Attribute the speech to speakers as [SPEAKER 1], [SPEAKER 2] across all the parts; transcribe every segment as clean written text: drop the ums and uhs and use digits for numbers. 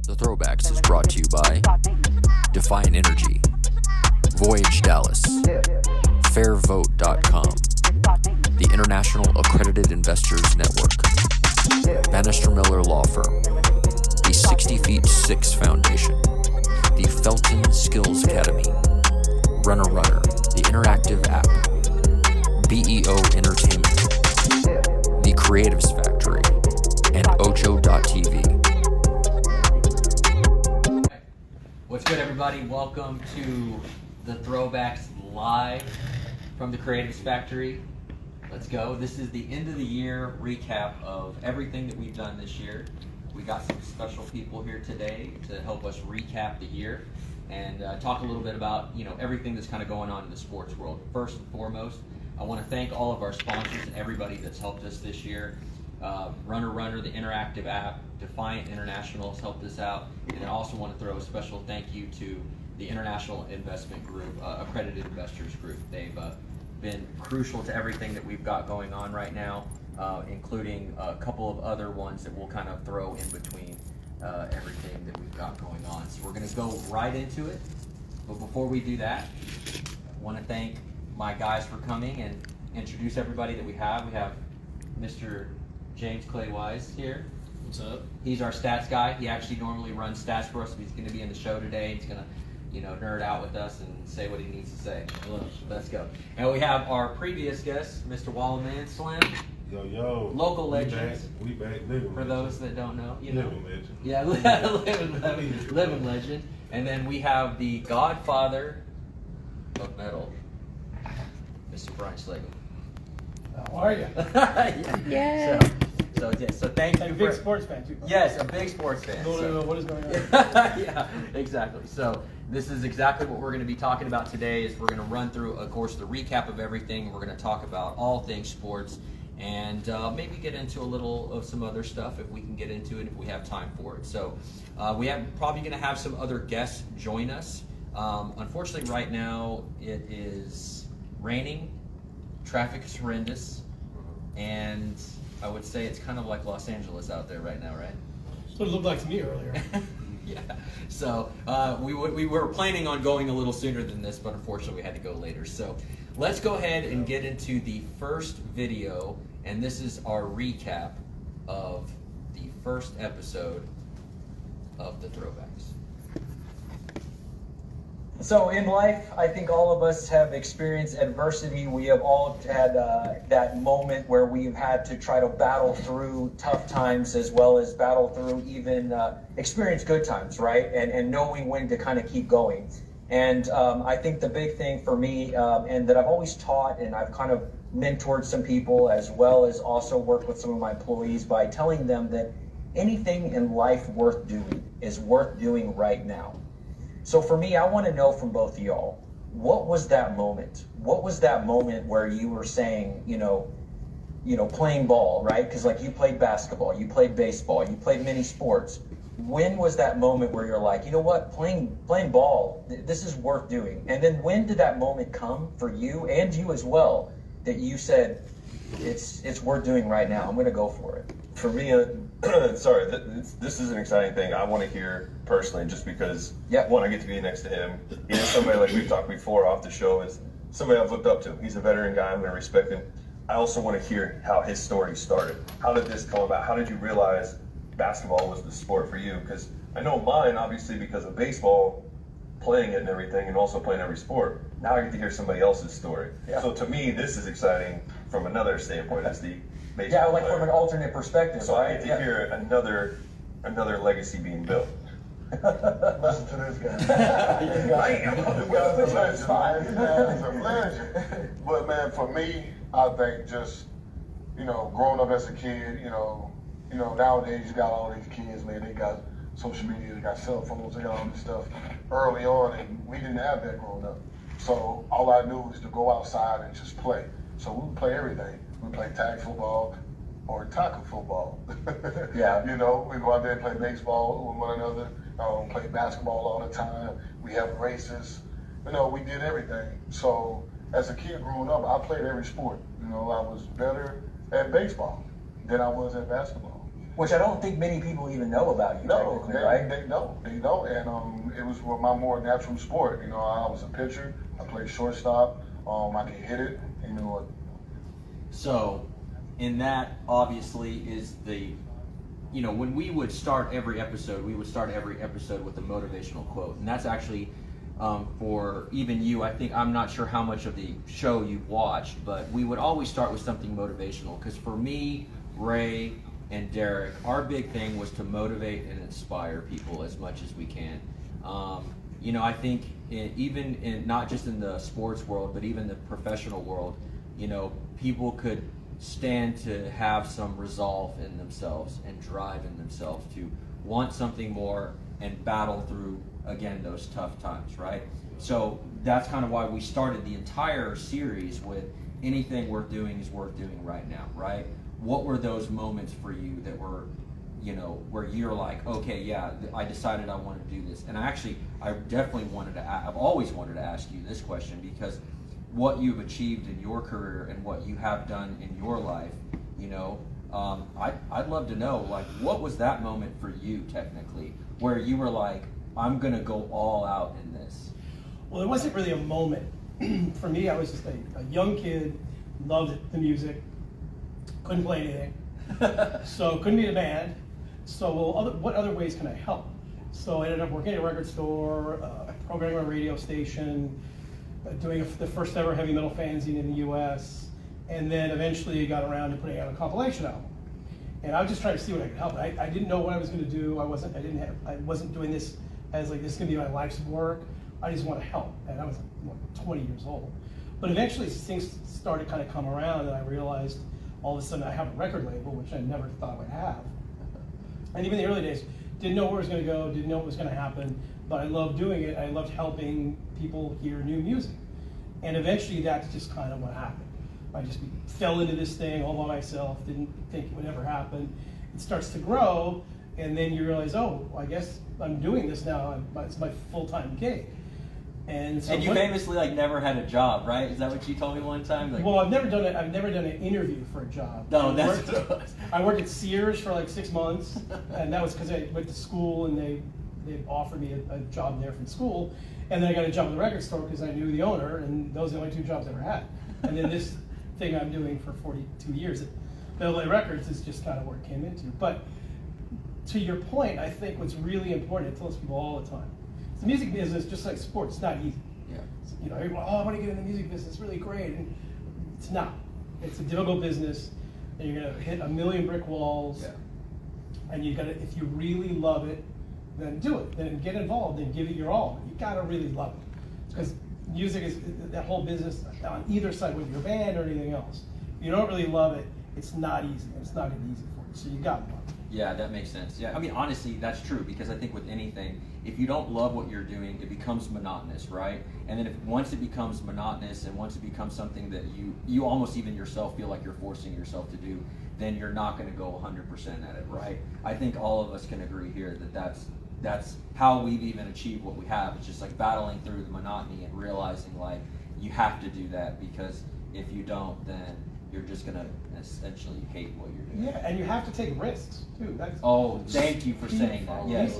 [SPEAKER 1] The Throwbacks is brought to you by Defiant Energy, Voyage Dallas, Fairvote.com, the International Accredited Investors Network, Bannister Miller Law Firm, the 60 Feet 6 Foundation, the Felton Skills Academy, Runner Runner, the interactive app, BEO Entertainment, the Creatives Factory, and Ocho.tv.
[SPEAKER 2] What's good, everybody? Welcome to the Throwbacks live from the Creatives Factory. Let's go. This is the end of the year recap of everything that we've done this year. We got some special people here today to help us recap the year and talk a little bit about everything that's kind of going on in the sports world. First and foremost, I want to thank all of our sponsors and everybody that's helped us this year. Runner Runner, the interactive app, Defiant International has helped us out, and I also want to throw a special thank you to the International Investment Group, Accredited Investors Group. They've been crucial to everything that we've got going on right now, including a couple of other ones that we'll kind of throw in between everything that we've got going on. So we're going to go right into it, but before we do that, I want to thank my guys for coming and introduce everybody that we have. We have Mr. James Clay Wise here.
[SPEAKER 3] What's up?
[SPEAKER 2] He's our stats guy. He actually normally runs stats for us, but he's going to be in the show today. He's going to, nerd out with us and say what he needs to say. Let's go. And we have our previous guest, Mr. Wallman Slim.
[SPEAKER 4] Yo.
[SPEAKER 2] Local legends.
[SPEAKER 4] We back living.
[SPEAKER 2] For those that don't know,
[SPEAKER 4] Living legend.
[SPEAKER 2] Yeah, living legend. And then we have the godfather of metal, Mr. Brian Slagel.
[SPEAKER 3] How are you?
[SPEAKER 2] Yeah. So thank you.
[SPEAKER 3] A big sports fan too.
[SPEAKER 2] Yes, a big sports fan.
[SPEAKER 3] No, what is going on?
[SPEAKER 2] Yeah, exactly. So this is exactly what we're going to be talking about today. Is we're going to run through, of course, the recap of everything. We're going to talk about all things sports, and maybe get into a little of some other stuff if we can get into it, if we have time for it. So we have probably going to have some other guests join us. Unfortunately, right now it is raining. Traffic is horrendous, and I would say it's kind of like Los Angeles out there right now, right?
[SPEAKER 3] That's what it looked like to me earlier.
[SPEAKER 2] Yeah. So we were planning on going a little sooner than this, but unfortunately we had to go later. So let's go ahead and get into the first video, and this is our recap of the first episode of the Throwbacks.
[SPEAKER 5] So in life, I think all of us have experienced adversity. We have all had that moment where we've had to try to battle through tough times as well as battle through even experience good times, right? And knowing when to kind of keep going. And I think the big thing for me, and that I've always taught, and I've kind of mentored some people as well as also worked with some of my employees by telling them that anything in life worth doing is worth doing right now. So for me, I want to know from both of y'all, what was that moment? What was that moment where you were saying, playing ball, right? Because like you played basketball, you played baseball, you played many sports. When was that moment where you're like, you know what, playing ball, this is worth doing? And then when did that moment come for you and you as well that you said, it's worth doing right now, I'm going to go for it?
[SPEAKER 6] For me, this is an exciting thing. I want to hear personally, just because, one, I get to be next to him. He is somebody, like we've talked before off the show, is somebody I've looked up to. He's a veteran guy. I'm going to respect him. I also want to hear how his story started. How did this come about? How did you realize basketball was the sport for you? Because I know mine, obviously, because of baseball, playing it and everything, and also playing every sport. Now I get to hear somebody else's story. Yeah. So to me, this is exciting from another standpoint as the baseball
[SPEAKER 5] like
[SPEAKER 6] player.
[SPEAKER 5] From an alternate perspective.
[SPEAKER 6] So I get to hear another legacy being built.
[SPEAKER 4] Listen to this guy. He's a legend. But man, for me, I think just, growing up as a kid, nowadays you got all these kids, man, they got social media, they got cell phones, they got all this stuff early on, and we didn't have that growing up. So all I knew was to go outside and just play. So we would play everything. We play tag football or tackle football.
[SPEAKER 5] Yeah.
[SPEAKER 4] We go out there and play baseball with one another. Play basketball all the time. We have races. We did everything. So as a kid growing up, I played every sport. I was better at baseball than I was at basketball.
[SPEAKER 5] Which I don't think many people even know about you,
[SPEAKER 4] No,
[SPEAKER 5] technically, right?
[SPEAKER 4] they don't, and it was my more natural sport. You know, I was a pitcher, I played shortstop, I could hit it, you know.
[SPEAKER 2] So, in that obviously is when we would start every episode, with a motivational quote. And that's actually, for even you, I think, I'm not sure how much of the show you've watched, but we would always start with something motivational. Because for me, Ray, and Derek, our big thing was to motivate and inspire people as much as we can. I think even in not just in the sports world, but even the professional world, people could stand to have some resolve in themselves and drive in themselves to want something more and battle through, again, those tough times, right? So that's kind of why we started the entire series with anything worth doing is worth doing right now, right? What were those moments for you that were, where you're like, okay, yeah, I decided I want to do this. And I definitely I've always wanted to ask you this question, because what you've achieved in your career and what you have done in your life, I'd love to know, like, what was that moment for you technically, where you were like, I'm going to go all out in this?
[SPEAKER 3] Well, it wasn't really a moment. For me, I was just a young kid, loved the music, couldn't play anything, so couldn't be in a band. So, what other ways can I help? So I ended up working at a record store, programming a radio station, doing the first ever heavy metal fanzine in the U.S., and then eventually got around to putting out a compilation album. And I was just trying to see what I could help. I didn't know what I was going to do. I wasn't doing this as like, this is going to be my life's work. I just want to help. And I was 20 years old. But eventually things started kind of come around, and I realized all of a sudden I have a record label, which I never thought I would have. And even in the early days, didn't know where it was going to go, didn't know what was going to happen, but I loved doing it. I loved helping people hear new music. And eventually that's just kind of what happened. I just fell into this thing all by myself, didn't think it would ever happen. It starts to grow, and then you realize, oh, I guess I'm doing this now. It's my full-time gig. And so
[SPEAKER 2] you famously never had a job, right? Is that what you told me one time?
[SPEAKER 3] Well, I've never done an interview for a job.
[SPEAKER 2] No, that's what it was.
[SPEAKER 3] I worked at Sears for like 6 months, and that was because I went to school and they offered me a job there from school, and then I got a job at the record store because I knew the owner, and those are the only 2 jobs I ever had. And then this thing I'm doing for 42 years at Bellway Records is just kind of where it came into. But to your point, I think what's really important, I tell people all the time, the music business, just like sports, it's not easy.
[SPEAKER 2] Yeah.
[SPEAKER 3] Everyone, I want to get in the music business, it's really great. And it's not. It's a difficult business, and you're going to hit a million brick walls.
[SPEAKER 2] Yeah.
[SPEAKER 3] And you got to, if you really love it, then do it. Then get involved and give it your all. You got to really love it. Because music is that whole business on either side, whether you're a band or anything else. If you don't really love it, it's not easy. It's not going to be easy for you. So you got to love it.
[SPEAKER 2] Yeah, that makes sense. Yeah, I mean, honestly, that's true, because I think with anything, if you don't love what you're doing, it becomes monotonous, right? And then once it becomes monotonous, and once it becomes something that you almost even yourself feel like you're forcing yourself to do, then you're not going to go 100% at it, right? I think all of us can agree here that that's how we've even achieved what we have. It's just like battling through the monotony and realizing like you have to do that, because if you don't, then you're just gonna essentially hate what you're doing.
[SPEAKER 3] Yeah, and you have to take risks too.
[SPEAKER 2] Thank you for saying that. Yes.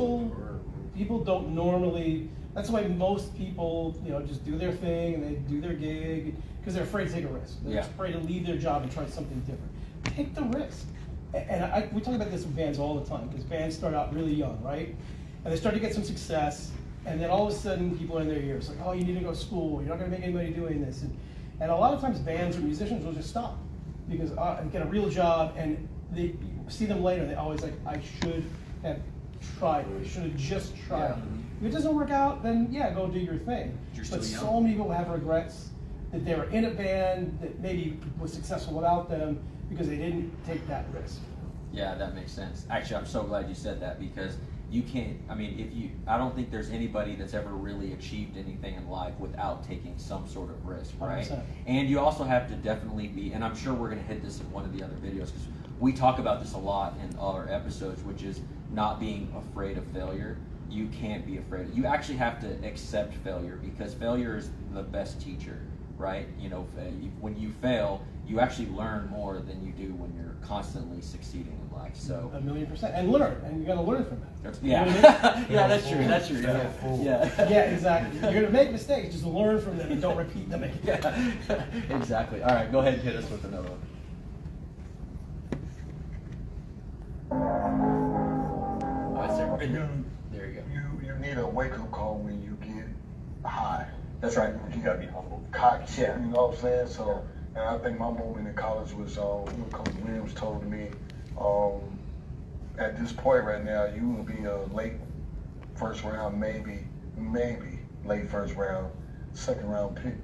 [SPEAKER 3] People don't normally. That's why most people, just do their thing and they do their gig because they're afraid to take a risk. They're afraid to leave their job and try something different. Take the risk. And we talk about this with bands all the time, because bands start out really young, right? And they start to get some success, and then all of a sudden people are in their ears like, oh, you need to go to school. You're not going to make any money doing this. And a lot of times bands or musicians will just stop because get a real job, and they see them later. They always like, I should have tried. I should have just tried.
[SPEAKER 2] Yeah.
[SPEAKER 3] If it doesn't work out, then go do your thing. But so many people have regrets that they were in a band that maybe was successful without them because they didn't take that risk.
[SPEAKER 2] Yeah, that makes sense. Actually, I'm so glad you said that, because you can't, I don't think there's anybody that's ever really achieved anything in life without taking some sort of risk, right?
[SPEAKER 3] 100%.
[SPEAKER 2] And you also have to definitely be, and I'm sure we're going to hit this in one of the other videos, because we talk about this a lot in all our episodes, which is not being afraid of failure. You can't be afraid. You actually have to accept failure, because failure is the best teacher, right? When you fail, you actually learn more than you do when you're constantly succeeding in life. So
[SPEAKER 3] 1,000,000%, and learn, and you got to learn from that.
[SPEAKER 2] yeah,
[SPEAKER 3] You know what I mean?
[SPEAKER 2] yeah, that's true. That's true. Yeah.
[SPEAKER 3] Yeah, exactly. You're gonna make mistakes, just learn from them and don't repeat them again.
[SPEAKER 2] Yeah, exactly. All right, go ahead and hit us with another one. All right, sir. There you go.
[SPEAKER 4] You need a wake up call when you get high.
[SPEAKER 5] That's right. You gotta be humble.
[SPEAKER 4] Cocky.
[SPEAKER 5] Yeah.
[SPEAKER 4] You know what I'm saying? So, and I think my moment in college was when Coach Williams told me, at this point right now, you will be a late first round, maybe late first round, second round pick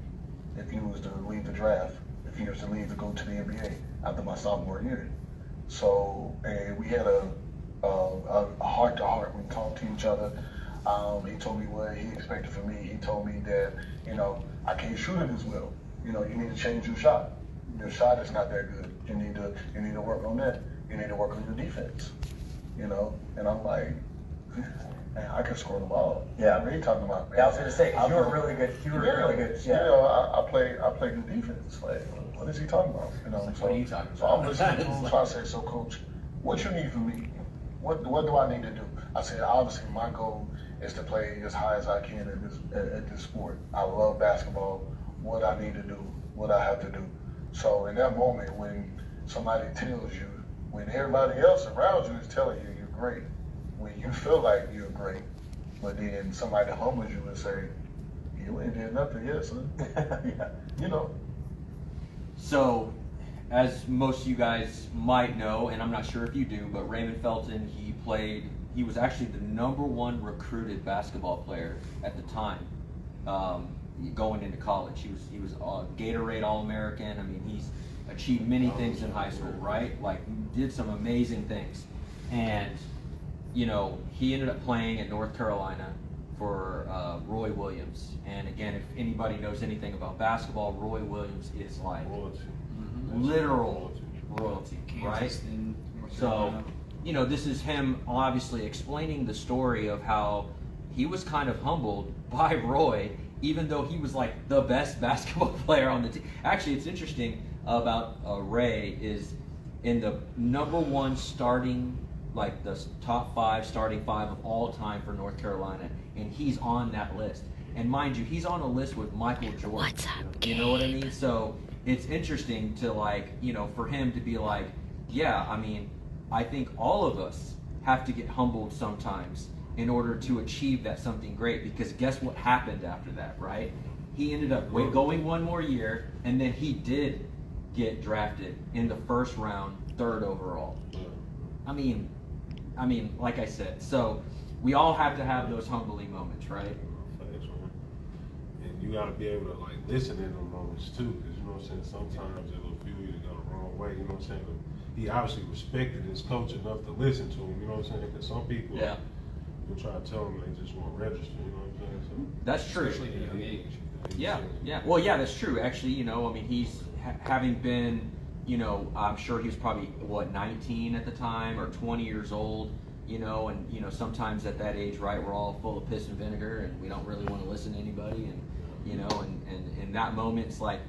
[SPEAKER 4] if you was to leave the draft, if you was to leave to go to the NBA after my sophomore year. So, and we had a heart to heart. We talked to each other. He told me what he expected from me. He told me that, I can't shoot it as well. You need to change your shot. Your shot is not that good. You need to work on that. You need to work on your defense. And I'm like, man, I can score the ball.
[SPEAKER 5] Yeah.
[SPEAKER 4] What are you talking about, man?
[SPEAKER 5] Yeah, I was gonna say, you were really good. You were really good. Yeah.
[SPEAKER 4] I play good defense. Like, what is he talking about?
[SPEAKER 2] What are you talking
[SPEAKER 4] So I'm listening to him. So I say, so coach, what you need from me? What do I need to do? I said, obviously my goal is to play as high as I can at this sport. I love basketball. What I need to do, what I have to do. So in that moment, when somebody tells you, when everybody else around you is telling you you're great, when you feel like you're great, but then somebody humbles you and say, you ain't did nothing yet, son. Yeah.
[SPEAKER 2] So, as most of you guys might know, and I'm not sure if you do, but Raymond Felton, he was actually the #1 recruited basketball player at the time, going into college. He was a Gatorade All-American. I mean, he's achieved many things in high school, right? Like, did some amazing things. And, he ended up playing at North Carolina for Roy Williams. And again, if anybody knows anything about basketball, Roy Williams is like literal royalty, right? So, this is him obviously explaining the story of how he was kind of humbled by Roy, even though he was like the best basketball player on the team. Actually, it's interesting about Ray is in the #1 starting, like the top 5 starting 5 of all time for North Carolina, and he's on that list. And mind you, he's on a list with Michael Jordan.
[SPEAKER 7] What's up,
[SPEAKER 2] You know what I mean? So it's interesting to for him to be like, yeah, I mean, I think all of us have to get humbled sometimes in order to achieve that something great, because guess what happened after that, right? He ended up going one more year, and then he did get drafted in the first round, 3rd overall. I mean, like I said, so we all have to have those humbling moments, right?
[SPEAKER 8] And you got to be able to listen in those moments too, because you know what I'm saying, sometimes it'll feel you to go the wrong way, you know what I'm saying? But he obviously respected his coach enough to listen to him, you know what I'm saying? Because some people will try to tell him they just won't register, you know what I'm saying? So,
[SPEAKER 2] that's true.
[SPEAKER 9] Especially at a young age.
[SPEAKER 2] Yeah. Well, yeah, that's true. Actually, he's having been, I'm sure he was probably 19 at the time or 20 years old, and sometimes at that age, right, we're all full of piss and vinegar, and we don't really want to listen to anybody, and and in that moment, it's like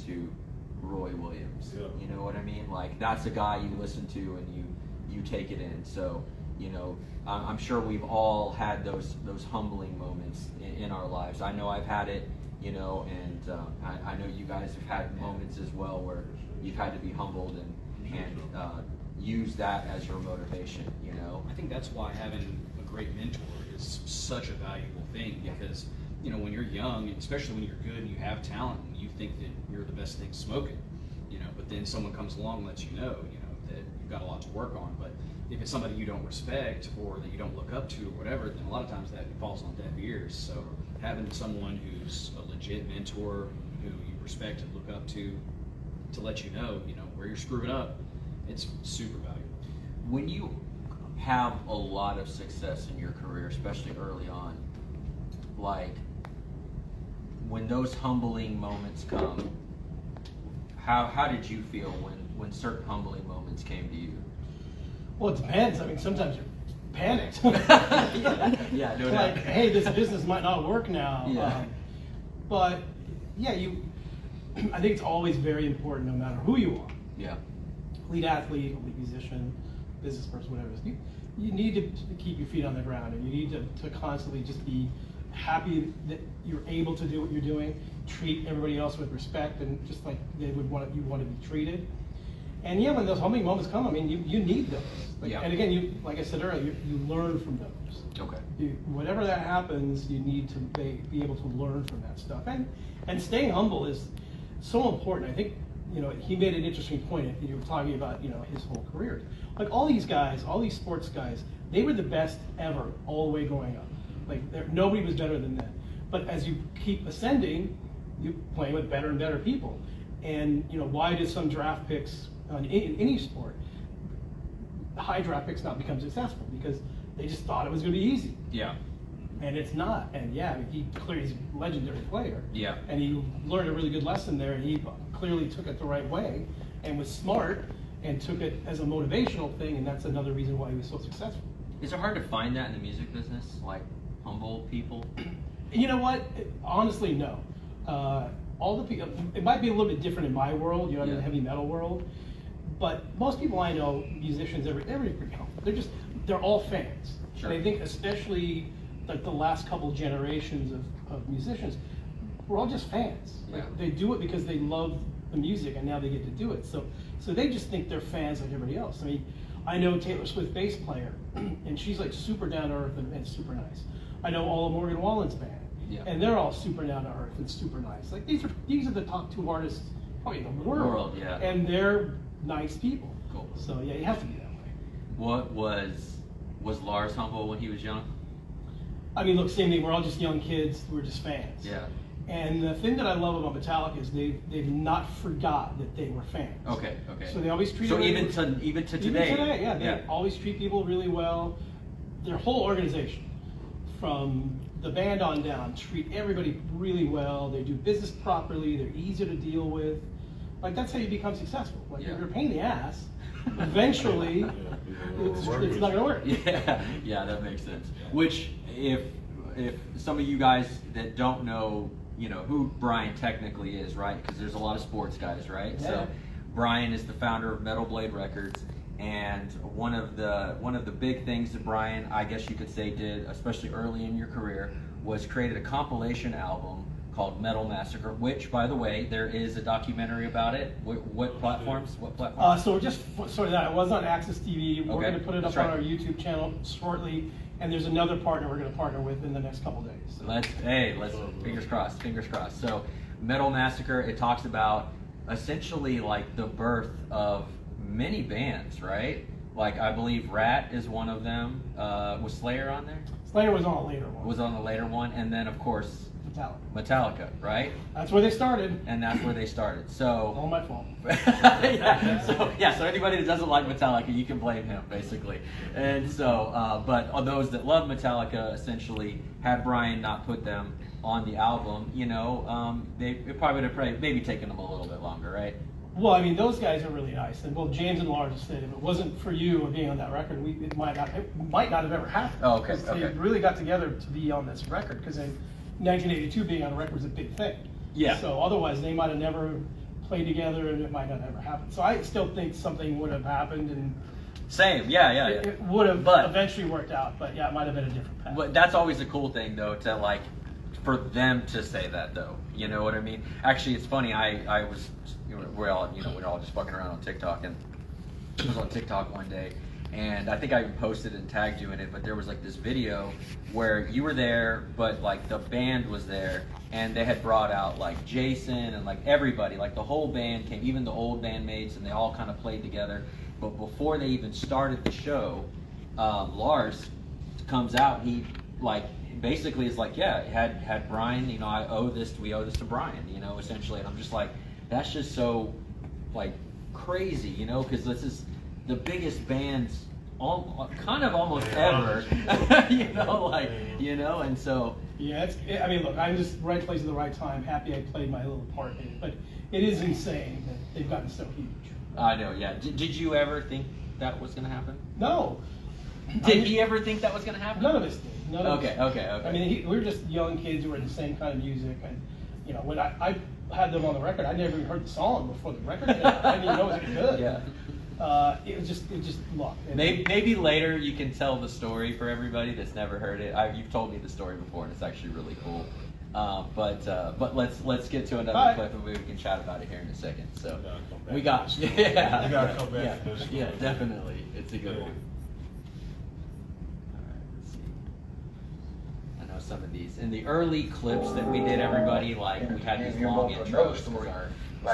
[SPEAKER 2] to Roy Williams.
[SPEAKER 8] Yeah.
[SPEAKER 2] You know what I mean? Like, that's a guy you listen to and you take it in. So, I'm sure we've all had those humbling moments in our lives. I know I've had it, and I know you guys have had moments as well where you've had to be humbled and use that as your motivation.
[SPEAKER 9] I think that's why having a great mentor is such a valuable thing, because when you're young, and especially when you're good and you have talent and you think that you're the best thing smoking, but then someone comes along and lets you know that you've got a lot to work on. But if it's somebody you don't respect or that you don't look up to or whatever, then a lot of times that falls on deaf ears. So having someone who's a legit mentor who you respect and look up to let you know, where you're screwing up, it's super valuable.
[SPEAKER 2] When you have a lot of success in your career, especially early on, like when those humbling moments come, how did you feel when certain humbling moments came to you?
[SPEAKER 3] Well, it depends. I mean, sometimes you're panicked.
[SPEAKER 2] Yeah, no doubt.
[SPEAKER 3] Like, hey, this business might not work now.
[SPEAKER 2] Yeah.
[SPEAKER 3] But yeah, I think it's always very important, no matter who you are.
[SPEAKER 2] Yeah.
[SPEAKER 3] Lead athlete, lead musician, business person, whatever it is. You need to keep your feet on the ground, and you need to constantly just be happy that you're able to do what you're doing, treat everybody else with respect, and just like you want to be treated. And yeah, when those humbling moments come, I mean, you need those. And again, like I said earlier, you learn from those.
[SPEAKER 2] Okay.
[SPEAKER 3] Whenever that happens, you need to be able to learn from that stuff. And staying humble is so important. I think, he made an interesting point. You were talking about, his whole career. Like all these guys, all these sports guys, they were the best ever all the way growing up. Like nobody was better than them. But as you keep ascending, you play with better and better people. And why do some draft picks in any sport, high draft picks not become successful? Because they just thought it was going to be easy.
[SPEAKER 2] Yeah.
[SPEAKER 3] And it's not. And yeah, he's a legendary player.
[SPEAKER 2] Yeah.
[SPEAKER 3] And he learned a really good lesson there, and he clearly took it the right way and was smart and took it as a motivational thing, and that's another reason why he was so successful.
[SPEAKER 2] Is it hard to find that in the music business, like humble people?
[SPEAKER 3] You know what? Honestly, no. All the people, it might be a little bit different in my world, in the heavy metal world, but most people I know, musicians, they're all fans.
[SPEAKER 2] Sure.
[SPEAKER 3] And I think especially like the last couple generations of musicians, we're all just fans. Like, they do it because they love the music, and now they get to do it. So they just think they're fans like everybody else. I mean, I know Taylor Swift bass player, and she's like super down to earth and super nice. I know all of Morgan Wallen's band, and they're all super down to earth and super nice. Like these are the top two artists probably in the world, and they're nice people.
[SPEAKER 2] Cool.
[SPEAKER 3] So yeah, you have to be that way.
[SPEAKER 2] What was Lars humble when he was young?
[SPEAKER 3] I mean, look, same thing. We're all just young kids. We're just fans.
[SPEAKER 2] Yeah.
[SPEAKER 3] And the thing that I love about Metallica is they've not forgot that they were fans.
[SPEAKER 2] Okay.
[SPEAKER 3] So they always treat.
[SPEAKER 2] So even to today.
[SPEAKER 3] They always treat people really well. Their whole organization, from the band on down, treat everybody really well. They do business properly. They're easy to deal with. Like that's how you become successful. Like if you're a pain in the ass, eventually it's not gonna work.
[SPEAKER 2] Yeah, that makes sense. Which if some of you guys that don't know, who Brian technically is, right? Because there's a lot of sports guys, right?
[SPEAKER 3] Yeah.
[SPEAKER 2] So Brian is the founder of Metal Blade Records, and one of the big things that Brian, I guess you could say, did, especially early in your career, was created a compilation album called Metal Massacre, which, by the way, there is a documentary about it. What platforms?
[SPEAKER 3] So we're just sort of that. It was on Access TV. We're going to put it up on our YouTube channel shortly, and there's another partner we're going to partner with in the next couple days. So.
[SPEAKER 2] Let's fingers crossed. So Metal Massacre, it talks about essentially like the birth of many bands, right? Like I believe Rat is one of them. Was Slayer on there?
[SPEAKER 3] Slayer was on a later one.
[SPEAKER 2] Was on the later one, and then of course Metallica, right?
[SPEAKER 3] That's where they started.
[SPEAKER 2] And that's where they started. So
[SPEAKER 3] all my fault.
[SPEAKER 2] So anybody that doesn't like Metallica, you can blame him, basically. And so, but those that love Metallica, essentially, had Brian not put them on the album, it probably would have maybe taken them a little bit longer, right?
[SPEAKER 3] Well, I mean, those guys are really nice, and both James and Lars have said if it wasn't for you being on that record, it might not have ever happened.
[SPEAKER 2] Oh, okay.
[SPEAKER 3] They really got together to be on this record, because in 1982 being on a record was a big thing.
[SPEAKER 2] Yeah.
[SPEAKER 3] So otherwise they might have never played together, and it might not ever happen. So I still think something would have happened, and
[SPEAKER 2] same, yeah.
[SPEAKER 3] It would have eventually worked out, but yeah, it might have been a different path.
[SPEAKER 2] But that's always a cool thing, though, to like for them to say that, though. You know what I mean? Actually, it's funny. I was, we're all just fucking around on TikTok, and I was on TikTok one day, and I think I even posted and tagged you in it. But there was like this video where you were there, but like the band was there, and they had brought out like Jason and like everybody, like the whole band came, even the old bandmates, and they all kind of played together. But before they even started the show, Lars comes out. He like basically is like, yeah, had Brian, we owe this to Brian, essentially. And I'm just like, that's just so like crazy, because this is the biggest bands kind of almost ever, and so.
[SPEAKER 3] Yeah, I mean, look, I'm just right place at the right time. Happy I played my little part in it, but it is insane that they've gotten so huge.
[SPEAKER 2] I know, yeah. Did you ever think that was going to happen?
[SPEAKER 3] No.
[SPEAKER 2] Did he ever think that was going to happen?
[SPEAKER 3] None of us did.
[SPEAKER 2] Okay.
[SPEAKER 3] I mean, we were just young kids who were in the same kind of music, and you know, when I had them on the record, I never even heard the song before the record came out. I didn't even know it was any good.
[SPEAKER 2] Yeah.
[SPEAKER 3] It was just luck. And
[SPEAKER 2] Maybe later you can tell the story for everybody that's never heard it. You've told me the story before, and it's actually really cool. But let's get to another clip, and we can chat about it here in a second. So we got
[SPEAKER 8] we gotta come back to this.
[SPEAKER 2] Yeah, definitely, it's a good one. Some of these in the early clips that we did, everybody, like we had these long intros because our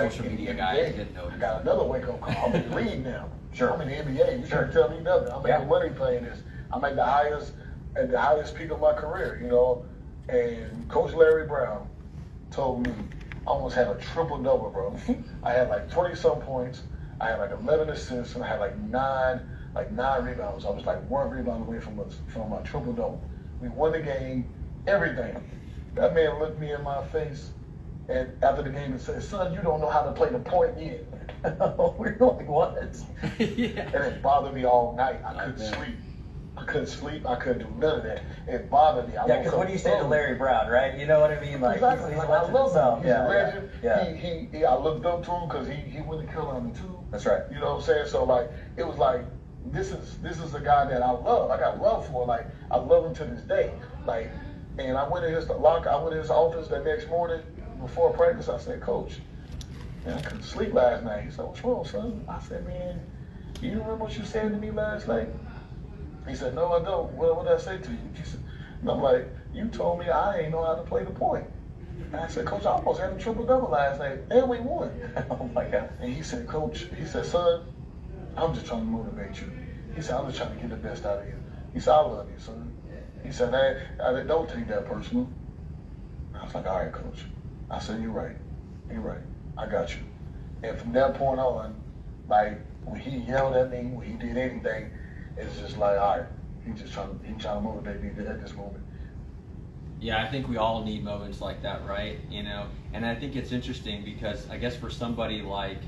[SPEAKER 2] social media guys didn't know.
[SPEAKER 4] I got another wake up call. I'm in the league now. Sure. I'm in the NBA. You can't tell me nothing. I'm making money playing this. I'm at the highest peak of my career, you know. And Coach Larry Brown told me I almost had a triple double, bro. I had like 20-some points. I had like 11 assists, and I had like nine rebounds. I was like one rebound away from a triple double. We won the game. Everything. That man looked me in my face, and after the game, and said, "Son, you don't know how to play the point yet." We're like, "What?"
[SPEAKER 2] Yeah.
[SPEAKER 4] And it bothered me all night. I couldn't sleep. I couldn't do none of that. It bothered me.
[SPEAKER 5] Yeah, because what do you say to Larry Brown, right? You know what I mean? Like,
[SPEAKER 4] exactly.
[SPEAKER 5] he's
[SPEAKER 4] I love him. He's a legend.
[SPEAKER 5] Yeah.
[SPEAKER 4] I looked up to him because he went to Carolina too.
[SPEAKER 5] That's right.
[SPEAKER 4] You know what I'm saying? So like, it was like, this is a guy that I love. I got love for. Like, I love him to this day. Like. And I went in his locker. I went in his office the next morning before practice. I said, "Coach, man, I couldn't sleep last night." He said, "What's wrong, son?" I said, "Man, you remember what you said to me last night?" He said, "No, I don't. What did I say to you?" He said, and I'm like, "You told me I ain't know how to play the point." And I said, "Coach, I almost had a triple double last night, and we won."
[SPEAKER 5] Oh my God.
[SPEAKER 4] And he said, "Son, I'm just trying to motivate you." He said, "I'm just trying to get the best out of you." He said, "I love you, son." He said, I don't take that personal. I was like, "All right, Coach." I said, "You're right. You're right. I got you." And from that point on, like, when he yelled at me, when he did anything, it's just like, all right, he's trying to motivate me at this moment.
[SPEAKER 2] Yeah, I think we all need moments like that, right? You know, and I think it's interesting because I guess for somebody like,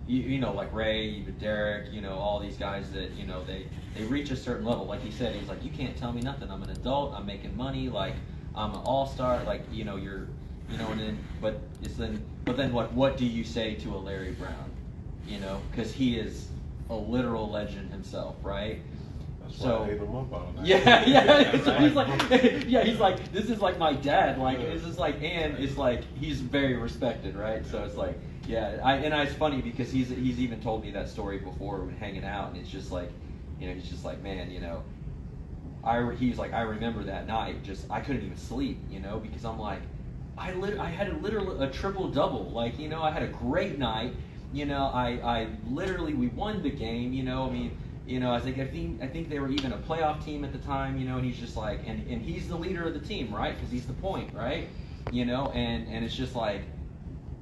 [SPEAKER 2] you know, like Ray, even Derek, you know, all these guys that, you know, they reach a certain level. Like he said, he's like, "You can't tell me nothing. I'm an adult. I'm making money. Like, I'm an all-star. Like, you know, you're, you know," and then, but then what do you say to a Larry Brown? You know, because he is a literal legend himself, right?
[SPEAKER 8] So, I hate him up all night.
[SPEAKER 2] Yeah. So he's like, yeah, he's like, this is like my dad. Like, it's just like, and it's like he's very respected, right? So it's like, yeah, it's funny because he's even told me that story before when hanging out, and it's just like, you know, he's just like, man, you know, he's like, I remember that night, just I couldn't even sleep, you know, because I'm like, I had a triple double, like, you know, I had a great night, you know, I literally, we won the game, you know, I mean. You know, I think they were even a playoff team at the time, you know, and he's just like, and he's the leader of the team, right? Because he's the point, right? You know, and it's just like,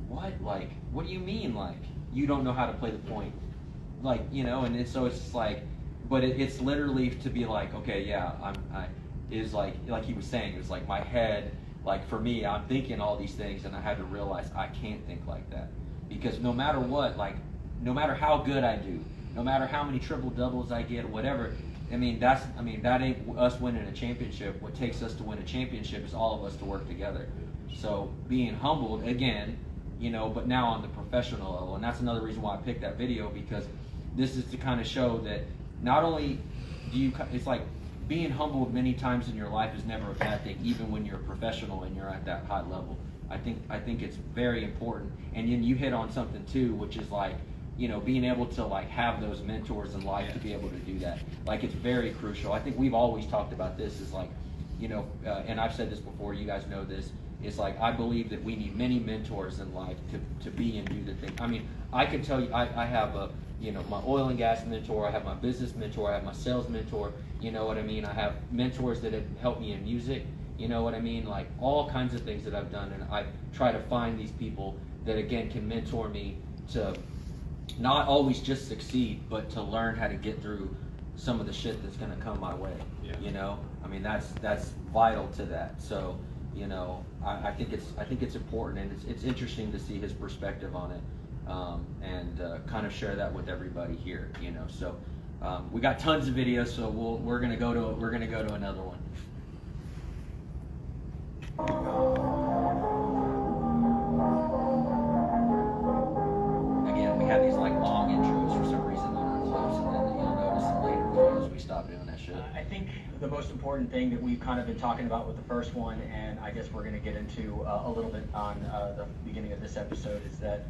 [SPEAKER 2] what? Like, what do you mean? Like, you don't know how to play the point? Like, you know, and so it's just like, but it's literally to be like, okay, yeah, is like he was saying, it's like my head, like for me, I'm thinking all these things, and I had to realize I can't think like that. Because no matter what, like, no matter how good I do, no matter how many triple doubles I get or whatever, that ain't us winning a championship. What takes us to win a championship is all of us to work together. So being humbled again, you know, but now on the professional level, and that's another reason why I picked that video, because this is to kind of show that not only do you, it's like being humbled many times in your life is never a bad thing, even when you're a professional and you're at that high level. I think it's very important. And then you hit on something too, which is like, you know, being able to like have those mentors in life to be able to do that. Like, it's very crucial. I think we've always talked about this is like, you know, and I've said this before, you guys know this, it's like, I believe that we need many mentors in life to be and do the thing. I mean, I can tell you, I have a, you know, my oil and gas mentor, I have my business mentor, I have my sales mentor, you know what I mean? I have mentors that have helped me in music, you know what I mean? Like, all kinds of things that I've done, and I try to find these people that, again, can mentor me to not always just succeed, but to learn how to get through some of the shit that's going to come my way. Yeah. You know, I mean, that's vital to that. So, you know, I think it's important, and it's interesting to see his perspective on it, and kind of share that with everybody here. You know, so we got tons of videos, so we're gonna go to another one.
[SPEAKER 5] the most important thing that we've kind of been talking about with the first one, and I guess we're going to get into a little bit on the beginning of this episode, is that,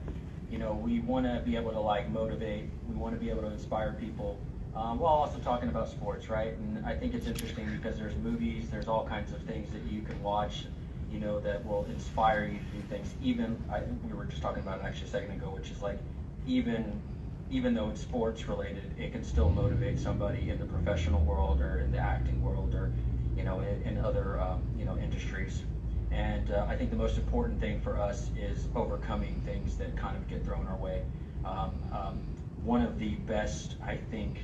[SPEAKER 5] you know, we want to be able to like motivate, we want to be able to inspire people, while also talking about sports, right? And I think it's interesting because there's movies, there's all kinds of things that you can watch, you know, that will inspire you to do things. Even, we were just talking about it actually a second ago, which is like, even though it's sports related, it can still motivate somebody in the professional world or in the acting world or, you know, in other, you know, industries. And I think the most important thing for us is overcoming things that kind of get thrown our way. One of the best, I think,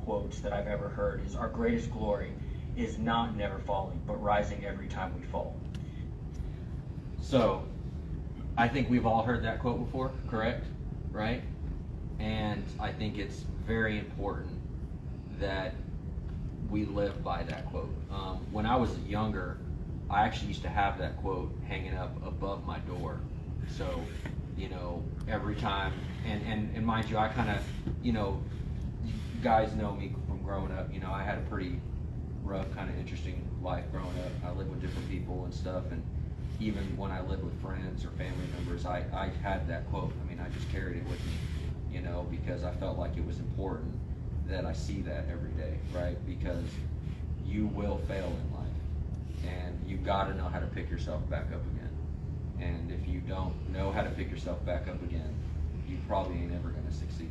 [SPEAKER 5] quotes that I've ever heard is, "Our greatest glory is not never falling, but rising every time we fall."
[SPEAKER 2] So, I think we've all heard that quote before, correct? Right? And I think it's very important that we live by that quote. When I was younger, I actually used to have that quote hanging up above my door. So, you know, every time, and mind you, I kind of, you know, you guys know me from growing up, you know, I had a pretty rough, kind of interesting life growing up. I lived with different people and stuff, and even when I lived with friends or family members, I had that quote. I mean, I just carried it with me, you know, because I felt like it was important that I see that every day, right? Because you will fail in life, and you gotta know how to pick yourself back up again. And if you don't know how to pick yourself back up again, you probably ain't ever gonna succeed,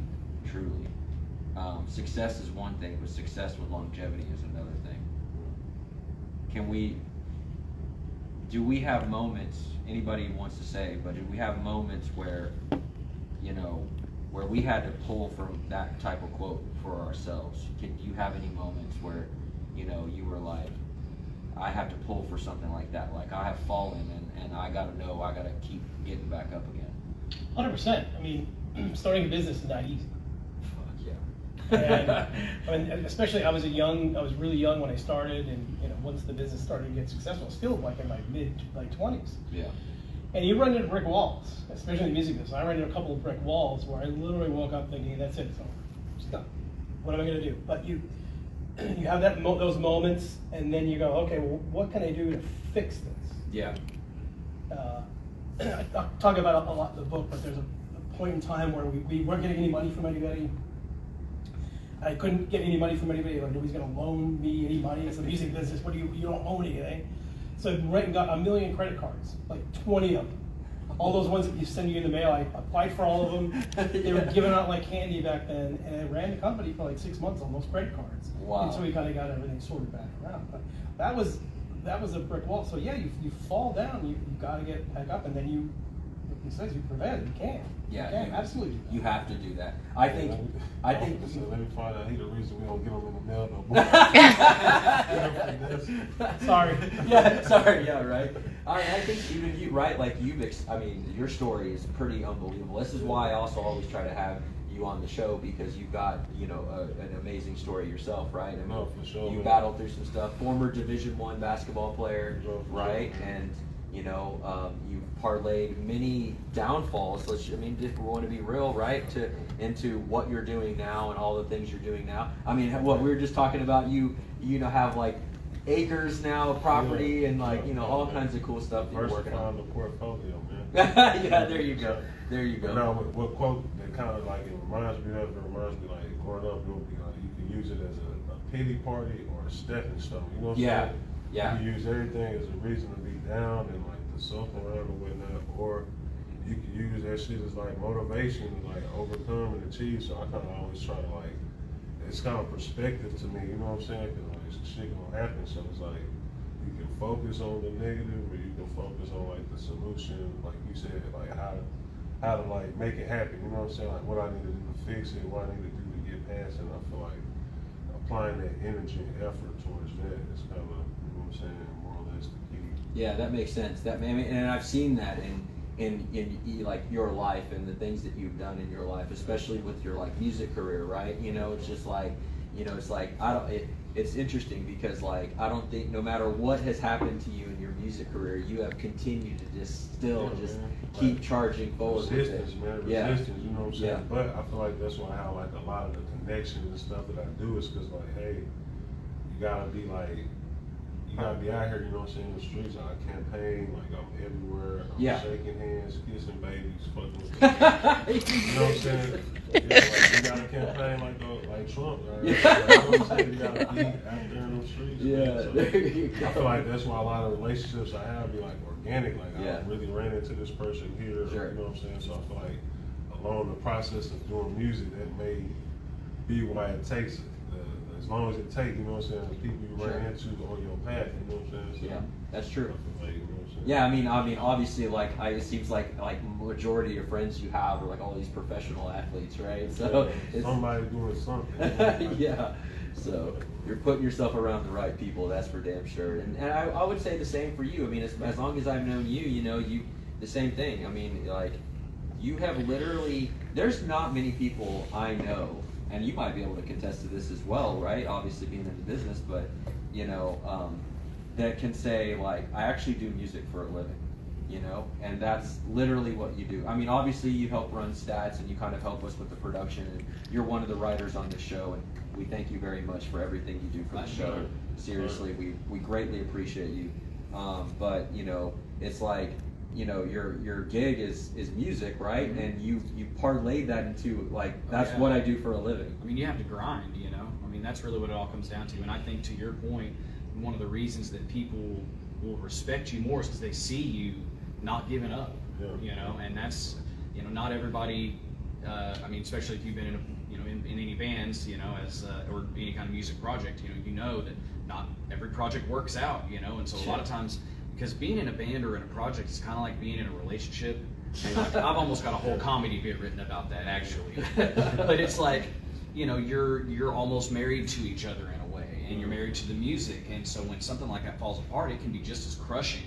[SPEAKER 2] truly. Success is one thing, but success with longevity is another thing. Do we have moments, anybody wants to say, but do we have moments where, you know, where we had to pull from that type of quote for ourselves? Do you have any moments where, you know, you were like, I have to pull for something like that, like I have fallen and I gotta know, I gotta keep getting back up again?
[SPEAKER 3] 100%. I mean, starting a business is not easy.
[SPEAKER 2] Fuck
[SPEAKER 3] And I mean, especially I was really young when I started, and you know, once the business started to get successful, still like in my mid 20s.
[SPEAKER 2] Yeah.
[SPEAKER 3] And you run into brick walls, especially in the music business. I ran into a couple of brick walls where I literally woke up thinking, "That's it, it's over. It's done. What am I going to do?" But you have those moments, and then you go, "Okay, well, what can I do to fix this?"
[SPEAKER 2] Yeah.
[SPEAKER 3] I talk about it a lot in the book, but there's a point in time where we weren't getting any money from anybody. I couldn't get any money from anybody. Like, nobody's going to loan me any money. It's a music business. What do you don't own anything. So I went and got 1 million credit cards, like 20 of them. All those ones that you send you in the mail, I applied for all of them. They were given out like candy back then, and I ran the company for like 6 months on those credit cards.
[SPEAKER 2] Wow.
[SPEAKER 3] Until we kind of got everything sorted back around. But that was a brick wall. So yeah, you fall down, you got to get back up, and then you, like he says, you prevent it. You can.
[SPEAKER 2] Yeah,
[SPEAKER 3] you can absolutely do that.
[SPEAKER 2] You have to do that. I think.
[SPEAKER 8] Let me find out. He the reason we don't get them in the mail no more.
[SPEAKER 3] Sorry.
[SPEAKER 2] Yeah, sorry. Yeah, right. I think even you, right? Like I mean, your story is pretty unbelievable. This is why I also always try to have you on the show, because you've got, you know, an amazing story yourself, right? I mean,
[SPEAKER 8] no, for sure.
[SPEAKER 2] You
[SPEAKER 8] man.
[SPEAKER 2] battled through some stuff. Former Division I basketball player, right?
[SPEAKER 8] Sure.
[SPEAKER 2] And you know, you parlayed many downfalls. If we want to be real, right? Into what you're doing now and all the things you're doing now. I mean, what we were just talking about, you know, have like acres now of property and like, you know, all kinds of cool stuff that you're working on.
[SPEAKER 8] The portfolio, man.
[SPEAKER 2] Yeah, there you go. There you go.
[SPEAKER 8] Now, what quote that kind of like, it reminds me like growing up, it would be like, you can use it as a pity party or a stepping stone. You know what I'm saying?
[SPEAKER 2] Yeah.
[SPEAKER 8] You can use everything as a reason to be down and like to suffer around and whatnot, or you can use that shit as like motivation to like overcome and achieve. So I kind of always try to like, it's kind of perspective to me, you know what I'm saying? Because like shit gonna happen, so it's like you can focus on the negative or you can focus on like the solution, like you said, like how to like make it happen, you know what I'm saying? Like what I need to do to fix it, what I need to do to get past it. And I feel like applying that energy and effort towards that is kind of, you know what I'm saying, more or less the key. Yeah,
[SPEAKER 2] that makes sense. And I've seen that in like your life and the things that you've done in your life, especially with your like music career, right? You know, it's just like, you know, it's like it's interesting because like I don't think no matter what has happened to you in your music career, you have continued to just keep charging forward.
[SPEAKER 8] Resistance, man. Resistance, you know what I'm saying?
[SPEAKER 2] Yeah.
[SPEAKER 8] But I feel like that's why I have like a lot of the connections and stuff that I do is because like, hey, you gotta be like, you gotta be out here, you know what I'm saying, in the streets. I campaign, like I'm everywhere. I'm shaking hands, kissing babies, fucking with them. You know what I'm saying? Yeah, like, you gotta campaign like Trump. Right? You know what I'm saying? You gotta be out there in them streets. So
[SPEAKER 2] there you go.
[SPEAKER 8] I feel like that's why a lot of relationships I have be like organic. Like I really ran into this person here. You know what I'm saying? So I feel like along the process of doing music, that may be why it takes as long as it takes, you know what I'm saying, the people you run into on your path, you know what I'm saying? So,
[SPEAKER 2] yeah, that's true.
[SPEAKER 8] Like, you know what I'm saying?
[SPEAKER 2] Yeah, I mean, obviously, like, it seems like majority of friends you have are like all these professional athletes, right? So it's
[SPEAKER 8] somebody doing something.
[SPEAKER 2] yeah. So you're putting yourself around the right people, that's for damn sure. And I would say the same for you. I mean, as long as I've known you, you know, the same thing. I mean, like, you have literally, there's not many people I know, and you might be able to contest to this as well, right? Obviously being in the business, but, you know, that can say, like, I actually do music for a living, you know? And that's literally what you do. I mean, obviously you help run stats and you kind of help us with the production, and you're one of the writers on this show, and we thank you very much for everything you do for the show. Seriously, we greatly appreciate you. But, you know, it's like, you know, your gig is music, right? Mm-hmm. And you parlayed that into, like, that's what I do for a living.
[SPEAKER 9] I mean, you have to grind, you know? I mean, that's really what it all comes down to. And I think, to your point, one of the reasons that people will respect you more is because they see you not giving up, you know? And that's, you know, not everybody, I mean, especially if you've been in in any bands, you know, or any kind of music project, you know that not every project works out, you know? And so a lot of times, because being in a band or in a project is kind of like being in a relationship. And I've almost got a whole comedy bit written about that, actually. But it's like, you know, you're almost married to each other in a way, and you're married to the music. And so when something like that falls apart, it can be just as crushing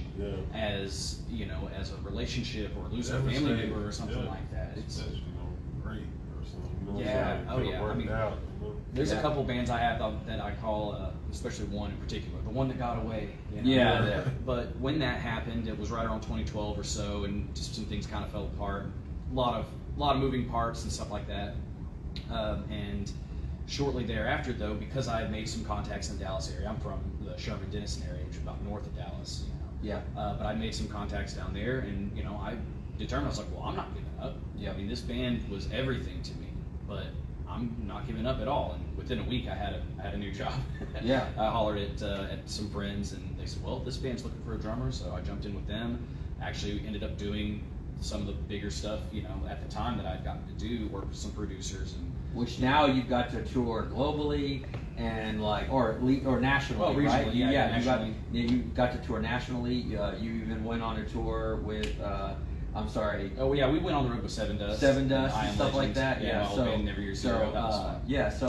[SPEAKER 9] as, you know, as a relationship or losing a family member or something like that. It's
[SPEAKER 8] great or something. You know,
[SPEAKER 9] I mean, there's a couple bands I have that I call, especially one in particular, the one that got away. You know? But when that happened, it was right around 2012 or so, and just some things kind of fell apart. A lot of moving parts and stuff like that. And shortly thereafter, though, because I had made some contacts in the Dallas area, I'm from the Sherman Denison area, which is about north of Dallas. You know? But I made some contacts down there, and you know, I determined, I was like, well, I'm not giving up. I mean, this band was everything to me, but I'm not giving up at all. And within a week, I had a new job. I hollered at some friends, and they said, well, this band's looking for a drummer, so I jumped in with them. Actually ended up doing some of the bigger stuff, you know, at the time that I'd gotten to do, work with some producers. And
[SPEAKER 2] which now you've got to tour globally and or nationally,
[SPEAKER 9] regionally,
[SPEAKER 2] right?
[SPEAKER 9] nationally.
[SPEAKER 2] You got to tour nationally. You even went on a tour with, I'm sorry.
[SPEAKER 9] Oh yeah, we went on the road with Seven Dust
[SPEAKER 2] and stuff like that. So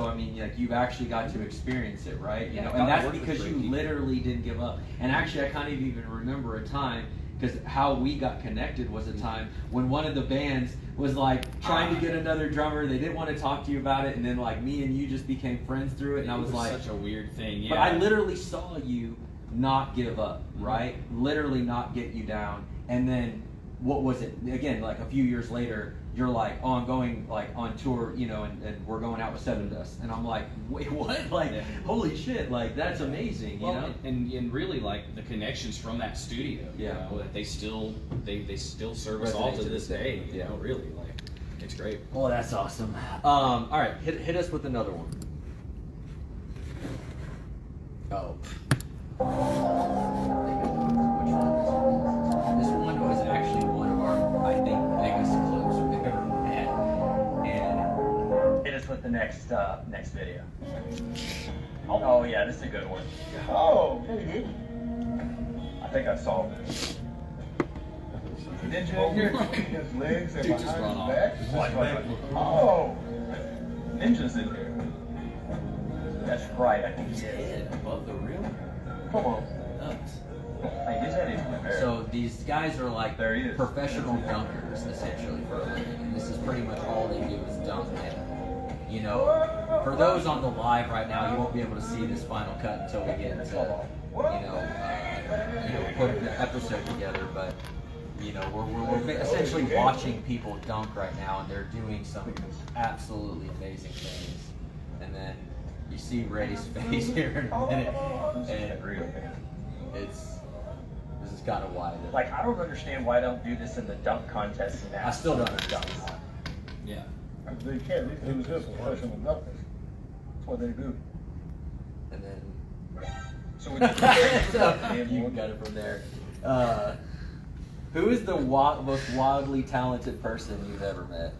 [SPEAKER 2] I mean, like, you've actually got to experience it, right? You know, and that's because you literally didn't give up. And actually, I kind of even remember a time, because how we got connected was a time when one of the bands was like trying to get another drummer. They didn't want to talk to you about it, and then like me and you just became friends through it. And I was like,
[SPEAKER 9] such a weird thing.
[SPEAKER 2] But I literally saw you not give up, right? Literally not get you down, and then. What was it? Again, like a few years later, you're like, oh, I'm going like on tour, you know, and we're going out with Seven Dust. And I'm like, wait, what? Like, holy shit, like, that's amazing, you know?
[SPEAKER 9] And really, like, the connections from that studio, you know, that they still serve us all to this day, you know, really, like, it's great.
[SPEAKER 2] Well, that's awesome. All right, hit us with another one. Oh. This one was actually one of our, I think, biggest clips we've ever had. And
[SPEAKER 5] hit us with the next video. Oh yeah, this is a good one.
[SPEAKER 4] Oh, hey,
[SPEAKER 5] I think I solved it.
[SPEAKER 4] Ninja here, his legs and
[SPEAKER 9] Dude,
[SPEAKER 4] behind his back.
[SPEAKER 5] Oh, Ninja's in here. That's right, I think he is.
[SPEAKER 2] head above the rim.
[SPEAKER 4] Come on.
[SPEAKER 5] Hey, his head is prepared.
[SPEAKER 2] So these guys are like professional dunkers, essentially, for a living. And this is pretty much all they do is dunk. And, you know, for those on the live right now, you won't be able to see this final cut until we get into, putting the episode together. But, you know, we're essentially watching people dunk right now, and they're doing some absolutely amazing things. And then you see Ray's face here in a minute, and this is kind of why.
[SPEAKER 5] Like, I don't understand why I don't do this in the dunk contest now.
[SPEAKER 2] I still don't understand.
[SPEAKER 9] Yeah.
[SPEAKER 4] They can't. They do this professional dunkers. That's what they do.
[SPEAKER 2] And then
[SPEAKER 5] So we
[SPEAKER 2] so you got it from there. Who is the most wildly talented person you've ever met?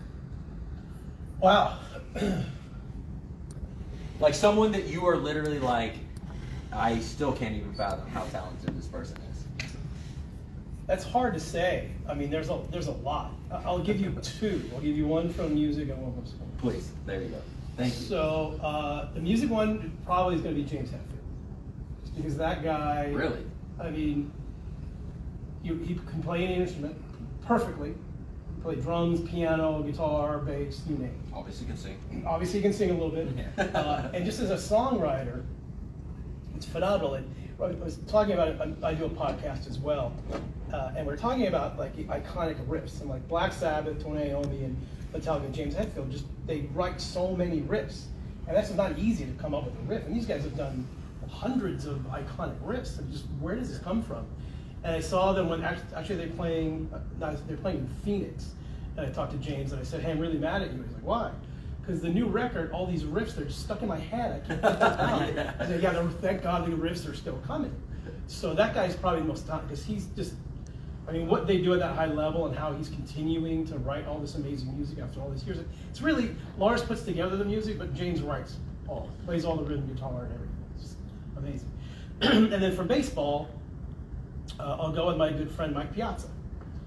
[SPEAKER 3] Wow.
[SPEAKER 2] Like someone that you are literally like, I still can't even fathom how talented this person is.
[SPEAKER 3] That's hard to say. I mean, there's a lot. I'll give you two. I'll give you one from music and one from sport.
[SPEAKER 2] Please, there you go. Thank you.
[SPEAKER 3] So the music one probably is going to be James Hetfield, just because that guy.
[SPEAKER 2] Really?
[SPEAKER 3] I mean, he can play any instrument perfectly. Play drums, piano, guitar, bass, you name it.
[SPEAKER 2] Obviously can sing.
[SPEAKER 3] Obviously, he can sing a little bit. And just as a songwriter, it's phenomenal. And I was talking about it. I do a podcast as well, and we're talking about like iconic riffs and like Black Sabbath, Tony Iommi, and Metallica. James Hetfield they write so many riffs, and that's not easy to come up with a riff. And these guys have done hundreds of iconic riffs. And just where does this come from? And I saw them when actually they're playing in Phoenix. And I talked to James and I said, "Hey, I'm really mad at you." He's like, "Why?" Because the new record, all these riffs, they're just stuck in my head. I can't put them down. I said, "Yeah, thank God the riffs are still coming." So that guy's probably the most talented because he's just, I mean, what they do at that high level and how he's continuing to write all this amazing music after all these years. It's really, Lars puts together the music, but James writes plays all the rhythm guitar and everything. It's just amazing. And then for baseball, I'll go with my good friend Mike Piazza.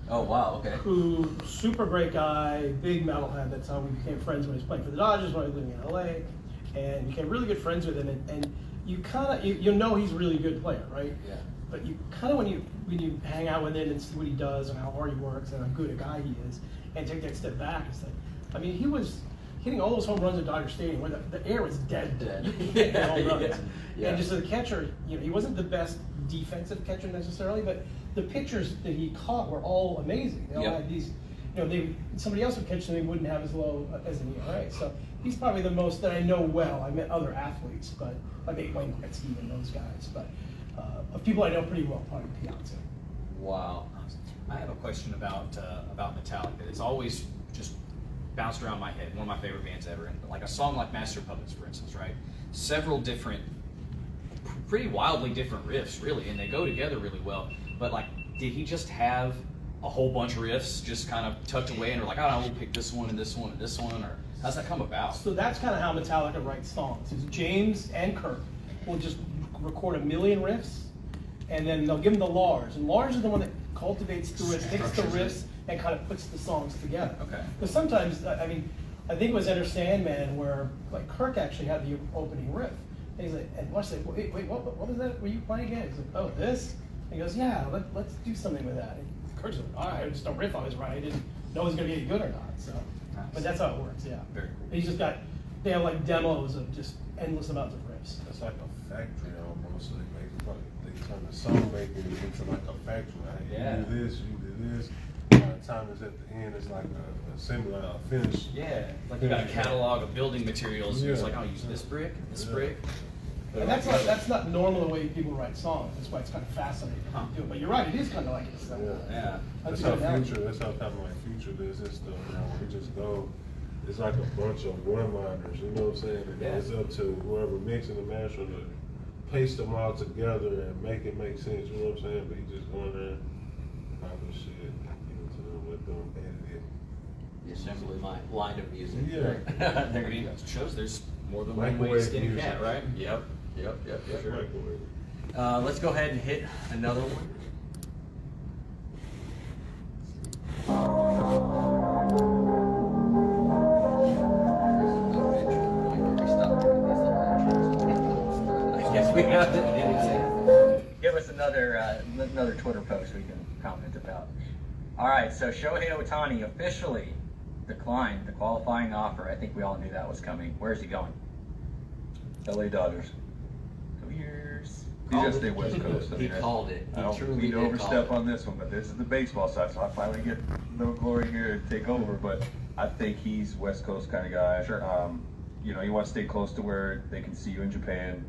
[SPEAKER 2] Oh wow, okay.
[SPEAKER 3] Who, super great guy, big metalhead. That's how we became friends when he was playing for the Dodgers, when I was living in LA, and became really good friends with him. And you kind of you know he's a really good player, right?
[SPEAKER 2] Yeah.
[SPEAKER 3] But you kind of when you hang out with him and see what he does and how hard he works and how good a guy he is, and take that step back, it's like, I mean, he was hitting all those home runs at Dodger Stadium where the air was dead. You can't hit home runs.
[SPEAKER 2] Yeah.
[SPEAKER 3] And just as a catcher, he wasn't the best defensive catcher necessarily, but the pitchers that he caught were all amazing. They all had these, somebody else would catch them, they wouldn't have as low as an ERA. So he's probably the most that I know well. I met other athletes, but I met Wayne Gretzky and those guys. But of people I know pretty well, probably Piazza.
[SPEAKER 2] Wow.
[SPEAKER 9] I have a question about Metallica. It's always just bounced around my head. One of my favorite bands ever. And like a song like Master of Puppets, for instance, right? Several different, pretty wildly different riffs, really, and they go together really well. But like, did he just have a whole bunch of riffs just kind of tucked away and are like, oh, we'll pick this one and this one and this one, or how's that come about?
[SPEAKER 3] So that's kind of how Metallica writes songs. Is James and Kurt will just record 1 million riffs, and then they'll give them to Lars, and Lars is the one that cultivates through it, picks the riffs, and kind of puts the songs together.
[SPEAKER 9] Okay.
[SPEAKER 3] Because sometimes, I mean, I think it was Enter Sandman where like Kirk actually had the opening riff. And he's like, and Lars said, wait, what was that? Were you playing again? He's like, oh, this? And he goes, yeah, let's do something with that. And Kurt's like, all right, just a riff I was right. I didn't know it was going to be any good or not. So,
[SPEAKER 9] nice.
[SPEAKER 3] But that's how it works, yeah.
[SPEAKER 9] Very cool.
[SPEAKER 3] He's just got, they have like demos of just endless amounts of riffs.
[SPEAKER 8] It's like a factory almost. So they turn the song making into like a factory. Like,
[SPEAKER 2] Yeah.
[SPEAKER 8] You do this, you do this. By the time it's at the end, it's like a assembly, a finish.
[SPEAKER 9] Yeah, like you got a catalog of building materials. And it's like, oh, use this brick, this brick.
[SPEAKER 3] And that's not normal the way people write songs. That's why it's kind of fascinating to do it. But you're right, it is kind of like it's.
[SPEAKER 2] Yeah.
[SPEAKER 8] That's how kind of like Future does this stuff now. Where he just go, it's like a bunch of one-liners, you know what I'm saying? And then it's up to whoever mixing the master to paste them all together and make it make sense, you know what I'm saying? But he just going there, popping shit, give it to them, let them edit it.
[SPEAKER 2] The assembly line of music.
[SPEAKER 8] Yeah.
[SPEAKER 9] There it shows there's more than one way to skin a cat, right?
[SPEAKER 2] Yep.
[SPEAKER 8] Sure. Microwave.
[SPEAKER 2] Let's go ahead and hit another one. I guess we have to.
[SPEAKER 5] Give us another Twitter post we can comment about. All right, so Shohei Ohtani officially declined the qualifying offer. I think we all knew that was coming. Where's he going?
[SPEAKER 4] LA Dodgers.
[SPEAKER 5] 2 years.
[SPEAKER 4] He's just stay West Coast.
[SPEAKER 2] He called it.
[SPEAKER 4] I don't mean to overstep on this one, but this is the baseball side, so I finally get the glory here to take over. But I think he's West Coast kind of guy.
[SPEAKER 5] Sure.
[SPEAKER 6] you want to stay close to where they can see you in Japan,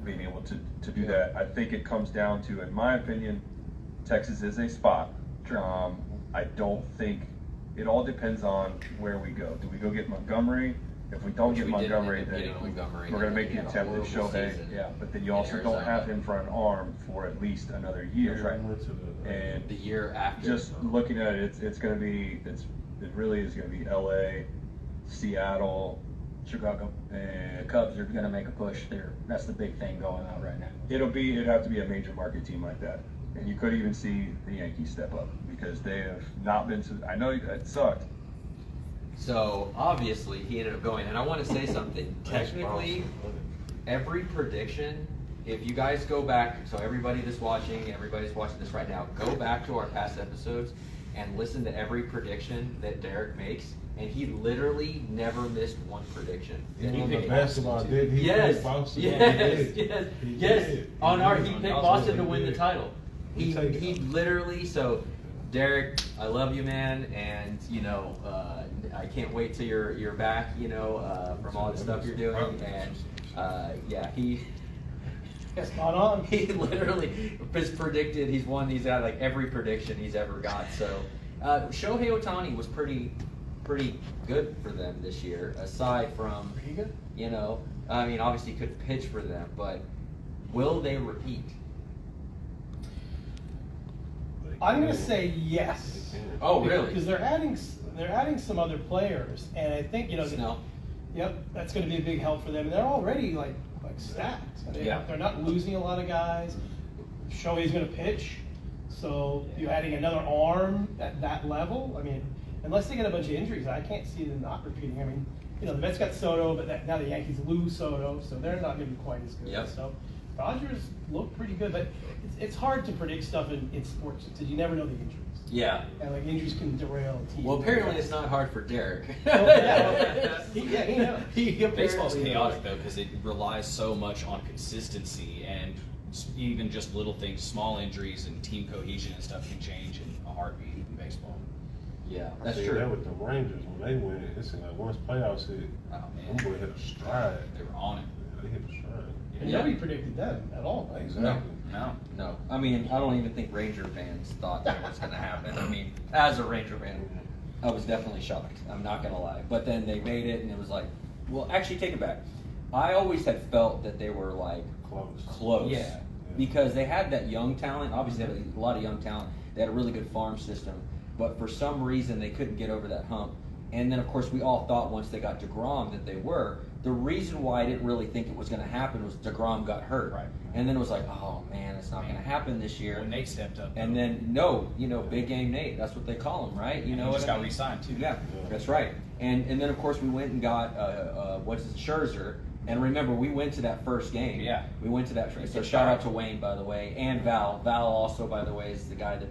[SPEAKER 6] being able to do that. I think it comes down to, in my opinion, Texas is a spot. I don't think, it all depends on where we go. Do we go get Montgomery? If we don't get Montgomery, then we're going to make the attempt at Shohei. Yeah, but then you also don't have him for an arm for at least another year. Right. And
[SPEAKER 2] the year after.
[SPEAKER 6] Just looking at it, it's going to be, it really is going to be LA, Seattle, Chicago, and
[SPEAKER 5] The Cubs are going to make a push there. That's the big thing going on right now.
[SPEAKER 6] it'd have to be a major market team like that. And you could even see the Yankees step up because they have not been to, I know it sucked.
[SPEAKER 2] So obviously he ended up going, and I want to say something. Technically, every prediction, if you guys go back, so everybody's watching this right now, go back to our past episodes and listen to every prediction that Derek makes, and he literally never missed one prediction.
[SPEAKER 8] He picked basketball, did he?
[SPEAKER 2] Yes,
[SPEAKER 8] Boston,
[SPEAKER 2] yes. On our, he picked Boston to win the title. He literally, so Derek, I love you, man, and I can't wait till you're back, from all the stuff you're doing, and he
[SPEAKER 3] spot on.
[SPEAKER 2] He literally has predicted, he's got like every prediction he's ever got. So Shohei Ohtani was pretty good for them this year, aside from, obviously he couldn't pitch for them, but will they repeat?
[SPEAKER 3] I'm going to say yes.
[SPEAKER 2] Oh, really?
[SPEAKER 3] Because they're adding some other players, and I think
[SPEAKER 2] Snell.
[SPEAKER 3] Yep, that's going to be a big help for them. And they're already like stacked. They're not losing a lot of guys. Shohei's going to pitch, so you're adding another arm at that level. I mean, unless they get a bunch of injuries, I can't see them not repeating. I mean, the Mets got Soto, but now the Yankees lose Soto, so they're not going to be quite as good.
[SPEAKER 2] Yep.
[SPEAKER 3] So Dodgers look pretty good, but it's hard to predict stuff in sports because you never know the injuries.
[SPEAKER 2] Yeah.
[SPEAKER 3] And injuries can derail a team.
[SPEAKER 2] Well, apparently it's not hard for Derek.
[SPEAKER 3] He knows.
[SPEAKER 9] Baseball's chaotic though because it relies so much on consistency, and even just little things, small injuries and team cohesion and stuff can change in a heartbeat in baseball.
[SPEAKER 2] Yeah,
[SPEAKER 8] I
[SPEAKER 2] that's
[SPEAKER 8] see
[SPEAKER 2] true.
[SPEAKER 8] that with the Rangers when they win. It's like once playoffs hit, them boys hit a stride.
[SPEAKER 9] They were on it.
[SPEAKER 8] They hit a stride.
[SPEAKER 3] And nobody predicted them at all. Right?
[SPEAKER 8] Exactly.
[SPEAKER 2] No. I mean, I don't even think Ranger fans thought that was going to happen. I mean, as a Ranger fan, I was definitely shocked. I'm not going to lie. But then they made it, and it was like, well, actually, take it back. I always had felt that they were like close.
[SPEAKER 9] Yeah.
[SPEAKER 2] Because they had that young talent. Obviously, they had a lot of young talent. They had a really good farm system. But for some reason, they couldn't get over that hump. And then, of course, we all thought once they got DeGrom that they were. The reason why I didn't really think it was going to happen was DeGrom got hurt.
[SPEAKER 9] Right.
[SPEAKER 2] And then it was like, oh, man, it's not going to happen this year.
[SPEAKER 9] When Nate stepped up.
[SPEAKER 2] And then, Big Game Nate. That's what they call him, right?
[SPEAKER 9] He just got re-signed, too.
[SPEAKER 2] Yeah, that's right. And then, of course, we went and got, Scherzer. And remember, we went to that first game.
[SPEAKER 9] Yeah.
[SPEAKER 2] We went to that. So shout out to Wayne, by the way, and Val. Val also, by the way, is the guy that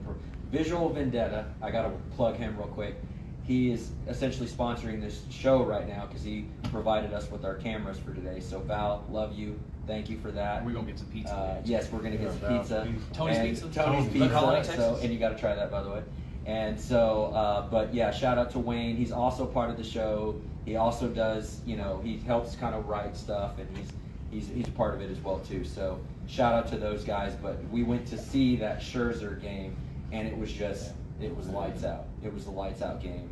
[SPEAKER 2] Visual Vendetta. I got to plug him real quick. He is essentially sponsoring this show right now because he provided us with our cameras for today. So Val, love you. Thank you for that.
[SPEAKER 9] We're going to get some pizza.
[SPEAKER 2] Yes, we're going to get some pizza.
[SPEAKER 9] Tony's Pizza.
[SPEAKER 2] Tony's
[SPEAKER 9] Pizza.
[SPEAKER 2] Pizza. So, and you got to try that, by the way. And so, but yeah, shout out to Wayne. He's also part of the show. He also does, he helps kind of write stuff, and he's part of it as well too. So shout out to those guys. But we went to see that Scherzer game, and it was lights out. It was a lights out game,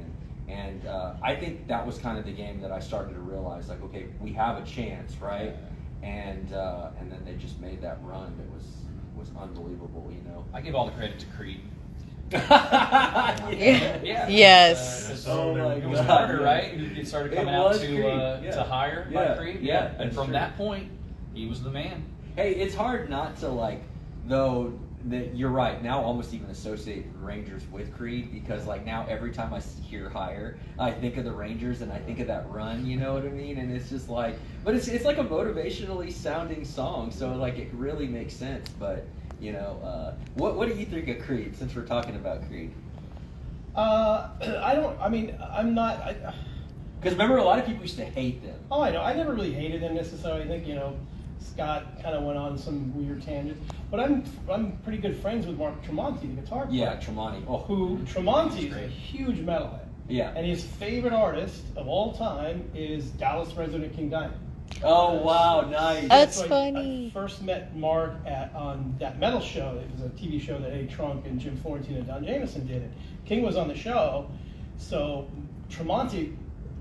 [SPEAKER 2] and I think that was kind of the game that I started to realize, like, okay, we have a chance, right? And then they just made that run. It was unbelievable,
[SPEAKER 9] I give all the credit to Creed.
[SPEAKER 2] Yeah.
[SPEAKER 7] Yes.
[SPEAKER 9] It was harder, right? It started coming out to hire by Creed.
[SPEAKER 2] Yeah.
[SPEAKER 9] And from that point, he was the man.
[SPEAKER 2] Hey, it's hard not to that you're right. Now almost even associate Rangers with Creed because now every time I hear hire, I think of the Rangers and I think of that run, you know what I mean? And it's just but it's like a motivationally sounding song, so it really makes sense. But what do you think of Creed since we're talking about Creed?
[SPEAKER 3] I'm not.
[SPEAKER 2] Because remember, a lot of people used to hate them.
[SPEAKER 3] Oh, I know. I never really hated them necessarily. I think Scott kind of went on some weird tangent, but I'm pretty good friends with Mark Tremonti, the guitar player.
[SPEAKER 2] Yeah, Tremonti.
[SPEAKER 3] Tremonti is a huge metalhead.
[SPEAKER 2] Yeah.
[SPEAKER 3] And his favorite artist of all time is Dallas resident King Diamond.
[SPEAKER 2] Oh wow, nice.
[SPEAKER 7] That's
[SPEAKER 3] So
[SPEAKER 7] funny.
[SPEAKER 3] I first met Mark on that metal show. It was a TV show that Eddie Trunk and Jim Florentine and Don Jamieson did it. King was on the show, so Tremonti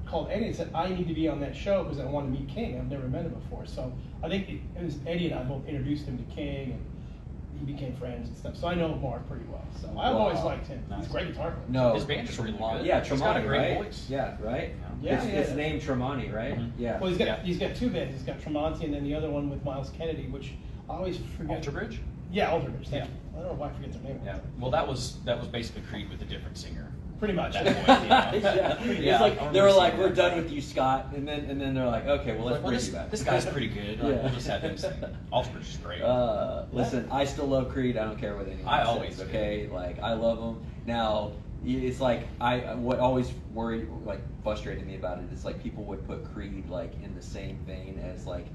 [SPEAKER 3] called Eddie and said, I need to be on that show because I want to meet King. I've never met him before. So I think it was Eddie and I both introduced him to King, and he became friends and stuff. So I know Mark pretty well. So I've always liked him. He's a great guitar player.
[SPEAKER 2] No,
[SPEAKER 9] His band is really good.
[SPEAKER 2] Yeah,
[SPEAKER 9] He's got a
[SPEAKER 2] Tremonti,
[SPEAKER 9] great
[SPEAKER 2] right?
[SPEAKER 9] voice.
[SPEAKER 2] Yeah, right.
[SPEAKER 3] Yeah,
[SPEAKER 2] It's named Tremonti, right?
[SPEAKER 9] Mm-hmm.
[SPEAKER 2] Yeah.
[SPEAKER 3] Well, he's got two bands. He's got Tremonti and then the other one with Miles Kennedy, which I always forget.
[SPEAKER 9] Alter Bridge?
[SPEAKER 3] Yeah, Alter Bridge.
[SPEAKER 9] Yeah.
[SPEAKER 3] I don't know why I forget their name.
[SPEAKER 9] Yeah. Well, that was basically Creed with a different singer.
[SPEAKER 3] Pretty much.
[SPEAKER 9] At that point,
[SPEAKER 2] Yeah.
[SPEAKER 9] Yeah,
[SPEAKER 2] It's like
[SPEAKER 9] I
[SPEAKER 2] they were
[SPEAKER 9] remember
[SPEAKER 2] like,
[SPEAKER 9] seeing
[SPEAKER 2] "We're
[SPEAKER 9] that.
[SPEAKER 2] done with you, Scott," and then they're like, "Okay, well, let's
[SPEAKER 9] Well,
[SPEAKER 2] bring you back."
[SPEAKER 9] this guy's pretty good. Like,
[SPEAKER 2] Yeah.
[SPEAKER 9] We'll just have him sing. Alter Bridge is great.
[SPEAKER 2] Listen, I still love Creed. I don't care what anyone
[SPEAKER 9] I
[SPEAKER 2] says.
[SPEAKER 9] always do.
[SPEAKER 2] Okay, like I love them. Now it's like what always frustrated me about it is like people would put Creed like in the same vein as like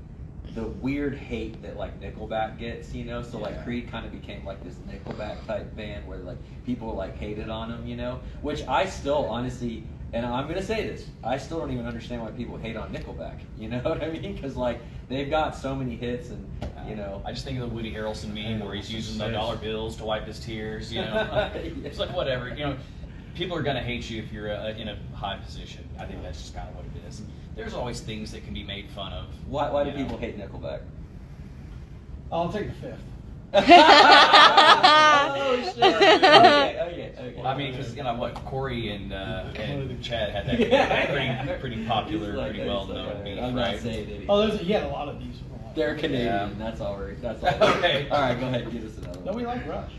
[SPEAKER 2] the weird hate that like Nickelback gets, you know. So like
[SPEAKER 9] Yeah.
[SPEAKER 2] Creed kind of became like this Nickelback type band where like people like hated on them, you know. Which I still honestly, and I'm gonna say this, I still don't even understand why people hate on Nickelback. You know what I mean? Because like they've got so many hits, and you know.
[SPEAKER 9] I just think of the Woody Harrelson meme where he's using the dollar bills to wipe his tears. You know, it's like whatever. You know, people are gonna hate you if you're in a high position. I think that's just kind of what it is. There's always things that can be made fun of.
[SPEAKER 2] Why do
[SPEAKER 9] you know.
[SPEAKER 2] people hate Nickelback?
[SPEAKER 3] I'll take the fifth.
[SPEAKER 2] Oh shit! Okay.
[SPEAKER 9] I mean, because you know what, Corey and Chad had that pretty popular,
[SPEAKER 2] Like,
[SPEAKER 9] pretty well known beef,
[SPEAKER 2] I'm
[SPEAKER 9] right?
[SPEAKER 2] not saying it.
[SPEAKER 3] Oh, he had a lot of these.
[SPEAKER 2] They're Canadian.
[SPEAKER 9] Yeah.
[SPEAKER 2] That's all right. That's all. Right.
[SPEAKER 9] Okay.
[SPEAKER 2] All right, go ahead. Give us another
[SPEAKER 3] No,
[SPEAKER 2] one.
[SPEAKER 3] we like Rush.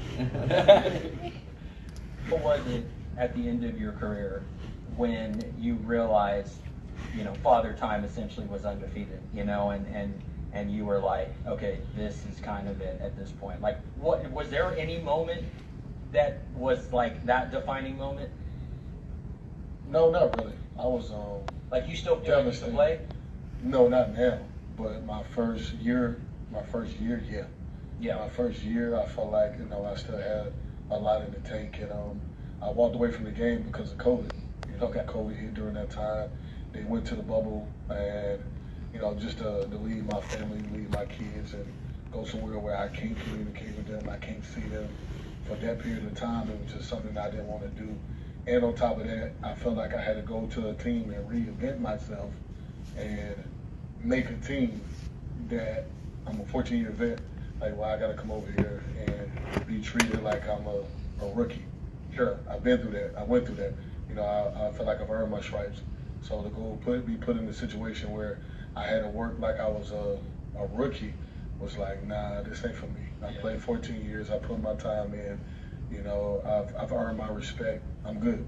[SPEAKER 5] What was it at the end of your career when you realized, you know, Father Time essentially was undefeated, you know, and you were like, okay, this is kind of it at this point. Like, what was there any moment that was like that defining moment?
[SPEAKER 4] No, not really. I was
[SPEAKER 5] Like, you still feel like you should play?
[SPEAKER 4] no, not now. But my first year, yeah.
[SPEAKER 5] Yeah.
[SPEAKER 4] My first year, I felt like, you know, I still had a lot in the tank, and I walked away from the game because of COVID. You know, COVID hit during that time. They went to the bubble, and you know, just to leave my family, leave my kids, and go somewhere where I can't communicate with them, I can't see them for that period of time. It was just something I didn't want to do. And on top of that, I felt like I had to go to a team and reinvent myself and make a team that I'm a 14-year vet. Like, well, I got to come over here and be treated like I'm a rookie. Sure, I've been through that. I went through that. You know, I feel like I've earned my stripes. So to go be put in a situation where I had to work like I was a rookie was like, nah, this ain't for me. I played 14 years. I put my time in. You know, I've earned my respect. I'm good.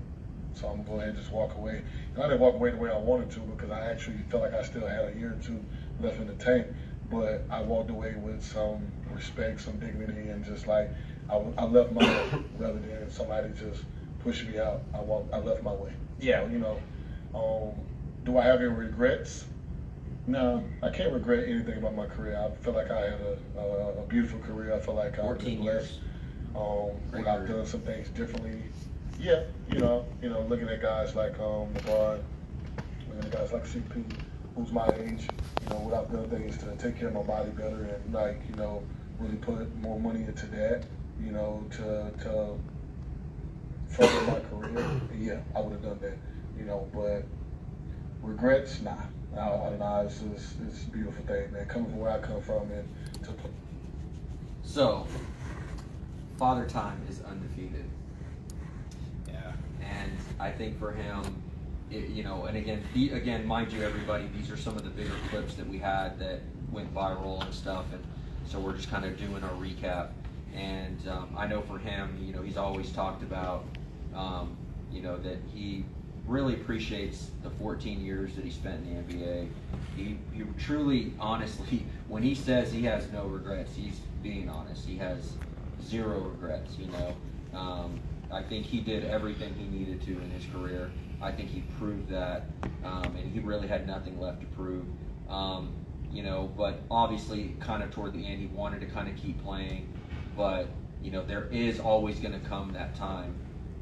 [SPEAKER 4] So I'm going to go ahead and just walk away. And I didn't walk away the way I wanted to because I actually felt like I still had a year or two left in the tank. But I walked away with some respect, some dignity, and just like, I left my way rather than somebody just push me out. I left my way.
[SPEAKER 5] Yeah.
[SPEAKER 4] So, you know, do I have any regrets? No, I can't regret anything about my career. I feel like I had a beautiful career. I feel like I've been
[SPEAKER 2] 14
[SPEAKER 4] blessed.
[SPEAKER 2] years.
[SPEAKER 4] When I've done some things differently. Yeah, you know, looking at guys like LeBron, looking at guys like CP, who's my age, you know, what I've done things to take care of my body better and like, you know, really put more money into that, you know, to further my career. Yeah, I would have done that, you know, but regrets, nah, it's a beautiful thing, man. Coming from where I come from and to play.
[SPEAKER 2] So, Father Time is undefeated.
[SPEAKER 9] Yeah.
[SPEAKER 2] And I think for him, you know, and again, mind you, everybody, these are some of the bigger clips that we had that went viral and stuff, and so we're just kind of doing our recap. And I know for him, you know, he's always talked about, you know, that he really appreciates the 14 years that he spent in the NBA. He truly, honestly, when he says he has no regrets, he's being honest. He has zero regrets, you know. I think he did everything he needed to in his career. I think he proved that, and he really had nothing left to prove. You know, but obviously, kind of toward the end, he wanted to kind of keep playing, but you know, there is always going to come that time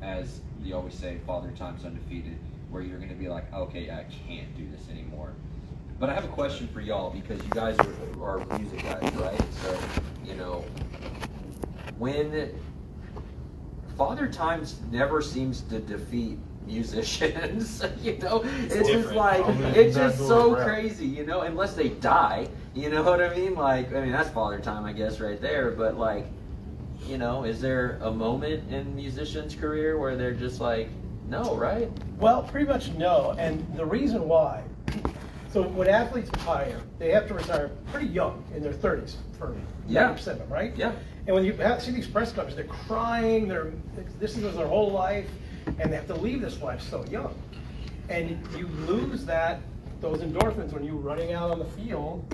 [SPEAKER 2] as you always say, Father Time's undefeated, where you're going to be like, okay, I can't do this anymore. But I have a question for y'all, because you guys are music guys, right? So, you know, when Father Times never seems to defeat musicians, you know, it's just like, it's just so crazy, you know, unless they die, you know what I mean? Like, I mean, that's Father Time, I guess, right there, but like, you know, is there a moment in musicians' career where they're just like, no, right?
[SPEAKER 3] Well, pretty much no, and the reason why, so when athletes retire, they have to retire pretty young, in their 30s, for 90% of them, right?
[SPEAKER 2] Yeah.
[SPEAKER 3] And when you see these press conferences, they're crying, this is their whole life, and they have to leave this life so young. And you lose those endorphins when you're running out on the field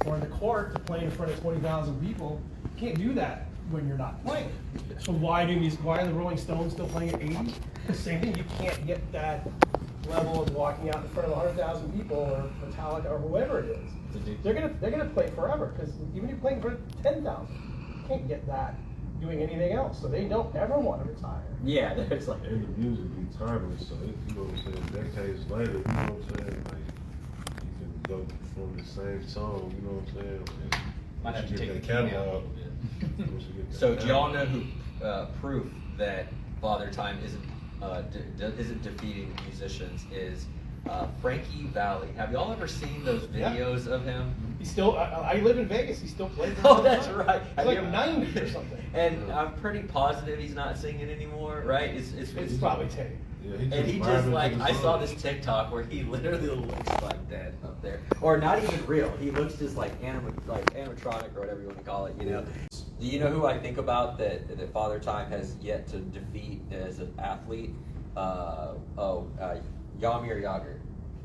[SPEAKER 3] or in the court to play in front of 20,000 people. You can't do that when you're not playing. So why are the Rolling Stones still playing at 80? The same thing, you can't get that level of walking out in front of 100,000 people or Metallica or whoever it is. They're gonna play forever, because even if you're playing for 10,000, you can't get that doing anything else. So they don't ever want to retire.
[SPEAKER 2] Yeah, it's like,
[SPEAKER 8] And the music be timeless, so it, you know what I'm saying, decades later, you know what I'm saying, like, you can go from the same song, you know what I'm saying?
[SPEAKER 9] Might have to
[SPEAKER 8] Once you
[SPEAKER 9] take
[SPEAKER 8] get
[SPEAKER 9] the
[SPEAKER 8] that
[SPEAKER 9] key out a
[SPEAKER 8] catalog,
[SPEAKER 9] little bit.
[SPEAKER 8] once you get that
[SPEAKER 2] so do y'all
[SPEAKER 8] catalog.
[SPEAKER 2] know who proof that Father Time isn't defeating musicians is Frankie Valli. Have y'all ever seen those videos of him?
[SPEAKER 3] He's still, I live in Vegas, he still plays.
[SPEAKER 2] Oh, that's right.
[SPEAKER 3] He's like 90 or something.
[SPEAKER 2] And I'm pretty positive he's not singing anymore, right?
[SPEAKER 3] It's probably tape.
[SPEAKER 8] Yeah,
[SPEAKER 2] And he
[SPEAKER 8] vibing
[SPEAKER 2] just
[SPEAKER 8] to
[SPEAKER 2] like,
[SPEAKER 8] the
[SPEAKER 2] I saw
[SPEAKER 8] song.
[SPEAKER 2] this TikTok where he literally looks like that up there. Or not even real. He looks just like animatronic or whatever you want to call it, you know? Do you know who I think about that Father Time has yet to defeat as an athlete? Yamir Yager.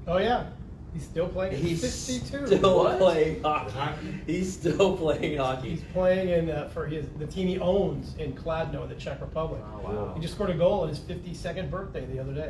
[SPEAKER 3] Oh yeah, he's still playing.
[SPEAKER 2] He's
[SPEAKER 3] 62.
[SPEAKER 2] still playing hockey.
[SPEAKER 8] Hockey?
[SPEAKER 2] He's still playing hockey.
[SPEAKER 3] He's playing in for the team he owns in Kladno, the Czech Republic.
[SPEAKER 2] Oh, wow.
[SPEAKER 3] He just scored a goal on his 52nd birthday the other day.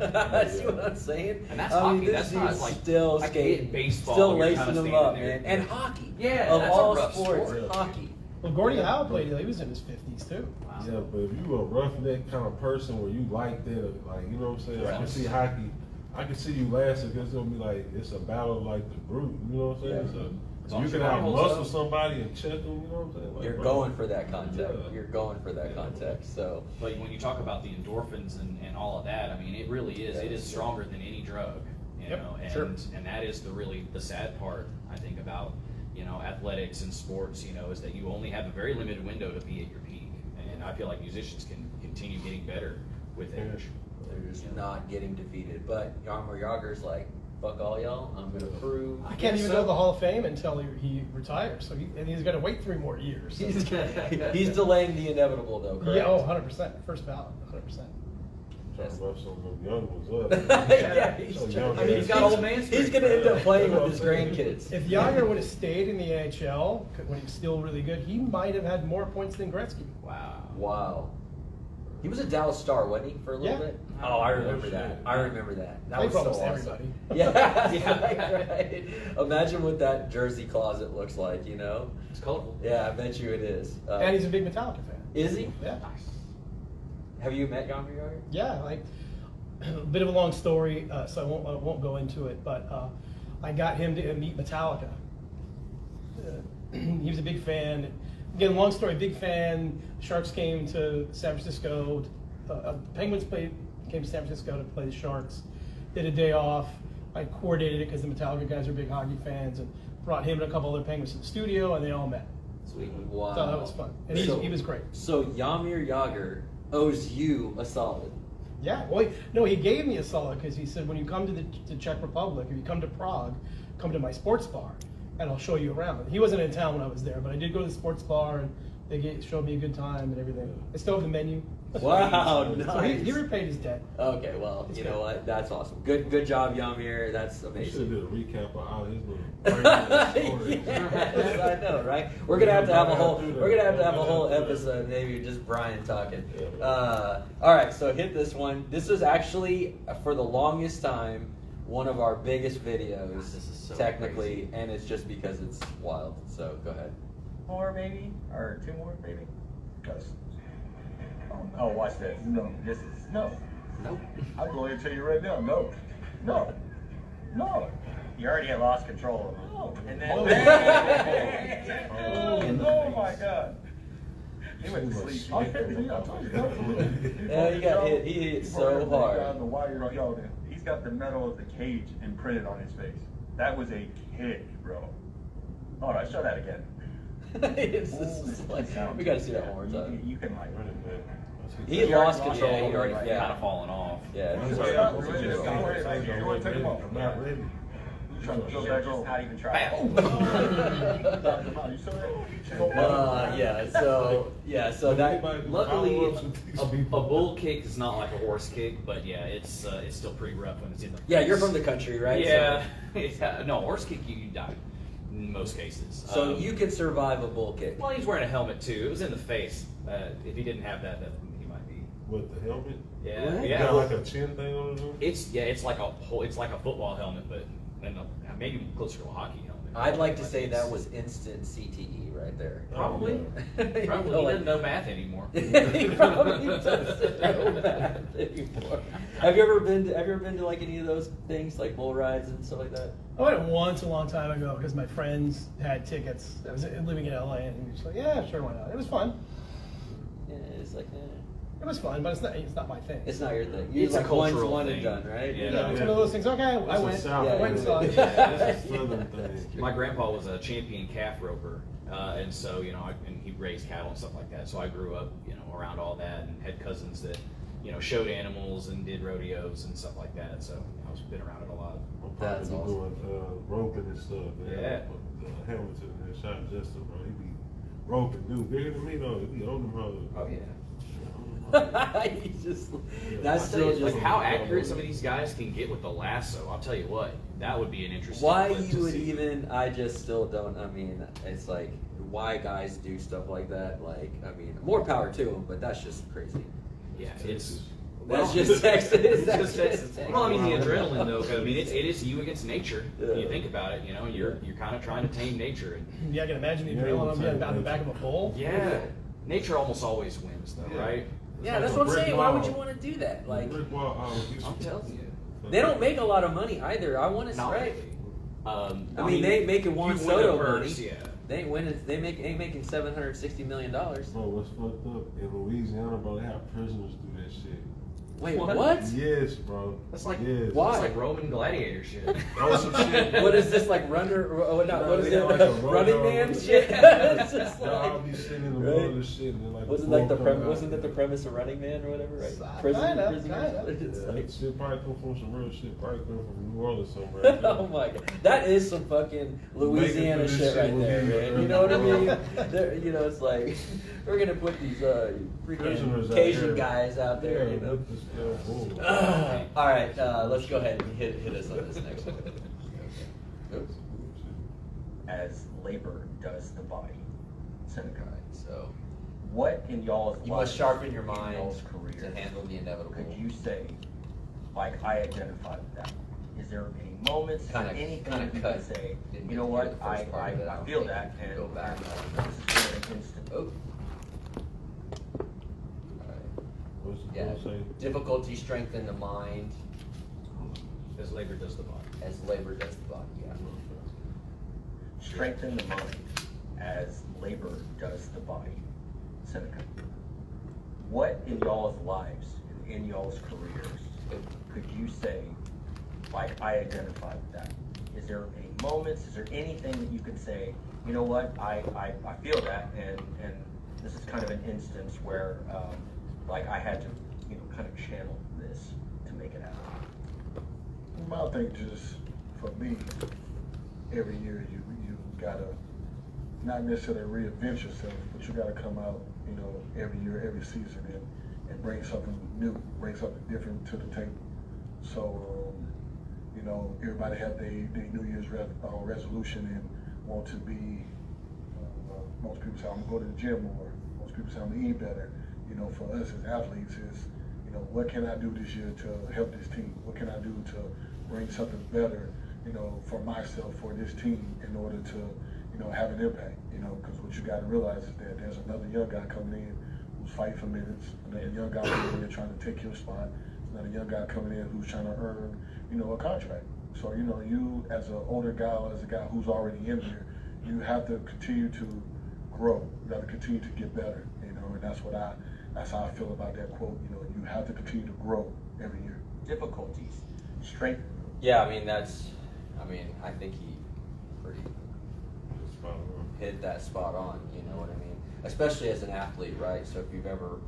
[SPEAKER 2] See what I'm saying?
[SPEAKER 9] And that's
[SPEAKER 2] I mean,
[SPEAKER 9] hockey.
[SPEAKER 2] this
[SPEAKER 9] That's not
[SPEAKER 2] dude's
[SPEAKER 9] like
[SPEAKER 2] still
[SPEAKER 9] like
[SPEAKER 2] skating,
[SPEAKER 9] in baseball,
[SPEAKER 2] still
[SPEAKER 9] you're
[SPEAKER 2] lacing
[SPEAKER 9] kinda
[SPEAKER 2] them
[SPEAKER 9] standing
[SPEAKER 2] up,
[SPEAKER 9] there.
[SPEAKER 2] man. And hockey.
[SPEAKER 9] Yeah,
[SPEAKER 2] Of
[SPEAKER 9] that's a
[SPEAKER 2] all
[SPEAKER 9] rough
[SPEAKER 2] sports,
[SPEAKER 9] sport.
[SPEAKER 2] hockey.
[SPEAKER 3] Well, Gordie Howe played. He was in his 50s too.
[SPEAKER 8] Yeah, but if you a roughneck kind of person where you like that, like, you know what I'm saying? I can see hockey. I can see you lasting because it's gonna be like it's a battle like the brute. You know what I'm saying?
[SPEAKER 2] Yeah.
[SPEAKER 8] So you can out muscle somebody and check them. You know what I'm saying? Like,
[SPEAKER 2] You're
[SPEAKER 8] bro,
[SPEAKER 2] going for that contact.
[SPEAKER 8] Yeah.
[SPEAKER 2] You're going for that contact. So
[SPEAKER 9] But when you talk about the endorphins and all of that, I mean, it really is. It is stronger than any drug, you
[SPEAKER 3] Yep,
[SPEAKER 9] know. And
[SPEAKER 2] sure.
[SPEAKER 9] and that is the sad part, I think, about, you know, athletics and sports. You know, is that you only have a very limited window to be at your peak. And I feel like musicians can continue getting better with age.
[SPEAKER 2] they're just not getting defeated. But Yarmir Yager's like, fuck all y'all. I'm gonna prove.
[SPEAKER 3] He can't even go to the Hall of Fame until he retires. So and he's got to wait 3 more years. So.
[SPEAKER 2] He's delaying the inevitable though. Correct?
[SPEAKER 3] Yeah, oh, 100%. First ballot, 100%.
[SPEAKER 8] Trying to rough some of them young ones up.
[SPEAKER 2] Yeah, he's
[SPEAKER 8] So
[SPEAKER 2] trying-
[SPEAKER 8] young
[SPEAKER 2] I mean,
[SPEAKER 9] he's got old man
[SPEAKER 2] He's
[SPEAKER 9] strength.
[SPEAKER 2] gonna end up playing with his grandkids.
[SPEAKER 3] If Yager would have stayed in the AHL when he was still really good, he might have had more points than Gretzky.
[SPEAKER 9] Wow.
[SPEAKER 2] Wow. He was a Dallas Star, wasn't he, for a little
[SPEAKER 3] Yeah.
[SPEAKER 2] bit? Oh, I remember
[SPEAKER 8] shit.
[SPEAKER 2] that. I remember that. That
[SPEAKER 3] Played
[SPEAKER 2] was
[SPEAKER 3] for
[SPEAKER 2] so
[SPEAKER 3] almost
[SPEAKER 2] awesome.
[SPEAKER 3] everybody.
[SPEAKER 2] Yeah, right. Imagine what that jersey closet looks like, you know?
[SPEAKER 9] It's colorful.
[SPEAKER 2] Yeah, I bet you it is.
[SPEAKER 3] And he's a big Metallica fan.
[SPEAKER 2] Is he?
[SPEAKER 3] Yeah.
[SPEAKER 2] Have you met Yarmir Yager?
[SPEAKER 3] Yeah, like a bit of a long story, so I won't go into it. But I got him to meet Metallica. He was a big fan. Again, long story, big fan. Sharks came to San Francisco. Penguins came to San Francisco to play the Sharks. Did a day off. I coordinated it because the Metallica guys are big hockey fans, and brought him and a couple other Penguins to the studio, and they all met.
[SPEAKER 2] Sweet. Wow.
[SPEAKER 3] So that was fun, and he was great.
[SPEAKER 2] So Yarmir Yager owes you a solid.
[SPEAKER 3] Yeah, well, he gave me a solid because he said, when you come to the Czech Republic, if you come to Prague, come to my sports bar, and I'll show you around. He wasn't in town when I was there, but I did go to the sports bar, and they showed me a good time and everything. I still have the menu.
[SPEAKER 2] Wow,
[SPEAKER 3] So
[SPEAKER 2] nice.
[SPEAKER 3] he repaid his debt.
[SPEAKER 2] Okay, well, you know what? That's awesome. Good job, Yarmir. That's
[SPEAKER 8] You should
[SPEAKER 2] amazing.
[SPEAKER 8] do a recap of all his little crazy stories.
[SPEAKER 2] Yes, I know, right? We're gonna have to have a whole episode, maybe just Brian talking. All right, so hit this one. This was actually, for the longest time, one of our biggest videos,
[SPEAKER 9] This is so
[SPEAKER 2] technically, and it's just because it's wild. So go ahead.
[SPEAKER 5] More maybe, or 2 more maybe.
[SPEAKER 4] Guys. Oh
[SPEAKER 7] Oh, watch this.
[SPEAKER 4] No.
[SPEAKER 7] This is no.
[SPEAKER 2] Nope.
[SPEAKER 4] I'm going to tell you right now, no. No. No.
[SPEAKER 7] You already had lost control of him.
[SPEAKER 4] No.
[SPEAKER 7] And then,
[SPEAKER 4] Oh,
[SPEAKER 7] oh my God.
[SPEAKER 4] He went to sleep.
[SPEAKER 2] Yeah, he got hit. He hit so hard.
[SPEAKER 7] He's got the metal of the cage imprinted on his face. That was a kick, bro. Hold on, show that again.
[SPEAKER 2] It's just like, we gotta see that one more time.
[SPEAKER 7] You can like.
[SPEAKER 2] He had lost control.
[SPEAKER 9] Yeah, he already
[SPEAKER 2] Yeah.
[SPEAKER 9] kind of fallen off.
[SPEAKER 2] Yeah.
[SPEAKER 4] I'm not ready. You trying to
[SPEAKER 7] He's
[SPEAKER 4] jump back
[SPEAKER 7] just
[SPEAKER 4] on?
[SPEAKER 7] not even trying.
[SPEAKER 4] You saw
[SPEAKER 2] Yeah. So that
[SPEAKER 9] Luckily, a bull kick is not like a horse kick, but yeah, it's still pretty rough when it's in the face.
[SPEAKER 2] yeah, you're from the country, right?
[SPEAKER 9] Yeah. No, horse kick you die in most cases.
[SPEAKER 2] So you can survive a bull kick.
[SPEAKER 9] Well, he's wearing a helmet too. It was in the face. If he didn't have that, he might be.
[SPEAKER 8] With the helmet?
[SPEAKER 9] Yeah,
[SPEAKER 2] What?
[SPEAKER 8] You
[SPEAKER 9] yeah.
[SPEAKER 8] got like a chin thing on it?
[SPEAKER 9] It's like a football helmet, but maybe closer to a hockey helmet.
[SPEAKER 2] I'd like to say that was instant CTE right there.
[SPEAKER 9] Probably.
[SPEAKER 2] You
[SPEAKER 9] Probably
[SPEAKER 2] know,
[SPEAKER 9] he
[SPEAKER 2] like-
[SPEAKER 9] doesn't know math anymore.
[SPEAKER 2] He probably doesn't know math anymore. Have you ever been to like any of those things, like bull rides and stuff like that?
[SPEAKER 3] I went once a long time ago because my friends had tickets. I was living in LA, and we just like, yeah, sure, why not? It was fun.
[SPEAKER 2] Yeah, it's like
[SPEAKER 3] It was fun, but it's not my thing.
[SPEAKER 2] it's not your thing. You
[SPEAKER 9] It's a
[SPEAKER 2] like one's
[SPEAKER 9] cultural
[SPEAKER 2] one
[SPEAKER 9] thing.
[SPEAKER 2] and done, right?
[SPEAKER 9] Yeah.
[SPEAKER 3] Yeah, it's one of those things. Okay, I
[SPEAKER 8] That's a
[SPEAKER 3] went.
[SPEAKER 8] South
[SPEAKER 3] I went and saw it.
[SPEAKER 8] That's a Southern thing.
[SPEAKER 9] My grandpa was a champion calf roper, and so and he raised cattle and stuff like that. So I grew up, around all that, and had cousins that, showed animals and did rodeos and stuff like that. So I was been around it a lot.
[SPEAKER 8] My
[SPEAKER 2] That's
[SPEAKER 8] partner be
[SPEAKER 2] awesome.
[SPEAKER 8] doing roping and stuff. Man.
[SPEAKER 9] Yeah.
[SPEAKER 8] The helmets in there, shot Justin, bro. He be roping, dude. Bigger than me, though. He be on the road.
[SPEAKER 2] Oh yeah. He's just that's
[SPEAKER 9] I'll tell
[SPEAKER 2] still
[SPEAKER 9] you,
[SPEAKER 2] just
[SPEAKER 9] like how accurate some of these guys can get with the lasso. I'll tell you what, that would be an interesting.
[SPEAKER 2] why
[SPEAKER 9] clip to
[SPEAKER 2] you would
[SPEAKER 9] see.
[SPEAKER 2] even. I just still don't. I mean, it's like why guys do stuff like that. Like, I mean, more power to them, but that's just crazy.
[SPEAKER 9] Yeah, it's.
[SPEAKER 2] That's just Texas.
[SPEAKER 9] It's
[SPEAKER 2] That's
[SPEAKER 9] just Texas.
[SPEAKER 2] just
[SPEAKER 9] Well, I mean the adrenaline though. 'Cause, I mean it is you against nature.
[SPEAKER 2] Yeah.
[SPEAKER 9] When you think about it, you're kind of trying to tame nature. And,
[SPEAKER 3] Yeah, I can imagine the
[SPEAKER 8] Yeah,
[SPEAKER 3] adrenaline
[SPEAKER 8] it's
[SPEAKER 3] being
[SPEAKER 8] like
[SPEAKER 3] on the back of a bull.
[SPEAKER 9] yeah, nature almost always wins though,
[SPEAKER 8] Yeah.
[SPEAKER 9] right?
[SPEAKER 2] Yeah,
[SPEAKER 8] like
[SPEAKER 2] that's
[SPEAKER 8] a
[SPEAKER 2] what I'm
[SPEAKER 8] brick
[SPEAKER 2] saying. Why would
[SPEAKER 8] wall.
[SPEAKER 2] you want to do that? Like,
[SPEAKER 8] Brick wall,
[SPEAKER 9] I'm telling you.
[SPEAKER 2] they don't make a lot of money either. I want to
[SPEAKER 9] Not
[SPEAKER 2] right.
[SPEAKER 9] really.
[SPEAKER 2] I mean, they make it Juan
[SPEAKER 9] you win a
[SPEAKER 2] Soto
[SPEAKER 9] purse,
[SPEAKER 2] money.
[SPEAKER 9] yeah.
[SPEAKER 2] They ain't winning. They ain't making $760 million.
[SPEAKER 8] Bro, what's fucked up? In Louisiana, bro, they have prisoners do that shit.
[SPEAKER 2] Wait,
[SPEAKER 9] What?
[SPEAKER 2] what?
[SPEAKER 8] Yes, bro.
[SPEAKER 9] That's like
[SPEAKER 8] yes.
[SPEAKER 2] Why?
[SPEAKER 9] That's like Roman gladiator shit.
[SPEAKER 8] Oh, some shit.
[SPEAKER 2] What is this like runner? What is
[SPEAKER 8] they
[SPEAKER 2] it?
[SPEAKER 8] got like a
[SPEAKER 2] Running
[SPEAKER 8] rodeo.
[SPEAKER 2] man shit. It's just
[SPEAKER 8] Y'all
[SPEAKER 2] like,
[SPEAKER 8] be sitting in the
[SPEAKER 2] right?
[SPEAKER 8] middle of this shit and then like
[SPEAKER 2] wasn't
[SPEAKER 8] a
[SPEAKER 2] like the
[SPEAKER 8] bull
[SPEAKER 2] premise?
[SPEAKER 8] come out.
[SPEAKER 2] Wasn't that the premise of Running Man or whatever? Right?
[SPEAKER 3] Kinda.
[SPEAKER 2] It's
[SPEAKER 8] Yeah,
[SPEAKER 2] like,
[SPEAKER 8] that shit probably come from some real shit. Probably come from New Orleans somewhere.
[SPEAKER 2] oh my god, that is some fucking Louisiana
[SPEAKER 8] Making
[SPEAKER 2] shit
[SPEAKER 8] this
[SPEAKER 2] right
[SPEAKER 8] shit
[SPEAKER 2] there,
[SPEAKER 8] would be-
[SPEAKER 2] man. You know what I mean? It's like we're gonna put these freaking
[SPEAKER 8] Prisoners out
[SPEAKER 2] Cajun
[SPEAKER 8] here.
[SPEAKER 2] guys out there.
[SPEAKER 8] Yeah,
[SPEAKER 2] You know.
[SPEAKER 8] with this damn bull.
[SPEAKER 2] All right, let's go ahead and hit us on this next one. Oops.
[SPEAKER 5] As labor does the body. Seneca.
[SPEAKER 2] So
[SPEAKER 5] What in y'all's
[SPEAKER 2] you
[SPEAKER 5] life,
[SPEAKER 2] must sharpen your
[SPEAKER 5] in
[SPEAKER 2] mind
[SPEAKER 5] y'all's career,
[SPEAKER 2] to handle the inevitable.
[SPEAKER 5] could you say, like I identified with that? Is there any moments,
[SPEAKER 2] Kinda-
[SPEAKER 5] anything
[SPEAKER 2] kinda
[SPEAKER 5] that you
[SPEAKER 2] cut.
[SPEAKER 5] can say,
[SPEAKER 2] Didn't
[SPEAKER 5] you know
[SPEAKER 2] get to
[SPEAKER 5] what,
[SPEAKER 2] hear the first part of it, I
[SPEAKER 5] I
[SPEAKER 2] don't
[SPEAKER 5] feel
[SPEAKER 2] think.
[SPEAKER 5] that, and
[SPEAKER 2] Go back.
[SPEAKER 5] this is an instant.
[SPEAKER 2] Oh. Alright.
[SPEAKER 8] What's the
[SPEAKER 2] Yeah.
[SPEAKER 8] bull say?
[SPEAKER 2] Difficulty strengthen the mind
[SPEAKER 9] As labor does the body.
[SPEAKER 2] as labor does the body. Yeah.
[SPEAKER 5] Strengthen the mind as labor does the body. Seneca. What in y'all's lives, in y'all's careers, could you say, like I identified with that? Is there any moments, is there anything that you could say, you know what, I feel that, and this is kind of an instance where, like I had to, kind of channel this to make it happen.
[SPEAKER 4] I think just for me, every year you gotta not necessarily reinvent yourself, but you gotta come out, every year, every season, and bring something new, bring something different to the table. So, everybody have their New Year's resolution and want to be. Most people say I'm gonna go to the gym more. Most people say I'm gonna eat better. For us as athletes is, what can I do this year to help this team? What can I do to bring something better, for myself, for this team, in order to, have an impact, because what you got to realize is that there's another young guy coming in who's who's fighting for minutes, and then a young guy coming in there trying to take your spot, and then a young guy coming in who's trying to earn, a contract. So, you as an older guy or as a guy who's already in there, you have to continue to grow. You have to continue to get better, and that's how I feel about that quote. You have to continue to grow every year.
[SPEAKER 2] Difficulties.
[SPEAKER 4] Straight.
[SPEAKER 2] Yeah, I think he pretty hit that spot on, you know what I mean? Especially as an athlete, right? So if you've ever,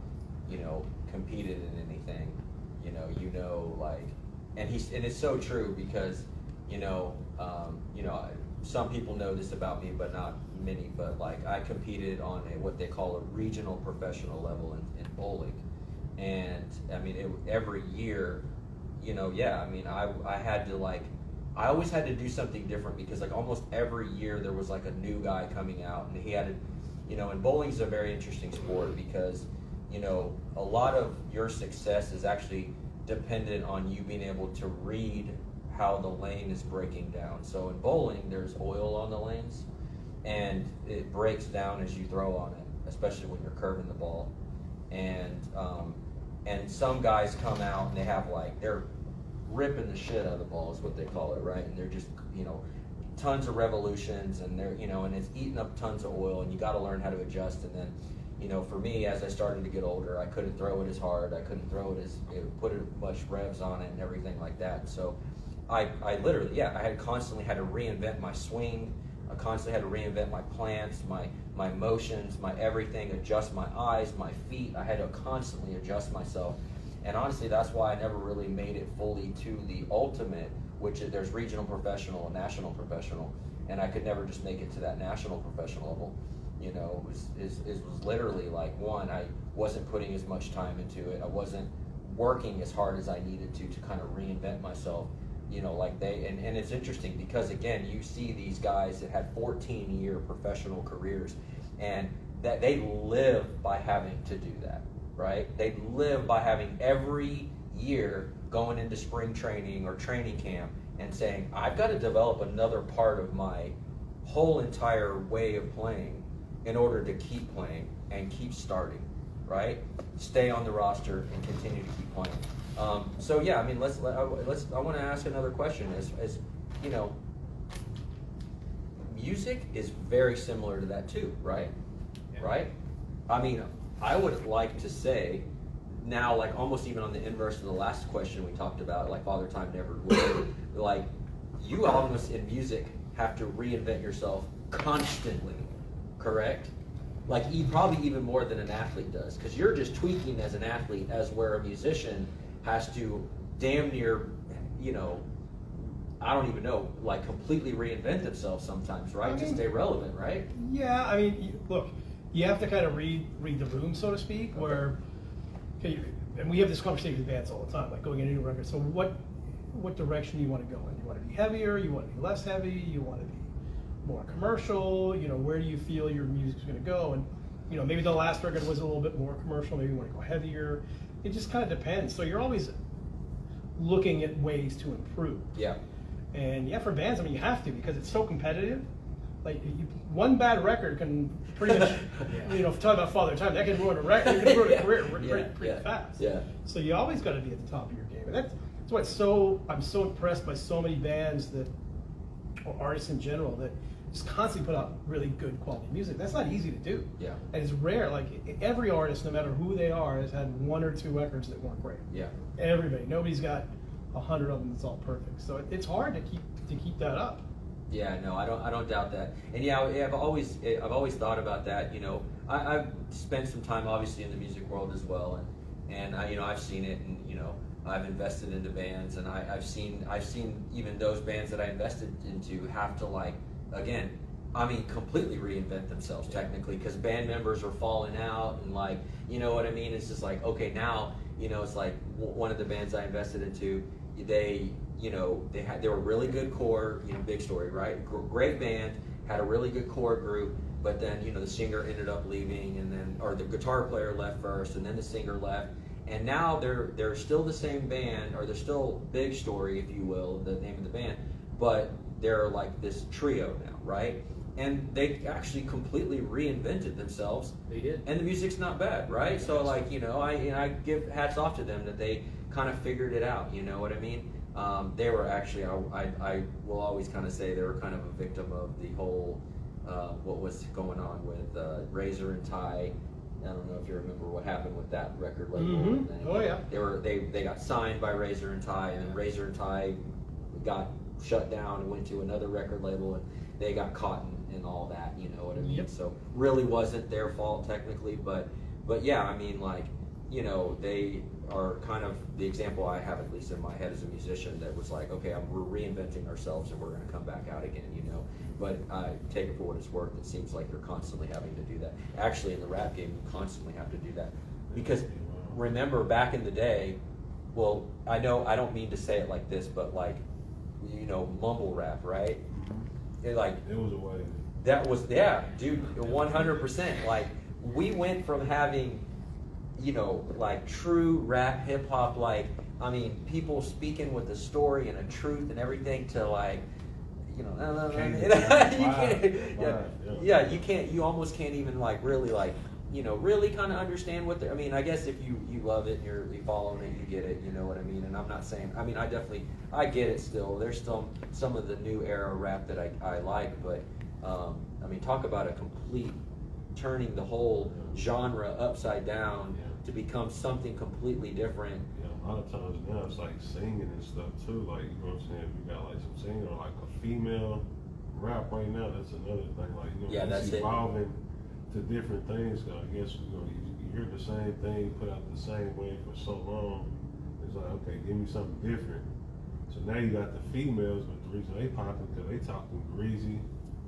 [SPEAKER 2] competed in anything, and it's so true because, some people know this about me, but not many, but like I competed on what they call a regional professional level in bowling. And every year, I had to I always had to do something different because almost every year there was a new guy coming out, and he had to, and bowling's a very interesting sport because, a lot of your success is actually dependent on you being able to read how the lane is breaking down. So in bowling, there's oil on the lanes, and it breaks down as you throw on it, especially when you're curving the ball. And some guys come out and they have they're ripping the shit out of the ball is what they call it, right? And they're just, tons of revolutions, and they're, and it's eating up tons of oil, and you got to learn how to adjust. And then, for me, as I started to get older, I couldn't throw it as hard. I couldn't throw it as, put as much revs on it and everything like that. So I literally, I had constantly had to reinvent my swing. I constantly had to reinvent my plants, my motions, my everything, adjust my eyes, my feet. I had to constantly adjust myself. And honestly, that's why I never really made it fully to the ultimate, which is, there's regional professional and national professional, and I could never just make it to that national professional level. It was literally one, I wasn't putting as much time into it. I wasn't working as hard as I needed to kind of reinvent myself. And it's interesting because again, you see these guys that had 14-year professional careers, and that they live by having to do that, right? They live by having every year going into spring training or training camp and saying, I've got to develop another part of my whole entire way of playing in order to keep playing and keep starting, right? Stay on the roster and continue to keep playing. So yeah, I want to ask another question. As music is very similar to that too, right? Yeah. Right? I would like to say now, almost even on the inverse of the last question we talked about, Father Time Never Will, you almost in music have to reinvent yourself constantly, correct? Probably even more than an athlete does, because you're just tweaking as an athlete, as where a musician has to damn near, I don't even know, completely reinvent themselves sometimes, right? To stay relevant, right?
[SPEAKER 3] Yeah, look, you have to kind of read the room, so to speak, okay. Where, and we have this conversation with bands all the time, going into a new record. So what direction do you want to go in? You want to be heavier? You want to be less heavy? You want to be more commercial? Where do you feel your music's going to go? And maybe the last record was a little bit more commercial. Maybe you want to go heavier. It just kind of depends. So you're always looking at ways to improve.
[SPEAKER 2] Yeah. And
[SPEAKER 3] yeah, for bands, you have to, because it's so competitive. One bad record can pretty much, talk about Father Time, that can ruin a record. It can ruin a career pretty fast. Yeah. So you always got to be at the top of your game, and that's why I'm so impressed by so many bands or artists in general, that just constantly put out really good quality music. That's not easy to do.
[SPEAKER 2] Yeah.
[SPEAKER 3] And it's rare. Every artist, no matter who they are, has had one or two records that weren't great.
[SPEAKER 2] Yeah.
[SPEAKER 3] Everybody. Nobody's got 100 of them that's all perfect. So it's hard to keep that up.
[SPEAKER 2] Yeah, no, I don't doubt that. And yeah, I've always thought about that. I've spent some time obviously in the music world as well, and I've seen it, and I've invested into bands, and I've seen even those bands that I invested into have to completely reinvent themselves technically, because band members are falling out, and what I mean? It's just okay, now, it's one of the bands I invested into, they were really good core, big story, right? Great band, had a really good core group, but then, the singer ended up leaving, or the guitar player left first, and then the singer left, and now they're still the same band, or they're still Big Story, if you will, the name of the band, but they're this trio now, right? and they actually completely reinvented themselves.
[SPEAKER 9] They did.
[SPEAKER 2] And the music's not bad, right? So like, you know, I give hats off to them that they kind of figured it out, you know what I mean? They were actually, I will always kind of say they were kind of a victim of the whole, what was going on with Razor and Tha. I don't know if you remember what happened with that record label.
[SPEAKER 3] Mm-hmm. Oh yeah.
[SPEAKER 2] They got signed by Razor and Tha, and then Razor and Tha got shut down and went to another record label, and they got caught in all that, you know what I mean?
[SPEAKER 3] Yep.
[SPEAKER 2] So really wasn't their fault technically, but yeah, I mean, like, you know, they are kind of the example I have, at least in my head as a musician, that was like, okay, we're reinventing ourselves and we're going to come back out again, you know. But I take it for what it's worth. It seems like you're constantly having to do that. Actually, in the rap game, you constantly have to do that. Because remember, back in the day, well, I know I don't mean to say it like this, but like, you know, mumble rap, right? It
[SPEAKER 8] was a way.
[SPEAKER 2] That was, yeah, dude, 100%. Like, we went from having, you know, like true rap, hip hop, like, I mean, people speaking with a story and a truth and everything, to like, you know, you can't, you almost can't even like really like, you know, really kind of understand what I mean, I guess if you love it and you're following it, you get it, you know what I mean? And I'm not saying, I mean, I get it still. There's still some of the new era rap that I like, but I mean, talk about a complete turning the whole genre upside down to become something completely different.
[SPEAKER 8] Yeah, a lot of times now it's like singing and stuff too. Like, you know what I'm saying? If you got like some singing or like a female rap right now, that's another thing. Like, you know, it's evolving to different things. I guess, you know, you hear the same thing put out the same way for so long. It's like, okay, give me something different. So now you got the females, but the reason they popping because they talking greasy.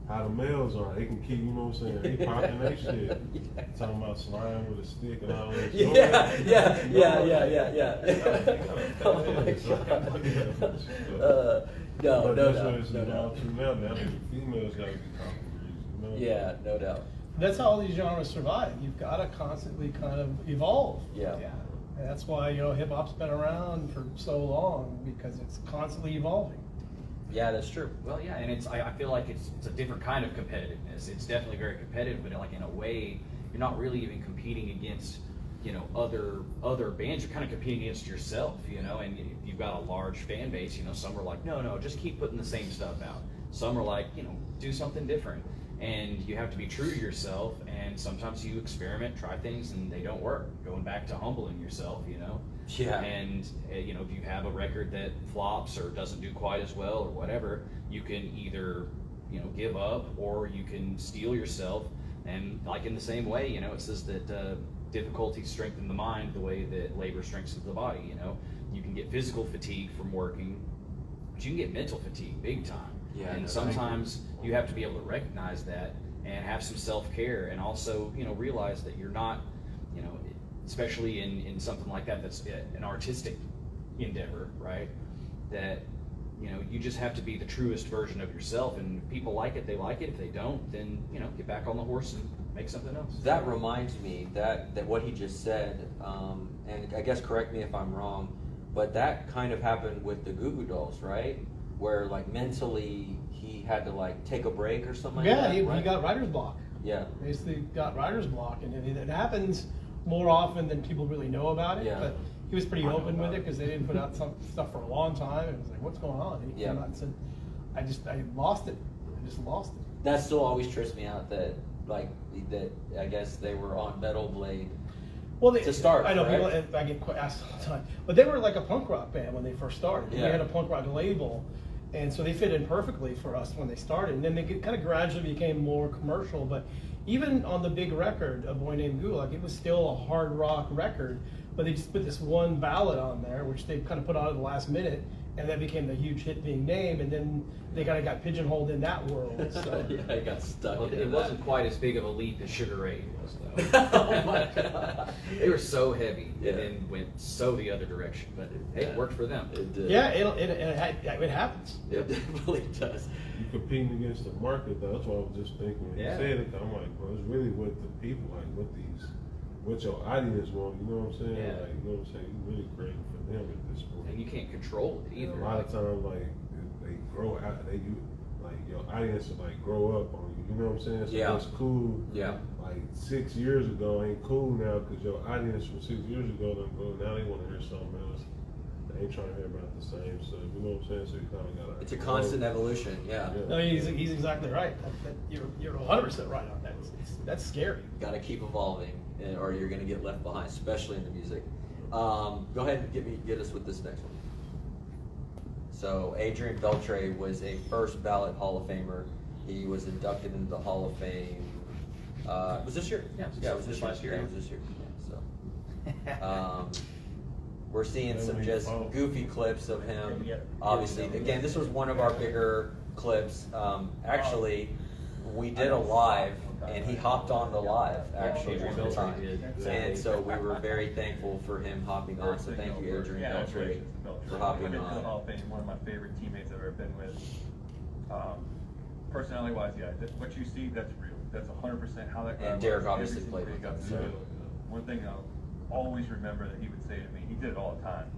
[SPEAKER 8] How the males are, they can keep, you know what I'm saying, they popping their shit. Yeah. Talking about slime with a stick and all that.
[SPEAKER 2] Oh my God. No doubt.
[SPEAKER 8] Now the females got to be talking greasy, you know?
[SPEAKER 2] Yeah, no doubt.
[SPEAKER 3] That's how all these genres survive. You've got to constantly kind of evolve.
[SPEAKER 2] Yeah.
[SPEAKER 3] And that's why, you know, hip hop's been around for so long, because it's constantly evolving.
[SPEAKER 2] Yeah, that's true.
[SPEAKER 9] Well, yeah, and I feel like it's a different kind of competitiveness. It's definitely very competitive, but like in a way, you're not really even competing against, you know, other bands. You're kind of competing against yourself, you know. And you've got a large fan base. You know, some are like, no, just keep putting the same stuff out. Some are like, you know, do something different. And you have to be true to yourself. And sometimes you experiment, try things, and they don't work. Going back to humbling yourself, you know.
[SPEAKER 2] Yeah.
[SPEAKER 9] And you know, if you have a record that flops or doesn't do quite as well or whatever, you can either, you know, give up, or you can steel yourself. And like in the same way, you know, it says that difficulties strengthen the mind the way that labor strengthens the body. You know, you can get physical fatigue from working, but you can get mental fatigue big time.
[SPEAKER 2] Yeah.
[SPEAKER 9] And sometimes you have to be able to recognize that and have some self-care, and also, you know, realize that you're not, you know, especially in something like that that's an artistic endeavor, right? That, you know, you just have to be the truest version of yourself, and if people like it, they like it. If they don't, then, you know, get back on the horse and make something else.
[SPEAKER 2] That reminds me that what he just said, and I guess correct me if I'm wrong, but that kind of happened with the Goo Goo Dolls, right? Where like mentally he had to like take a break or something like that.
[SPEAKER 3] Yeah, he got writer's block.
[SPEAKER 2] Yeah.
[SPEAKER 3] Basically got writer's block, and it happens more often than people really know about it.
[SPEAKER 2] Yeah.
[SPEAKER 3] But he was pretty open with it, because they didn't put out some stuff for a long time. And it was like, what's going on? And he came out and said, I lost it. I just lost it.
[SPEAKER 2] That still always trips me out, that I guess they were on Metal Blade.
[SPEAKER 3] Well,
[SPEAKER 2] to start,
[SPEAKER 3] I know
[SPEAKER 2] correct?
[SPEAKER 3] people, I get asked all the time, but they were like a punk rock band when they first started.
[SPEAKER 2] Yeah.
[SPEAKER 3] They had a punk rock label, and so they fit in perfectly for us when they started. And then they kind of gradually became more commercial. But even on the big record, A Boy Named Gulag, it was still a hard rock record, but they just put this one ballad on there, which they kind of put on at the last minute, and that became the huge hit being named, and then they kind of got pigeonholed in that world. So.
[SPEAKER 2] Yeah, I got stuck.
[SPEAKER 9] Well, it wasn't quite as big of a leap as Sugar Ray was, though.
[SPEAKER 2] Oh my God.
[SPEAKER 9] They were so heavy,
[SPEAKER 2] Yeah.
[SPEAKER 9] and then went so the other direction. But it worked for them.
[SPEAKER 2] It did.
[SPEAKER 3] Yeah, it happens.
[SPEAKER 2] It definitely does.
[SPEAKER 8] You're competing against the market, though. That's what I was just thinking when you said it. I'm like, bro, it's really what the people like, what your audience want. You know what I'm saying?
[SPEAKER 9] Yeah.
[SPEAKER 8] Like, you know what I'm saying? You really creating for them at this point.
[SPEAKER 9] And you can't control it either.
[SPEAKER 8] A lot of times, like, they grow out. A like your audience will like grow up on you. You know what I'm saying? So
[SPEAKER 2] Yeah.
[SPEAKER 8] that's cool.
[SPEAKER 2] Yeah.
[SPEAKER 8] Like 6 years ago ain't cool now because your audience from 6 years ago done grow. Now they want to hear something else. They ain't trying to hear about the same stuff. You know what I'm saying? So you kind of got to.
[SPEAKER 2] It's a constant evolution. Yeah.
[SPEAKER 3] No, he's exactly right. You're 100% right on that. That's scary.
[SPEAKER 2] Got to keep evolving, or you're going to get left behind, especially in the music. Go ahead and get us with this next one. So Adrian Beltre was a first ballot Hall of Famer. He was inducted into the Hall of Fame. Was this year?
[SPEAKER 9] Yeah,
[SPEAKER 2] it was this
[SPEAKER 9] last year.
[SPEAKER 2] Yeah, it was this year. Yeah, so we're seeing some just goofy clips of him. Obviously, again, this was one of our bigger clips. Actually, we did a live, and he hopped on the live actually one time. And so we were very thankful for him hopping on. So thank you, Adrian Beltre, for hopping
[SPEAKER 7] I've been to the Hall
[SPEAKER 2] on.
[SPEAKER 7] of Fame, one of my favorite teammates I've ever been with. Personality-wise, yeah, what you see, that's real. That's 100% how that guy
[SPEAKER 2] And Derek
[SPEAKER 7] was.
[SPEAKER 2] obviously
[SPEAKER 7] Every
[SPEAKER 2] played
[SPEAKER 7] single
[SPEAKER 2] with
[SPEAKER 7] day
[SPEAKER 2] him,
[SPEAKER 7] got
[SPEAKER 2] so.
[SPEAKER 7] to do. One thing I'll always remember that he would say to me, he did it all the time,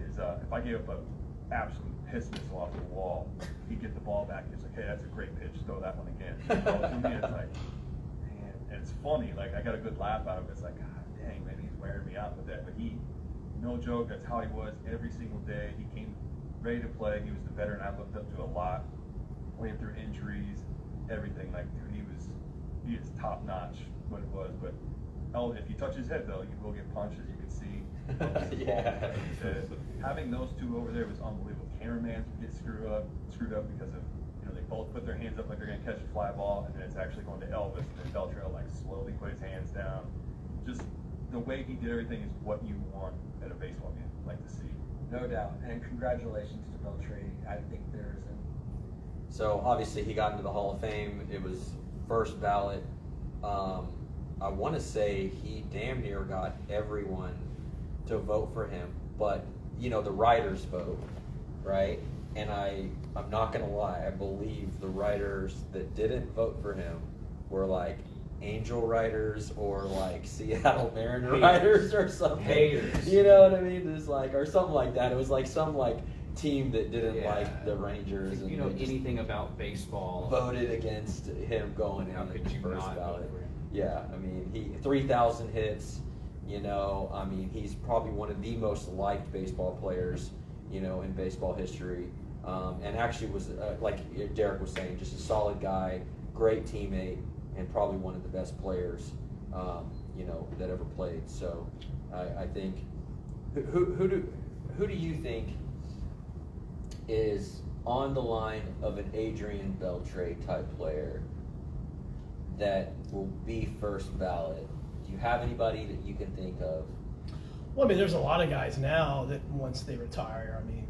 [SPEAKER 7] is if I gave up an absolute piss missile off the wall, he'd get the ball back. He's like, hey, that's a great pitch. Throw that one again. So to me, it's like, man, and it's funny. Like, I got a good laugh out of it. It's like, God dang, man, he's wearing me out with that. But he, no joke, that's how he was every single day. He came ready to play. He was the veteran I looked up to a lot. Went through injuries, everything. Like, dude, he is top notch what it was. But if you touch his head though, you will get punched, as you can see.
[SPEAKER 2] Yeah.
[SPEAKER 7] Having those two over there was unbelievable. Cameraman get screwed up because of, they both put their hands up like they're gonna catch a fly ball, and then it's actually going to Elvis, and then Beltre like slowly put his hands down. Just the way he did everything is what you want at a baseball game, like to see.
[SPEAKER 5] No doubt, and congratulations to Beltre. I think there's
[SPEAKER 2] So obviously he got into the Hall of Fame. It was first ballot. I want to say he damn near got everyone to vote for him, but the writers vote, right? And I'm not gonna lie, I believe the writers that didn't vote for him were like Angel writers or like Seattle Mariner writers or something.
[SPEAKER 9] Haters.
[SPEAKER 2] You know what I mean? It's like, or something like that. It was like some like team that didn't like the Rangers, and they just
[SPEAKER 9] anything about baseball,
[SPEAKER 2] voted against him going
[SPEAKER 9] how
[SPEAKER 2] in
[SPEAKER 9] could
[SPEAKER 2] the
[SPEAKER 9] you
[SPEAKER 2] first
[SPEAKER 9] not
[SPEAKER 2] ballot.
[SPEAKER 9] vote for him?
[SPEAKER 2] Yeah, I mean, he 3,000 hits. I mean, he's probably one of the most liked baseball players, in baseball history. And actually was, like Derek was saying, just a solid guy, great teammate, and probably one of the best players, that ever played. So, I think, who do you think is on the line of an Adrian Beltre type player that will be first ballot? Do you have anybody that you can think of?
[SPEAKER 3] Well, I mean, there's a lot of guys now that once they retire, I mean,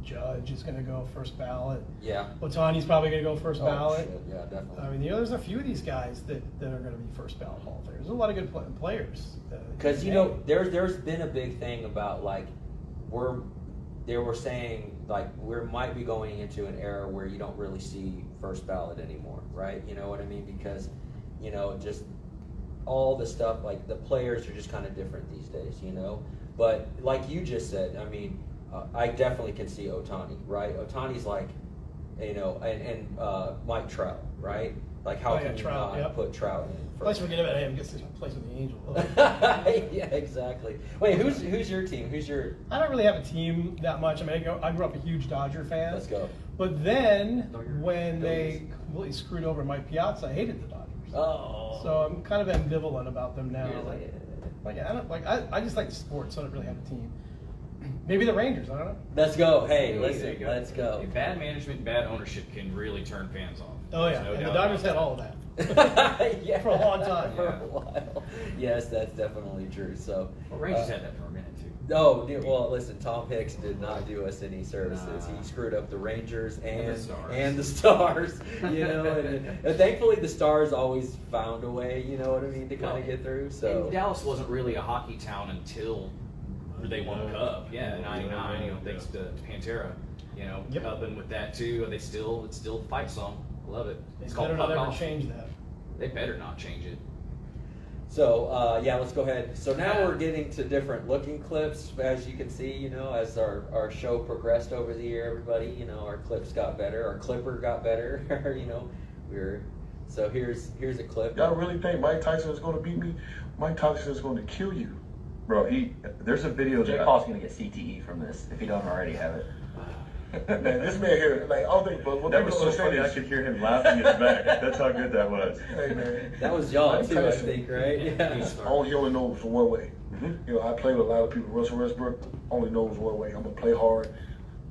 [SPEAKER 3] Judge is going to go first ballot.
[SPEAKER 2] Yeah.
[SPEAKER 3] Otani's probably going to go first ballot.
[SPEAKER 2] Shit. Yeah, definitely.
[SPEAKER 3] I mean, there's a few of these guys that are going to be first ballot Hall of Famers. There's a lot of good players.
[SPEAKER 2] Because there's been a big thing about like they were saying like we might be going into an era where you don't really see first ballot anymore, right? You know what I mean? Because just all the stuff, like the players are just kind of different these days, But like you just said, I mean, I definitely can see Ohtani, right? Ohtani's like, and Mike Trout, right? Like how can you
[SPEAKER 3] Trout,
[SPEAKER 2] not put Trout in?
[SPEAKER 3] Let's forget about him. Gets to place with the Angels.
[SPEAKER 2] Yeah, exactly. Wait, who's your team?
[SPEAKER 3] I don't really have a team that much. I mean, I grew up a huge Dodger fan.
[SPEAKER 2] Let's go.
[SPEAKER 3] But then when they completely screwed over Mike Piazza, I hated the Dodgers.
[SPEAKER 2] Oh.
[SPEAKER 3] So I'm kind of ambivalent about them now.
[SPEAKER 2] Yeah.
[SPEAKER 3] I just like the sport, so I don't really have a team. Maybe the Rangers. I don't know.
[SPEAKER 2] Let's go. Hey,
[SPEAKER 9] There
[SPEAKER 2] listen,
[SPEAKER 9] you go.
[SPEAKER 2] let's go.
[SPEAKER 9] Bad management and bad ownership can really turn fans off.
[SPEAKER 3] Oh yeah,
[SPEAKER 9] There's no
[SPEAKER 3] and the
[SPEAKER 9] doubt
[SPEAKER 3] Dodgers
[SPEAKER 9] about
[SPEAKER 3] had
[SPEAKER 9] that.
[SPEAKER 3] all of that.
[SPEAKER 2] Yeah.
[SPEAKER 3] For a long time.
[SPEAKER 2] For a while. Yes, that's definitely true. So.
[SPEAKER 9] Well, Rangers had that for a minute too.
[SPEAKER 2] Oh, well, listen, Tom Hicks did not do us any services.
[SPEAKER 9] Nah.
[SPEAKER 2] He screwed up the Rangers
[SPEAKER 9] And the Stars.
[SPEAKER 2] and the Stars, and thankfully the Stars always found a way, you know what I mean, to kind of get through. So
[SPEAKER 9] And Dallas wasn't really a hockey town until they won the Cup. Yeah, in '99, thanks to Pantera.
[SPEAKER 3] Yep.
[SPEAKER 9] Cup, and with that too, it's still a fight song. Love it.
[SPEAKER 3] They
[SPEAKER 9] It's
[SPEAKER 3] better
[SPEAKER 9] called
[SPEAKER 3] not
[SPEAKER 9] Puck
[SPEAKER 3] ever
[SPEAKER 9] Off.
[SPEAKER 3] change that.
[SPEAKER 9] They better not change it.
[SPEAKER 2] So yeah, let's go ahead. So now we're getting to different looking clips, as you can see. You know, as our show progressed over the year, everybody, you know, our clips got better, our clipper got better. You know, so here's a clip.
[SPEAKER 4] Y'all really think Mike Tyson is going to beat me? Mike Tyson is going to kill you.
[SPEAKER 6] Bro, there's a video
[SPEAKER 5] Jake
[SPEAKER 6] that
[SPEAKER 5] Paul's gonna get CTE from this if he don't already have it.
[SPEAKER 4] Man, this man here, like, I don't think, but what
[SPEAKER 6] that was
[SPEAKER 4] people
[SPEAKER 6] so
[SPEAKER 4] understand
[SPEAKER 6] funny. I
[SPEAKER 4] is,
[SPEAKER 6] could hear him laughing in the back. That's how good that was.
[SPEAKER 4] hey man,
[SPEAKER 2] That was y'all
[SPEAKER 4] Mike
[SPEAKER 2] too, I
[SPEAKER 4] Tyson,
[SPEAKER 2] think, right? Yeah.
[SPEAKER 4] he only knows one way. You know, I play with a lot of people. Russell Westbrook only knows one way. I'm gonna play hard.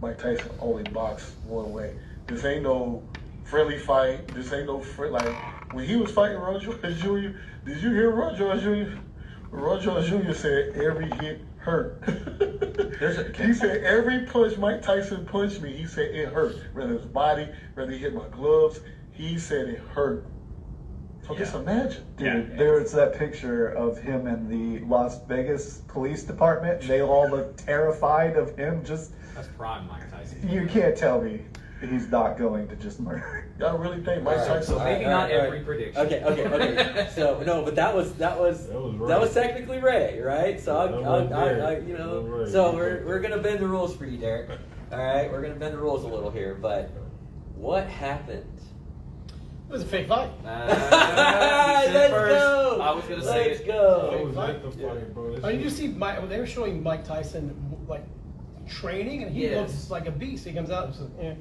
[SPEAKER 4] Mike Tyson only box one way. This ain't no friendly fight. This ain't no like when he was fighting Roy Jones Jr. Did you hear Roy Jones Jr.? Roy Jones Jr. said every hit hurt. He said every punch Mike Tyson punched me, he said it hurt. Whether it's body, whether he hit my gloves, he said it hurt. So just imagine.
[SPEAKER 10] Dude, there was that picture of him in the Las Vegas Police Department. They all look terrified of him. Just
[SPEAKER 9] That's prime Mike Tyson.
[SPEAKER 10] you can't tell me he's not going to just murder.
[SPEAKER 4] Y'all really think Mike Tyson?
[SPEAKER 9] So maybe not every prediction.
[SPEAKER 2] Okay. So no, but that was technically Ray, right? So I'll you know,
[SPEAKER 8] Right.
[SPEAKER 2] so we're gonna bend the rules for you, Derek. All right, we're gonna bend the rules a little here, but what happened?
[SPEAKER 3] It was a fake fight.
[SPEAKER 2] Let's go.
[SPEAKER 9] I was gonna say
[SPEAKER 2] Let's
[SPEAKER 9] it.
[SPEAKER 2] go.
[SPEAKER 8] I was at the fight, bro.
[SPEAKER 3] I mean, you see, they were showing Mike Tyson like training, and he
[SPEAKER 9] Yes.
[SPEAKER 3] looks like a beast. He comes out and says, yeah.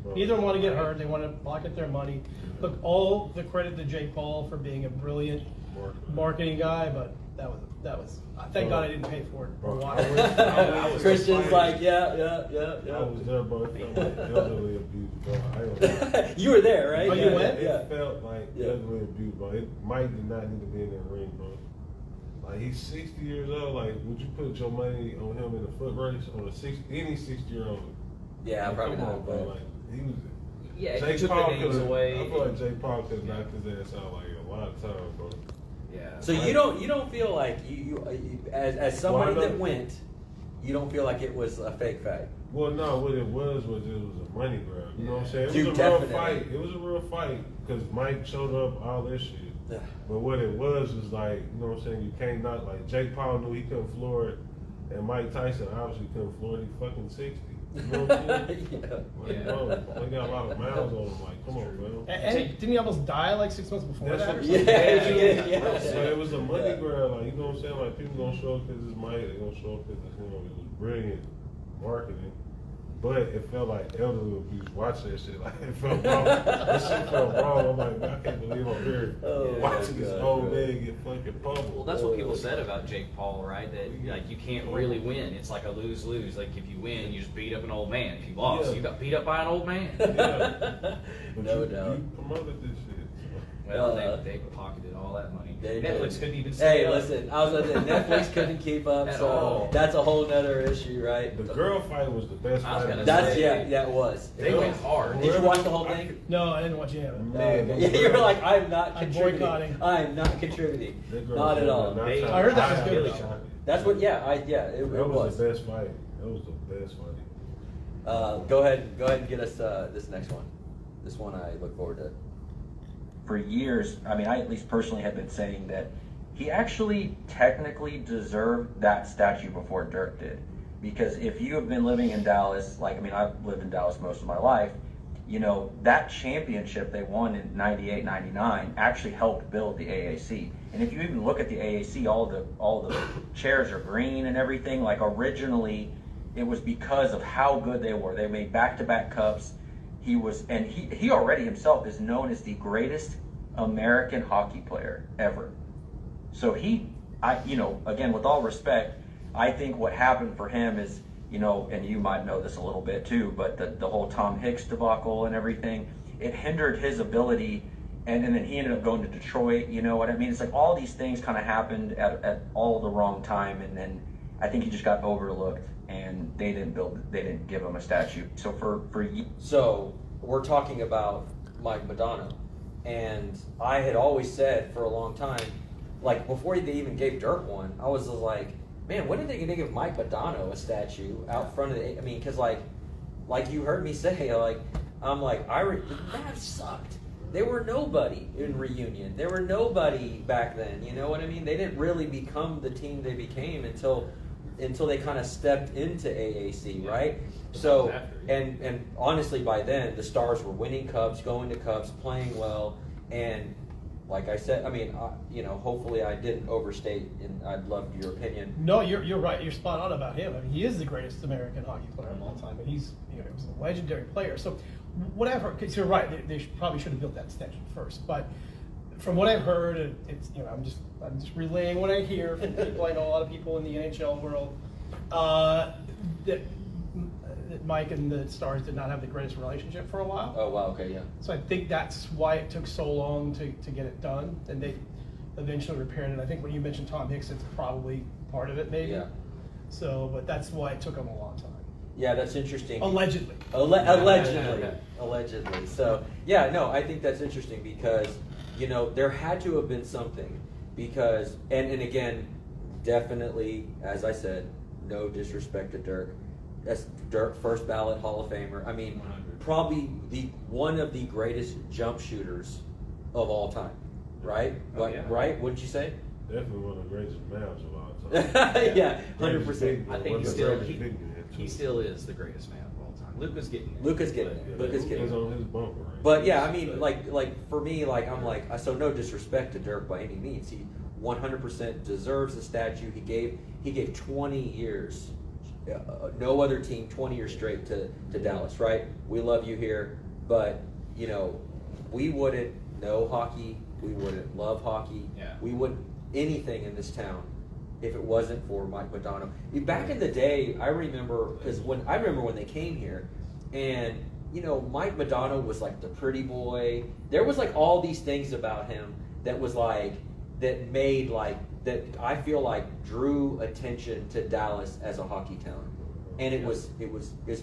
[SPEAKER 8] Well,
[SPEAKER 3] Neither want to get hurt. They want to pocket their money. Look, all the credit to Jake Paul for being a brilliant marketing guy, but that was. Thank God I didn't pay for it.
[SPEAKER 8] Bro,
[SPEAKER 3] I was
[SPEAKER 2] Christian's like, yeah.
[SPEAKER 8] I was there, bro. It felt like elderly abuse, bro. I don't know.
[SPEAKER 2] You were there, right?
[SPEAKER 3] Oh, you went?
[SPEAKER 2] Yeah.
[SPEAKER 8] It felt like elderly abuse, bro. Mike did not need to be in that ring, bro. Like, he's 60 years old. Like, would you put your money on him in a foot race on any 60-year-old?
[SPEAKER 2] Yeah,
[SPEAKER 8] Like,
[SPEAKER 2] probably
[SPEAKER 8] come
[SPEAKER 2] not.
[SPEAKER 8] on, bro. Like, he was.
[SPEAKER 9] Yeah,
[SPEAKER 8] Jake
[SPEAKER 9] he took
[SPEAKER 8] Paul
[SPEAKER 9] the names
[SPEAKER 8] could've-
[SPEAKER 9] away.
[SPEAKER 8] I feel like Jake Paul could have knocked his ass out like a lot of times, bro.
[SPEAKER 9] Yeah.
[SPEAKER 2] So you don't feel like you as somebody
[SPEAKER 8] Well, I know-
[SPEAKER 2] that went, you don't feel like it was a fake fight.
[SPEAKER 8] Well, no, what it was a money grab. You know what I'm saying? It
[SPEAKER 2] Dude,
[SPEAKER 8] was a real
[SPEAKER 2] definitely.
[SPEAKER 8] fight. It was a real fight because Mike showed up, all that shit.
[SPEAKER 2] Yeah.
[SPEAKER 8] But what it was like, you know what I'm saying? You can't not, like, Jake Paul knew he couldn't floor it, and Mike Tyson obviously couldn't floor it. He fucking 60. You know what I'm saying? Like, bro, they got a lot of miles on him. Like, come on, bro.
[SPEAKER 3] And didn't he almost die like 6 months before
[SPEAKER 8] That's
[SPEAKER 3] that? Or
[SPEAKER 8] what-
[SPEAKER 3] something?
[SPEAKER 2] Yeah.
[SPEAKER 8] So it was a money grab, like, you know what I'm saying? Like, people gonna show up because it's Mike, they gonna show up because it was brilliant marketing. But it felt like elderly abuse. Watch that shit. Like, it felt wrong. That shit felt wrong. I'm like, man, I can't believe I'm here watching this old man get fucking pummeled.
[SPEAKER 9] Well, that's what people said about Jake Paul, right? That like you can't really win. It's like a lose-lose. Like if you win, you just beat up an old man. If you lost, you got beat up by an old man.
[SPEAKER 8] Yeah. But
[SPEAKER 2] No doubt.
[SPEAKER 8] You promoted this shit.
[SPEAKER 9] Well, they pocketed all that money.
[SPEAKER 2] They
[SPEAKER 9] Netflix
[SPEAKER 2] did.
[SPEAKER 9] couldn't even stay
[SPEAKER 2] Hey,
[SPEAKER 9] up.
[SPEAKER 2] listen, I was gonna say Netflix couldn't keep up,
[SPEAKER 9] At
[SPEAKER 2] so
[SPEAKER 9] all.
[SPEAKER 2] that's a whole nother issue, right?
[SPEAKER 8] The girl fight was the best
[SPEAKER 9] I was
[SPEAKER 8] fight.
[SPEAKER 9] gonna
[SPEAKER 2] That's
[SPEAKER 9] say-
[SPEAKER 2] it was.
[SPEAKER 9] They went hard.
[SPEAKER 2] Did you watch the whole thing?
[SPEAKER 3] No, I didn't watch any of it.
[SPEAKER 8] Man,
[SPEAKER 2] Yeah, you were like, I'm not
[SPEAKER 3] I'm
[SPEAKER 2] contributing.
[SPEAKER 3] boycotting.
[SPEAKER 2] I'm not contributing.
[SPEAKER 8] That girl
[SPEAKER 2] Not at
[SPEAKER 8] was
[SPEAKER 2] all.
[SPEAKER 8] not
[SPEAKER 9] They-
[SPEAKER 8] trying
[SPEAKER 3] I heard that
[SPEAKER 8] to
[SPEAKER 3] was
[SPEAKER 8] fight
[SPEAKER 3] good,
[SPEAKER 8] each
[SPEAKER 3] though.
[SPEAKER 8] other.
[SPEAKER 2] That's what. It
[SPEAKER 8] That was
[SPEAKER 2] was.
[SPEAKER 8] the best fight. That was the best fight.
[SPEAKER 2] Go ahead and get us this next one. This one I look forward to.
[SPEAKER 5] For years, I mean, I at least personally have been saying that he actually technically deserved that statue before Dirk did. Because if you have been living in Dallas, like, I mean, I've lived in Dallas most of my life, you know, that championship they won in 98, 99 actually helped build the AAC. And if you even look at the AAC, all the chairs are green and everything. Like, originally, it was because of how good they were. They made back-to-back cups. He already himself is known as the greatest American hockey player ever. So again, with all respect, I think what happened for him is, you know, and you might know this a little bit too, but the whole Tom Hicks debacle and everything, it hindered his ability, and then he ended up going to Detroit, you know what I mean? It's like all these things kind of happened at all the wrong time, and then I think he just got overlooked, and they didn't give him a statue. So
[SPEAKER 2] So we're talking about Mike Madonna, and I had always said for a long time, like before they even gave Dirk one, I was just like, man, when are they gonna give Mike Madonna a statue out front of the? I mean, because like you heard me say, like I'm like the match sucked. nobody in Reunion. They were nobody back then. You know what I mean? They didn't really become the team they became until they kind of stepped into AAC, right? So, and honestly, by then the Stars were winning cups, going to cups, playing well, and like I said, I mean, hopefully I didn't overstate, and I'd love your opinion.
[SPEAKER 3] No, you're right. You're spot on about him. I mean, he is the greatest American hockey player of all time, and he was a legendary player. So, whatever. Because you're right. They probably should have built that statue first. But from what I've heard, it's I'm just relaying what I hear from people. I know a lot of people in the NHL world that Mike and the Stars did not have the greatest relationship for a while.
[SPEAKER 2] Oh wow, okay, yeah.
[SPEAKER 3] So I think that's why it took so long to get it done, and they eventually repaired it. I think when you mentioned Tom Hicks, it's probably part of it, maybe.
[SPEAKER 2] Yeah.
[SPEAKER 3] So, but that's why it took them a long time.
[SPEAKER 2] Yeah, that's interesting.
[SPEAKER 3] Allegedly.
[SPEAKER 2] Allegedly. So, yeah, no, I think that's interesting because, there had to have been something because, and again, definitely, as I said, no disrespect to Dirk. That's Dirk, first ballot Hall of Famer. I mean,
[SPEAKER 9] 100.
[SPEAKER 2] probably one of the greatest jump shooters of all time, right?
[SPEAKER 9] Oh, yeah.
[SPEAKER 2] Right? Wouldn't you say?
[SPEAKER 8] Definitely one of the greatest mavs of all time.
[SPEAKER 2] Yeah, 100%.
[SPEAKER 9] I think he still is the greatest man of all time. Luka's getting it.
[SPEAKER 2] Luka's getting it.
[SPEAKER 8] He's on his bumper. Right?
[SPEAKER 2] But yeah, I mean, like for me, so no disrespect to Dirk by any means. He 100% deserves the statue. He gave 20 years. No other team 20 years straight to Dallas, right? We love you here, but we wouldn't know hockey, we wouldn't love hockey, we wouldn't anything in this town if it wasn't for Mike Modano. Back in the day, I remember when they came here, and Mike Modano was like the pretty boy. There was like all these things about him that was like that made like that I feel like drew attention to Dallas as a hockey town, and it was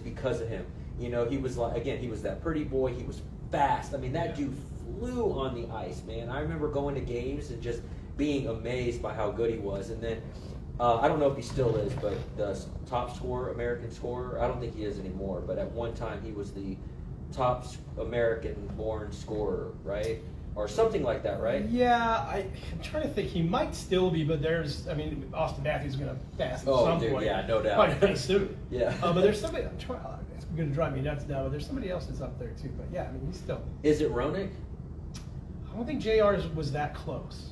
[SPEAKER 2] because of him. He was he was that pretty boy. He was fast. I mean, that dude flew on the ice, man. I remember going to games and just being amazed by how good he was. And then I don't know if he still is, but the top scorer, American scorer, I don't think he is anymore. But at one time, he was the top American-born scorer, right? Or something like that, right?
[SPEAKER 3] Yeah, I'm trying to think. He might still be, but Austin Matthews is going to pass at some point.
[SPEAKER 2] Yeah, no doubt.
[SPEAKER 3] Probably pretty soon.
[SPEAKER 2] Yeah.
[SPEAKER 3] But there's somebody. It's going to drive me nuts now. But there's somebody else that's up there too. But yeah, I mean, he's still.
[SPEAKER 2] Is it Roenick?
[SPEAKER 3] I don't think JR was that close.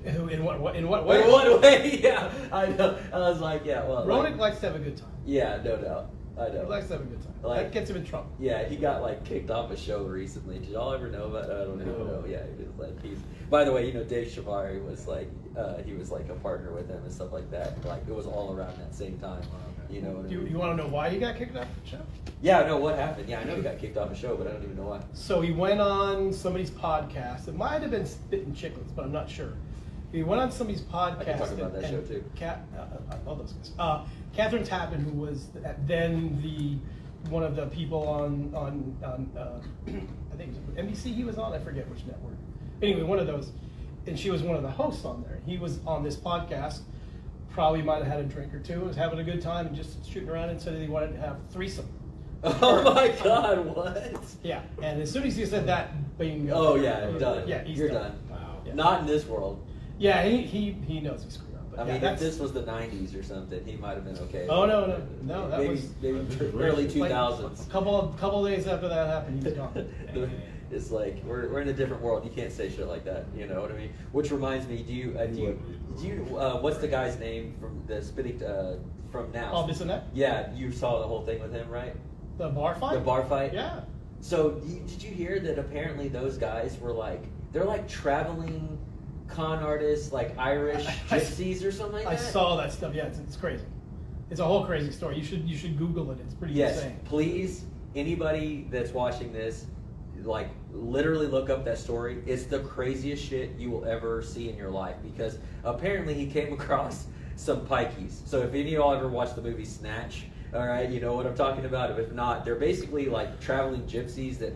[SPEAKER 3] In what way?
[SPEAKER 2] In what way? Yeah, I know. I was like, yeah, well.
[SPEAKER 3] Roenick likes to have a good time.
[SPEAKER 2] Yeah, no doubt. I know.
[SPEAKER 3] He likes to have a good time.
[SPEAKER 2] Like,
[SPEAKER 3] that gets him in trouble.
[SPEAKER 2] Yeah, he got kicked off a show recently. Did y'all ever know about? I don't even know. Yeah, he was he's. By the way, Dave Chavari was he was a partner with him and stuff like that. It was all around that same time. You know.
[SPEAKER 3] Do you want to know why he got kicked off the show?
[SPEAKER 2] Yeah, I know what happened. Yeah, I know he got kicked off a show, but I don't even know why.
[SPEAKER 3] So he went on somebody's podcast. It might have been Spittin' Chicklets, but I'm not sure. He went on somebody's podcast.
[SPEAKER 2] I can talk about that show too.
[SPEAKER 3] I love those guys. Catherine Tappan, who was then one of the people on I think it was NBC he was on. I forget which network. Anyway, one of those, and she was one of the hosts on there. He was on this podcast. Probably might have had a drink or two. Was having a good time and just shooting around, and said that he wanted to have a threesome.
[SPEAKER 2] Oh my God! What?
[SPEAKER 3] Yeah, and as soon as he said that, bingo.
[SPEAKER 2] Oh yeah, done.
[SPEAKER 3] Yeah,
[SPEAKER 2] you're done.
[SPEAKER 9] Wow.
[SPEAKER 3] Yeah.
[SPEAKER 2] Not in this world.
[SPEAKER 3] Yeah, he knows he screwed up. But
[SPEAKER 2] I mean, if this was the '90s or something, he might have been okay.
[SPEAKER 3] Oh no, that
[SPEAKER 2] maybe,
[SPEAKER 3] was
[SPEAKER 2] maybe early 2000s.
[SPEAKER 3] Like a couple days after that happened, he was gone.
[SPEAKER 2] It's like we're in a different world. You can't say shit like that. You know what I mean? Which reminds me, do you what's the guy's name from the spitting from now?
[SPEAKER 3] Oh, Bissonnette?
[SPEAKER 2] Yeah, you saw the whole thing with him, right?
[SPEAKER 3] The bar fight?
[SPEAKER 2] The bar fight?
[SPEAKER 3] Yeah.
[SPEAKER 2] So did you hear that apparently those guys were they're traveling con artists, Irish gypsies or something like that?
[SPEAKER 3] I saw that stuff. Yeah, it's crazy. It's a whole crazy story. You should Google it. It's pretty insane.
[SPEAKER 2] Yes, please, anybody that's watching this, literally look up that story. It's the craziest shit you will ever see in your life because apparently he came across some pikeys. So if any of y'all ever watched the movie Snatch, all right, you know what I'm talking about. If not, they're basically traveling gypsies that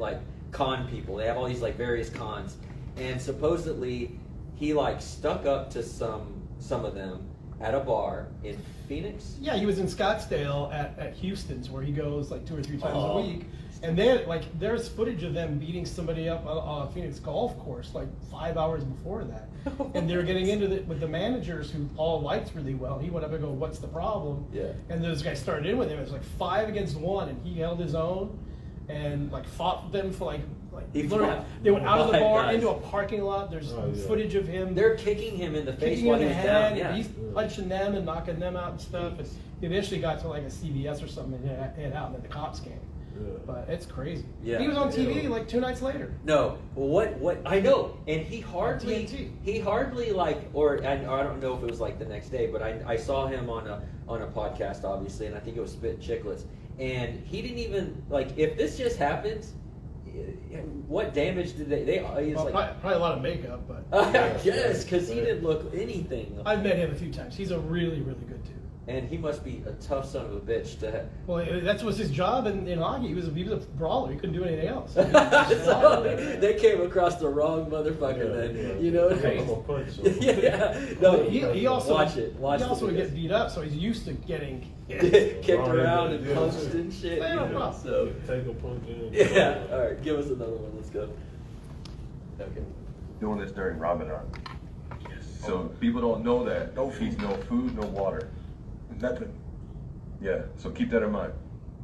[SPEAKER 2] con people. They have all these various cons, and supposedly he stuck up to some of them at a bar in Phoenix.
[SPEAKER 3] Yeah, he was in Scottsdale at Houston's where he goes 2 or 3 times a week. And then, like, there's footage of them beating somebody up on a Phoenix golf course like 5 hours before that. And they were getting into it with the managers who Paul liked really well. He went up and go, "What's the problem?"
[SPEAKER 2] Yeah.
[SPEAKER 3] And those guys started in with him. It was like 5 against 1, and he held his own and like fought with them for like
[SPEAKER 2] He
[SPEAKER 3] literally,
[SPEAKER 2] fought
[SPEAKER 3] they went out of the
[SPEAKER 2] 5
[SPEAKER 3] bar
[SPEAKER 2] guys.
[SPEAKER 3] into a parking lot. There's footage of him.
[SPEAKER 2] They're kicking him in the face
[SPEAKER 3] kicking
[SPEAKER 2] while
[SPEAKER 3] him
[SPEAKER 2] he
[SPEAKER 3] in
[SPEAKER 2] was
[SPEAKER 3] the
[SPEAKER 2] down.
[SPEAKER 3] head.
[SPEAKER 2] Yeah.
[SPEAKER 3] He's punching them and knocking them out and stuff. And he eventually got to like a CVS or something and hit out, and then the cops came. But it's crazy.
[SPEAKER 2] Yeah.
[SPEAKER 3] He was on TV like 2 nights later.
[SPEAKER 2] No, what I know, and he hardly
[SPEAKER 3] TNT.
[SPEAKER 2] like, or I don't know if it was like the next day, but I saw him on a podcast obviously, and I think it was Spit Chicklets, and he didn't even like, if this just happens, what damage did they? He's
[SPEAKER 3] Well,
[SPEAKER 2] like
[SPEAKER 3] probably a lot of makeup, but
[SPEAKER 2] I guess because he didn't look anything.
[SPEAKER 3] I've met him a few times. He's a really, really good dude.
[SPEAKER 2] And he must be a tough son of a bitch to have.
[SPEAKER 3] Well, that was his job in hockey. He was a brawler. He couldn't do anything else.
[SPEAKER 2] So, they came across the wrong motherfucker then. You know what I mean? Yeah. No,
[SPEAKER 3] he also
[SPEAKER 2] watch
[SPEAKER 3] he also would get beat up, so he's used to getting
[SPEAKER 2] kicked around and punched and shit.
[SPEAKER 3] Yeah, no
[SPEAKER 2] you know,
[SPEAKER 3] problem.
[SPEAKER 2] so
[SPEAKER 8] Take a punch in.
[SPEAKER 2] yeah. All right, give us another one. Let's go. Okay.
[SPEAKER 6] Doing this during Ramadan. So people don't know that. No fees, no food, no water.
[SPEAKER 4] Nothing.
[SPEAKER 6] Yeah, so keep that in mind.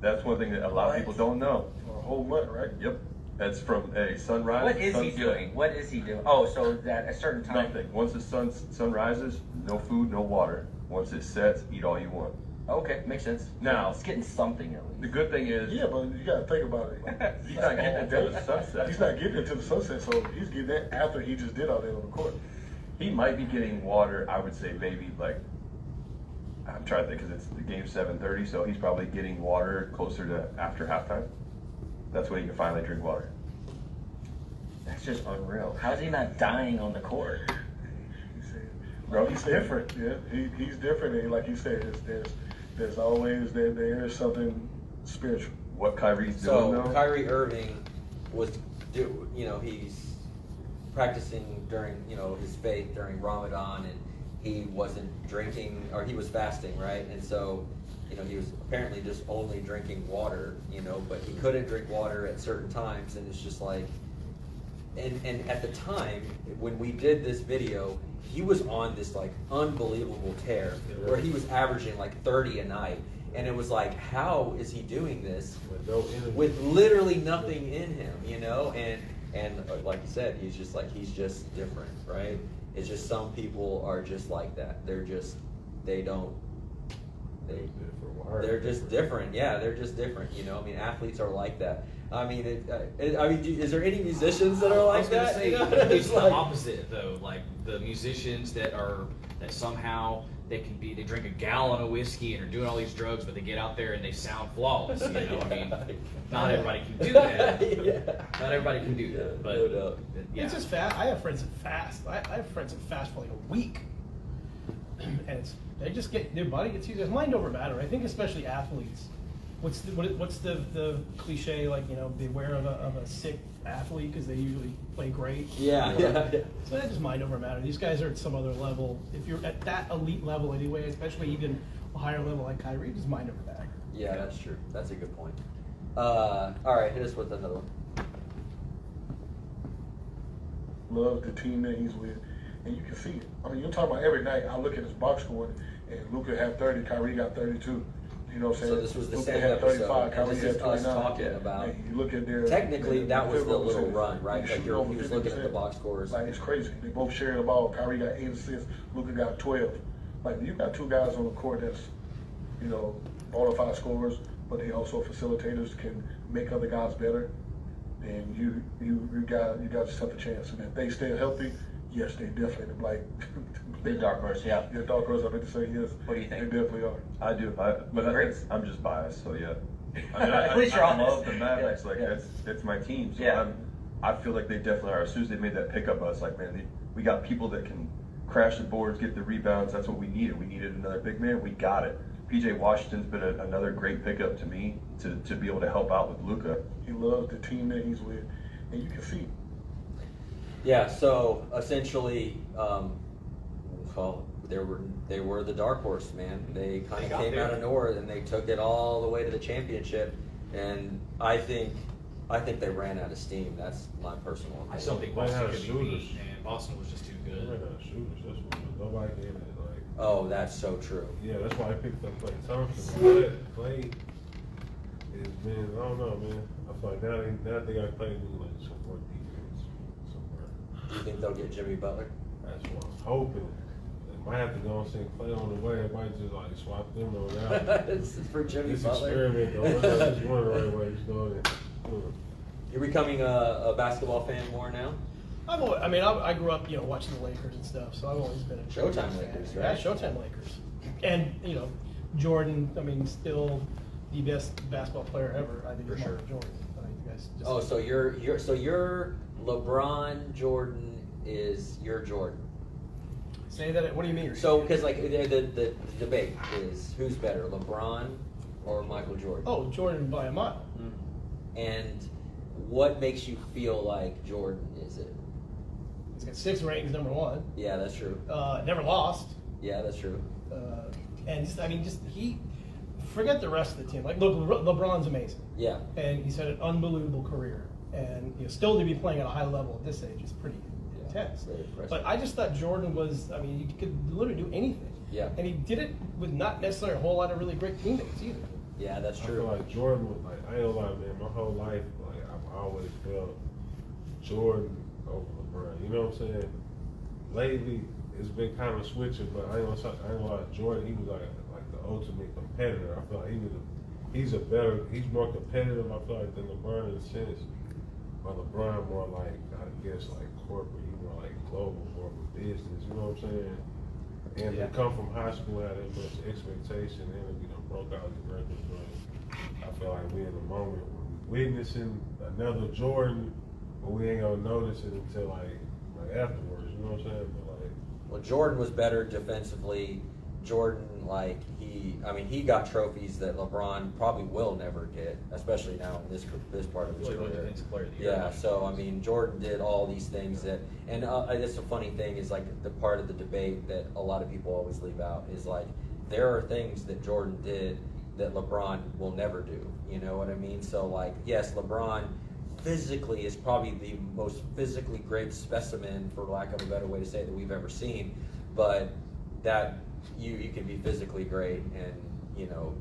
[SPEAKER 6] That's one thing that a lot of people don't know.
[SPEAKER 4] For a whole month, right?
[SPEAKER 6] Yep. That's from sunrise.
[SPEAKER 5] What is he
[SPEAKER 6] sunset.
[SPEAKER 5] doing? What is he doing? Oh, so that a certain time.
[SPEAKER 6] Nothing. Once the sun rises, no food, no water. Once it sets, eat all you want.
[SPEAKER 5] Okay, makes sense.
[SPEAKER 6] Now,
[SPEAKER 5] It's getting something at least.
[SPEAKER 6] the good thing is,
[SPEAKER 4] Yeah, but you gotta think about it.
[SPEAKER 6] he's not getting until the sunset.
[SPEAKER 4] He's not getting it till the sunset, so he's getting that after he just did all that on the court.
[SPEAKER 6] He might be getting water, I would say maybe like, I'm trying to think because it's the game 7:30, so he's probably getting water closer to after halftime. That's when he can finally drink water.
[SPEAKER 5] That's just unreal. How's he not dying on the court?
[SPEAKER 4] Bro, he's different. Yeah, he's different. And like you said, there's always there is something spiritual.
[SPEAKER 6] What Kyrie's doing
[SPEAKER 2] So
[SPEAKER 6] though?
[SPEAKER 2] Kyrie Irving he's practicing during his faith during Ramadan, and he wasn't drinking, or he was fasting, right? And so he was apparently just only drinking water, but he couldn't drink water at certain times, and it's just like, and at the time when we did this video, he was on this like unbelievable tear where he was averaging like 30 a night, and it was like, how is he doing this with literally nothing in him, and like you said, he's just different, right? It's just some people are just like that. They're just different. Yeah, they're just different. I mean, athletes are like that. I mean, is there any musicians that are like that?
[SPEAKER 9] It's the opposite though. Like the musicians that somehow they drink a gallon of whiskey and are doing all these drugs, but they get out there and they sound flawless. I mean, not everybody can do that. Not everybody can do that. But yeah.
[SPEAKER 3] It's just fast. I have friends that fast. I have friends that fast for like a week, and they just get their body gets used. It's mind over matter. I think especially athletes. What's the cliche, like, beware of a sick athlete because they usually play great.
[SPEAKER 2] Yeah.
[SPEAKER 3] So that's just mind over matter. These guys are at some other level. If you're at that elite level anyway, especially even a higher level like Kyrie, just mind over matter.
[SPEAKER 2] Yeah, that's true. That's a good point. All right, hit us with another one.
[SPEAKER 4] Love the team that he's with, and you can see it. I mean, you're talking about every night. I look at his box score, and Luka had 30, Kyrie got 32. You know what I'm saying?
[SPEAKER 2] So this was the
[SPEAKER 4] Luka
[SPEAKER 2] same
[SPEAKER 4] had
[SPEAKER 2] episode,
[SPEAKER 4] 35,
[SPEAKER 2] and
[SPEAKER 4] Kyrie
[SPEAKER 2] this
[SPEAKER 4] had
[SPEAKER 2] is us
[SPEAKER 4] 29.
[SPEAKER 2] talking about.
[SPEAKER 4] And you look at their
[SPEAKER 2] Technically, that was the
[SPEAKER 4] field goal
[SPEAKER 2] little
[SPEAKER 4] percentage.
[SPEAKER 2] run, right?
[SPEAKER 4] They
[SPEAKER 2] Like
[SPEAKER 4] shoot
[SPEAKER 2] you're,
[SPEAKER 4] over
[SPEAKER 2] he was looking at the
[SPEAKER 4] 50%.
[SPEAKER 2] box scores.
[SPEAKER 4] Like, it's crazy. They both sharing the ball. Kyrie got 8 assists. Luka got 12. Like, you got two guys on the court that's, bona fide scorers, but they also facilitators, can make other guys better. And you got yourself a chance. And if they stay healthy, yes, they definitely
[SPEAKER 5] Big dark horse, yeah.
[SPEAKER 4] Yeah, dark horse. I meant to say yes.
[SPEAKER 5] What do you think?
[SPEAKER 4] They definitely are.
[SPEAKER 6] I do, I'm just biased, so yeah.
[SPEAKER 5] At least you're
[SPEAKER 6] I
[SPEAKER 5] honest.
[SPEAKER 6] love the Mavericks.
[SPEAKER 5] Yeah,
[SPEAKER 6] Like
[SPEAKER 5] yeah.
[SPEAKER 6] that's my team. So
[SPEAKER 5] Yeah.
[SPEAKER 6] I feel like they definitely are. As soon as they made that pickup, I was like, man, we got people that can crash the boards, get the rebounds. That's what we needed. We needed another big man. We got it. PJ Washington's been another great pickup to me to be able to help out with Luka.
[SPEAKER 4] He loves the team that he's with, and you can see it.
[SPEAKER 2] Yeah. So essentially, they were the dark horse, man. They kind of came out of nowhere, and they took it all the way to the championship.
[SPEAKER 11] And I think they ran out of steam. That's my personal opinion.
[SPEAKER 9] I still think Boston could be beat, and Boston was just too
[SPEAKER 8] They
[SPEAKER 9] good.
[SPEAKER 8] ran out of shooters. That's what nobody gave it. Like,
[SPEAKER 11] Oh, that's so true.
[SPEAKER 8] yeah, that's why I picked up Klay Thompson. Klay has been, I don't know, man. I feel like now they got Klay do like some more defense somewhere.
[SPEAKER 11] Do you think they'll get Jimmy Butler?
[SPEAKER 8] That's what I'm hoping. They might have to go and send Klay on the way. It might just like swap them on out.
[SPEAKER 11] This is for Jimmy
[SPEAKER 8] This
[SPEAKER 11] Butler.
[SPEAKER 8] experiment though. It's one of the right ways to do it.
[SPEAKER 11] You're becoming a basketball fan more now?
[SPEAKER 3] I grew up, watching the Lakers and stuff, so I've always been a
[SPEAKER 11] Showtime
[SPEAKER 3] fan.
[SPEAKER 11] Lakers,
[SPEAKER 3] Yeah,
[SPEAKER 11] right?
[SPEAKER 3] Showtime Lakers. And, Jordan, still the best basketball player ever, I think,
[SPEAKER 11] For
[SPEAKER 3] is
[SPEAKER 11] sure.
[SPEAKER 3] Michael Jordan. I think you guys just
[SPEAKER 11] Oh, so you're LeBron Jordan is your Jordan.
[SPEAKER 3] say that. What do you mean?
[SPEAKER 11] So, because like the debate is who's better, LeBron or Michael Jordan?
[SPEAKER 3] Oh, Jordan by a mile.
[SPEAKER 11] And what makes you feel like Jordan is it?
[SPEAKER 3] He's got 6 rings, number 1.
[SPEAKER 11] Yeah, that's true.
[SPEAKER 3] Never lost.
[SPEAKER 11] Yeah, that's true.
[SPEAKER 3] And he forget the rest of the team. Like, look, LeBron's amazing.
[SPEAKER 11] Yeah.
[SPEAKER 3] And he's had an unbelievable career. And still to be playing at a high level at this age is pretty intense.
[SPEAKER 11] Very impressive.
[SPEAKER 3] But I just thought Jordan was, he could literally do anything.
[SPEAKER 11] Yeah.
[SPEAKER 3] And he did it with not necessarily a whole lot of really great teammates either.
[SPEAKER 11] Yeah, that's
[SPEAKER 8] I
[SPEAKER 11] true.
[SPEAKER 8] feel like Jordan was like, I ain't gonna lie, man, my whole life, like, I've always felt Jordan over LeBron. You know what I'm saying? Lately, it's been kind of switching, but I ain't gonna lie, Jordan, he was like the ultimate competitor. I feel like he's more competitive, I feel like, than LeBron in a sense. But LeBron more like, I guess, like corporate, he more like global, more of a business, you know what I'm saying? And to come from high school, had that much expectation, and we done broke out the records, but I feel like we in a moment where we witnessing another Jordan, but we ain't gonna notice it until like afterwards, you know what I'm saying? But like,
[SPEAKER 11] Well, Jordan was better defensively. Jordan, he got trophies that LeBron probably will never get, especially now in this part of his
[SPEAKER 9] Really,
[SPEAKER 11] career.
[SPEAKER 9] defensive player of the year.
[SPEAKER 11] Yeah, so Jordan did all these things that, and that's a funny thing is like the part of the debate that a lot of people always leave out is like there are things that Jordan did that LeBron will never do. You know what I mean? So like, yes, LeBron physically is probably the most physically great specimen, for lack of a better way to say it, that we've ever seen, but that you can be physically great and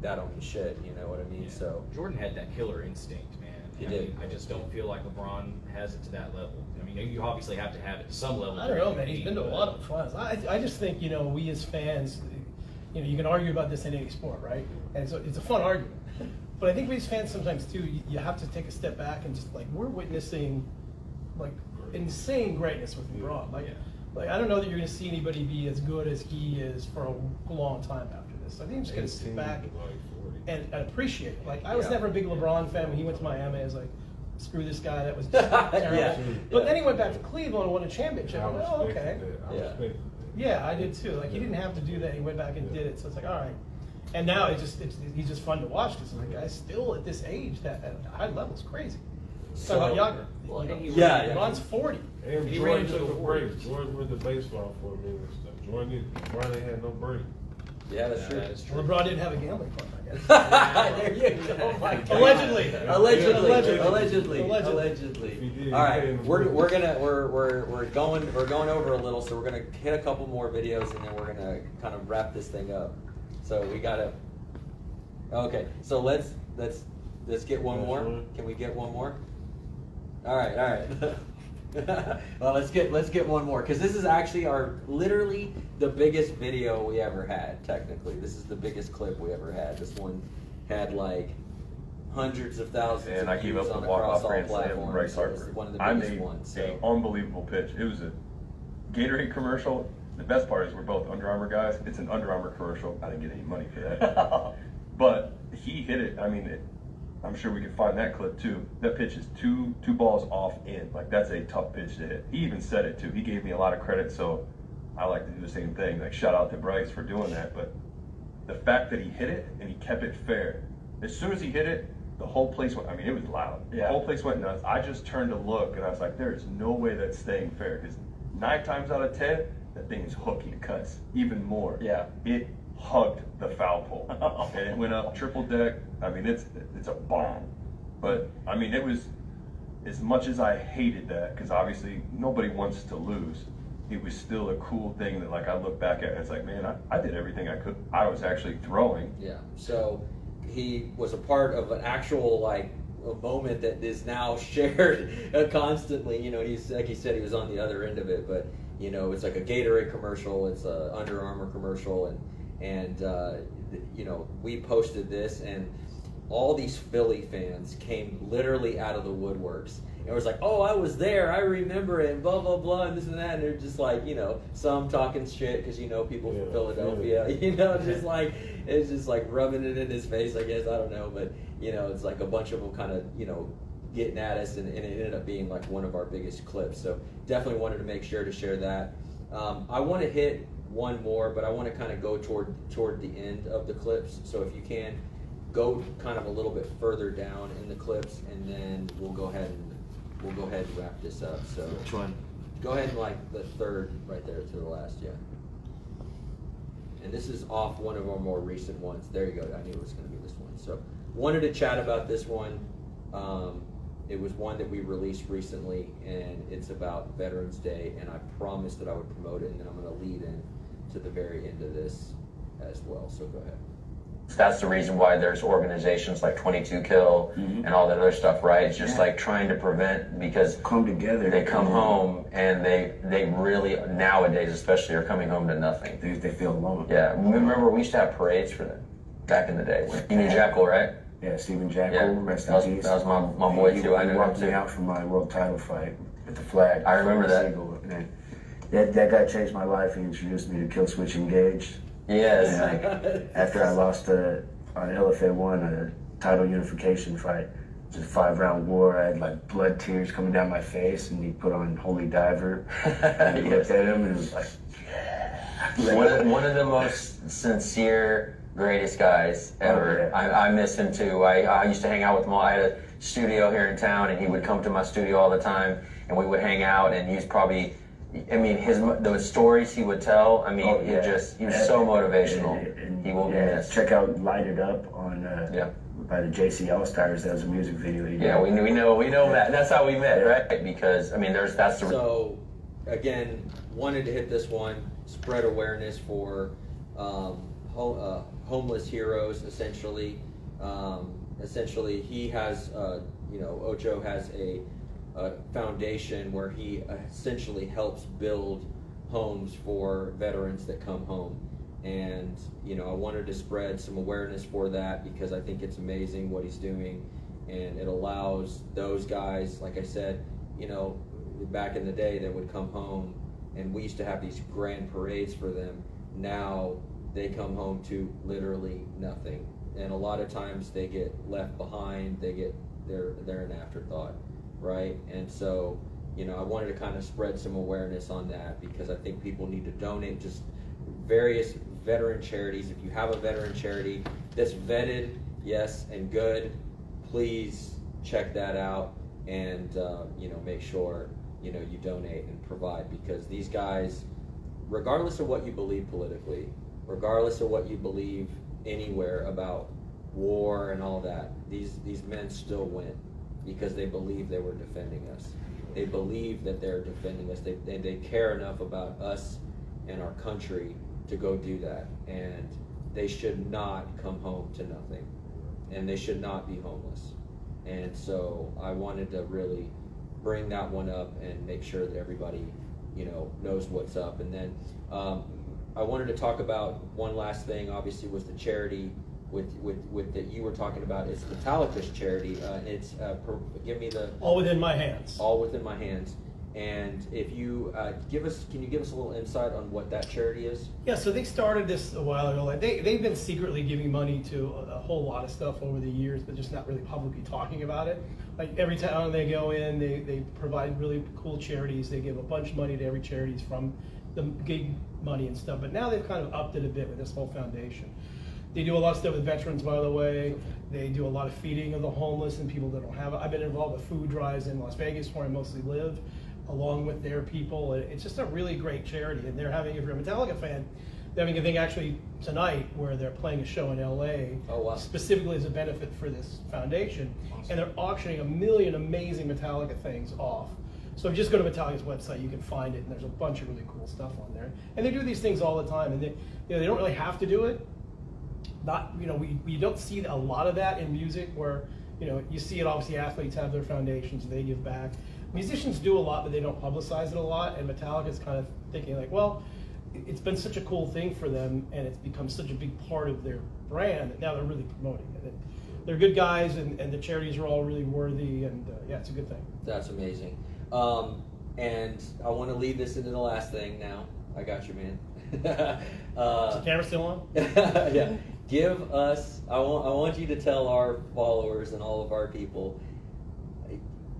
[SPEAKER 11] that don't mean shit, you know what I mean?
[SPEAKER 9] Yeah.
[SPEAKER 11] So
[SPEAKER 9] Jordan had that killer instinct, man.
[SPEAKER 11] He
[SPEAKER 9] I
[SPEAKER 11] did.
[SPEAKER 9] mean, I just don't feel like LeBron has it to that level. I mean, you obviously have to have it to some level.
[SPEAKER 3] I don't know, man. He's been to a lot of fun. I just think, we as fans, you can argue about this in any sport, right? And so it's a fun argument. But I think we as fans sometimes too, you have to take a step back and just like, we're witnessing like insane greatness with LeBron. Like I don't know that you're going to see anybody be as good as he is for a long time after this. I think I'm just going to sit back and appreciate it. Like I was never a big LeBron fan when he went to Miami. I was like, screw this guy, that was just terrible.
[SPEAKER 11] Yeah.
[SPEAKER 3] But then he went back to Cleveland and won a championship.
[SPEAKER 8] I
[SPEAKER 3] I'm like, oh,
[SPEAKER 8] respected
[SPEAKER 3] okay.
[SPEAKER 8] that. I respected that.
[SPEAKER 3] Yeah, I did too. Like he didn't have to do that. He went back and did it. So it's like, all right. And now he's just fun to watch because the guy's still at this age that at a high level is crazy.
[SPEAKER 11] So-
[SPEAKER 3] Talk about Yager.
[SPEAKER 11] Yeah.
[SPEAKER 3] LeBron's 40.
[SPEAKER 8] And
[SPEAKER 9] He
[SPEAKER 8] Jordan
[SPEAKER 9] ran into
[SPEAKER 8] took
[SPEAKER 9] the
[SPEAKER 8] a break. Jordan went to baseball for a minute and stuff. LeBron ain't had no break.
[SPEAKER 11] yeah, that's true.
[SPEAKER 9] That is true.
[SPEAKER 3] LeBron didn't have a gambling problem, I guess.
[SPEAKER 11] There you go. Oh my God.
[SPEAKER 3] Allegedly.
[SPEAKER 11] Allegedly.
[SPEAKER 8] If he did,
[SPEAKER 11] All right,
[SPEAKER 8] he did.
[SPEAKER 11] we're going over a little, so we're gonna hit a couple more videos and then we're gonna kind of wrap this thing up. So we gotta. Okay, so let's get one more. Can we get one more? All right. Well, let's get one more because this is actually literally the biggest video we ever had. Technically, this is the biggest clip we ever had. This one had like hundreds of thousands
[SPEAKER 6] And
[SPEAKER 11] of
[SPEAKER 6] I gave
[SPEAKER 11] views
[SPEAKER 6] up
[SPEAKER 11] on
[SPEAKER 6] the
[SPEAKER 11] across
[SPEAKER 6] walk-off
[SPEAKER 11] all
[SPEAKER 6] grand slam
[SPEAKER 11] platforms.
[SPEAKER 6] with Bryce
[SPEAKER 11] So this
[SPEAKER 6] Harper.
[SPEAKER 11] is one of the
[SPEAKER 6] I
[SPEAKER 11] biggest
[SPEAKER 6] made
[SPEAKER 11] ones.
[SPEAKER 6] an
[SPEAKER 11] So.
[SPEAKER 6] unbelievable pitch. It was a Gatorade commercial. The best part is we're both Under Armour guys. It's an Under Armour commercial. I didn't get any money for that. But he hit it. I mean, I'm sure we can find that clip too. That pitch is two balls off in. Like, that's a tough pitch to hit. He even said it too. He gave me a lot of credit, so I like to do the same thing. Like, shout out to Bryce for doing that. But the fact that he hit it and he kept it fair. As soon as he hit it, the whole place went, it was loud.
[SPEAKER 5] Yeah.
[SPEAKER 6] The whole place went nuts. I just turned to look and I was like, there is no way that's staying fair. Because 9 times out of 10, that thing is hooky. It cuts even more.
[SPEAKER 5] Yeah.
[SPEAKER 6] It hugged the foul pole, and it went up triple deck. I mean, it's a bomb. But I mean, it was, as much as I hated that, because obviously nobody wants to lose, it was still a cool thing that, like, I look back at, and it's like, man, I did everything I could. I was actually throwing.
[SPEAKER 11] Yeah. So he was a part of an actual, like, a moment that is now shared constantly. You know, he's, like he said, he was on the other end of it, but you know, it's like a Gatorade commercial, it's a Under Armour commercial, and you know, we posted this, and all these Philly fans came literally out of the woodworks. And it was like, oh, I was there, I remember it, and blah, blah, blah, and this and that. And they're just like, you know, some talking shit because, you know, people from Philadelphia, you know, just like, it's just like rubbing it in his face, I guess, I don't know. But, you know, it's like a bunch of them kind of, you know, getting at us, and it ended up being like one of our biggest clips. So definitely wanted to make sure to share that. I want to hit one more, but I want to kind of go toward the end of the clips. So if you can, go kind of a little bit further down in the clips, and then we'll go ahead and wrap this up. So
[SPEAKER 1] Which one?
[SPEAKER 11] Go ahead and like the third right there to the last, yeah. And this is off one of our more recent ones. There you go. I knew it was going to be this one. So wanted to chat about this one. It was one that we released recently, and it's about Veterans Day, and I promised that I would promote it, and then I'm going to lead in to the very end of this as well. So go ahead.
[SPEAKER 12] That's the reason why there's organizations like 22 Kill and all that other stuff, right? It's just like trying to prevent, because
[SPEAKER 13] come together.
[SPEAKER 12] They come home and they really, nowadays especially, are coming home to nothing.
[SPEAKER 13] They feel alone.
[SPEAKER 12] Yeah, remember we used to have parades for them back in the day. You knew Jackal, right?
[SPEAKER 13] Yeah, Stephen Jackal, rest in peace.
[SPEAKER 12] That was my boy too. I knew him
[SPEAKER 13] walked
[SPEAKER 12] too.
[SPEAKER 13] me out from my world title fight with the flag.
[SPEAKER 12] I remember that.
[SPEAKER 13] And that guy changed my life. He introduced me to Kill Switch Engage.
[SPEAKER 12] Yes.
[SPEAKER 13] And after I lost on LFA 1 a title unification fight, it was a 5-round war. I had like blood tears coming down my face, and he put on Holy Diver. And I looked at him, and it was like, yeah.
[SPEAKER 12] One of the most sincere, greatest guys ever. Oh, yeah. I miss him too. I used to hang out with him. I had a studio here in town, and he would come to my studio all the time, and we would hang out. And he's probably, I mean, those stories he would tell. I mean, he was so motivational.
[SPEAKER 13] And
[SPEAKER 12] he will be missed.
[SPEAKER 13] Check out "Light It Up" on by the JC All Stars. That was a music video he did.
[SPEAKER 12] Yeah, we know that. That's how we met, right? Because I mean, that's the.
[SPEAKER 11] So, again, wanted to hit this one. Spread awareness for homeless heroes. Essentially, he has, Ocho has a foundation where he essentially helps build homes for veterans that come home. And, I wanted to spread some awareness for that, because I think it's amazing what he's doing. And it allows those guys, like I said, back in the day, that would come home, and we used to have these grand parades for them. Now they come home to literally nothing. And a lot of times they get left behind, they're an afterthought. Right? And so, I wanted to kind of spread some awareness on that, because I think people need to donate just various veteran charities. If you have a veteran charity that's vetted, yes, and good, please check that out, and make sure you donate and provide, because these guys, regardless of what you believe politically, regardless of what you believe anywhere about war and all that, these men still win, because they believe they were defending us. They believe that they're defending us. They care enough about us and our country to go do that. And they should not come home to nothing. And they should not be homeless. And so I wanted to really bring that one up and make sure that everybody, knows what's up. And then I wanted to talk about one last thing, obviously, was the charity with that you were talking about. It's the Metallica's charity. It's give me the
[SPEAKER 3] All Within My Hands.
[SPEAKER 11] All Within My Hands. And if you can you give us a little insight on what that charity is?
[SPEAKER 3] Yeah, so they started this a while ago. Like they've been secretly giving money to a whole lot of stuff over the years, but just not really publicly talking about it. Like every town they go in, they provide really cool charities. They give a bunch of money to every charities from the gig money and stuff. But now they've kind of upped it a bit with this whole foundation. They do a lot of stuff with veterans, by the way. They do a lot of feeding of the homeless and people that don't have it. I've been involved with food drives in Las Vegas, where I mostly live, along with their people. It's just a really great charity. And they're having, if you're a Metallica fan, They're having a thing actually tonight where they're playing a show in LA.
[SPEAKER 11] Oh, wow.
[SPEAKER 3] Specifically as a benefit for this foundation. Awesome. And they're auctioning 1 million amazing Metallica things off. So just go to Metallica's website, you can find it, and there's a bunch of really cool stuff on there. And they do these things all the time, and they don't really have to do it. We don't see a lot of that in music where, you see it, obviously athletes have their foundations, they give back. Musicians do a lot, but they don't publicize it a lot, and Metallica's kind of thinking like, well, it's been such a cool thing for them, and it's become such a big part of their brand that now they're really promoting it. They're good guys, and the charities are all really worthy, and yeah, it's a good thing.
[SPEAKER 11] That's amazing. And I want to lead this into the last thing now. I got you, man.
[SPEAKER 3] Is the camera still on?
[SPEAKER 11] Yeah. Give us, I want you to tell our followers and all of our people,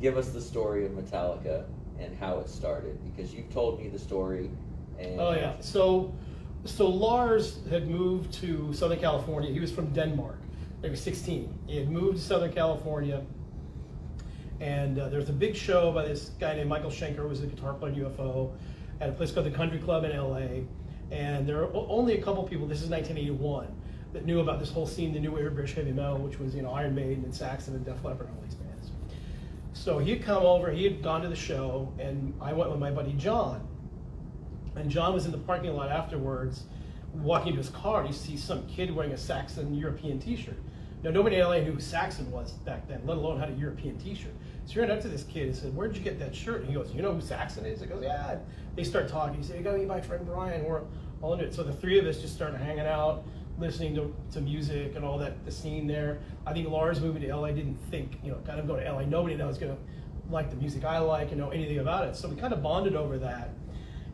[SPEAKER 11] give us the story of Metallica and how it started, because you've told me the story. And
[SPEAKER 3] oh yeah, so Lars had moved to Southern California. He was from Denmark. He was 16. He had moved to Southern California, and there's a big show by this guy named Michael Schenker, who was a guitar player in UFO, at a place called the Country Club in LA. And there are only a couple people, this is 1981, that knew about this whole scene, the new era of British heavy metal, which was Iron Maiden and Saxon and Def Leppard and all these bands. So he had come over, he had gone to the show, and I went with my buddy John. And John was in the parking lot afterwards, walking to his car, and he sees some kid wearing a Saxon European t-shirt. Now, nobody in LA knew who Saxon was back then, let alone had a European t-shirt. So he ran up to this kid and said, "Where'd you get that shirt?" And he goes, "You know who Saxon is?" He goes, "Yeah." They start talking. He said, "You gotta meet my friend Brian. We're all into it." So the three of us just started hanging out, listening to music and all that, the scene there. I think Lars moving to LA didn't think, kind of go to LA. Nobody knows gonna like the music I like and know anything about it. So we kind of bonded over that.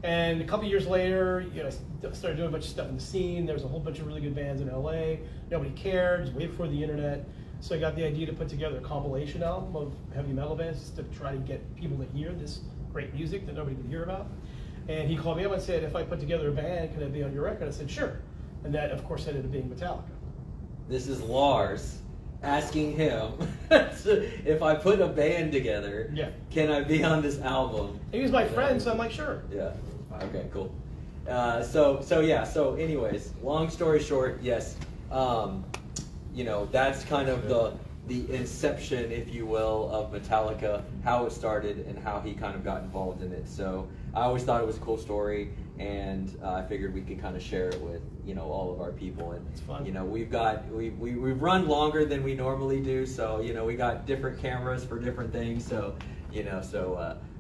[SPEAKER 3] And a couple years later, started doing a bunch of stuff in the scene. There was a whole bunch of really good bands in LA. Nobody cared, it was way before the internet. So I got the idea to put together a compilation album of heavy metal bands just to try to get people to hear this great music that nobody could hear about. And he called me up and said, "If I put together a band, can I be on your record?" I said, "Sure." And that, of course, ended up being Metallica.
[SPEAKER 11] This is Lars asking him if I put a band together, can I be on this album?
[SPEAKER 3] He was my friend, so I'm like, sure.
[SPEAKER 11] Yeah. Okay, cool. So anyways, long story short, yes, that's kind of the inception, if you will, of Metallica, how it started and how he kind of got involved in it. So I always thought it was a cool story, and I figured we could kind of share it with all of our people. And
[SPEAKER 3] it's fun.
[SPEAKER 11] We've run longer than we normally do, so we got different cameras for different things. So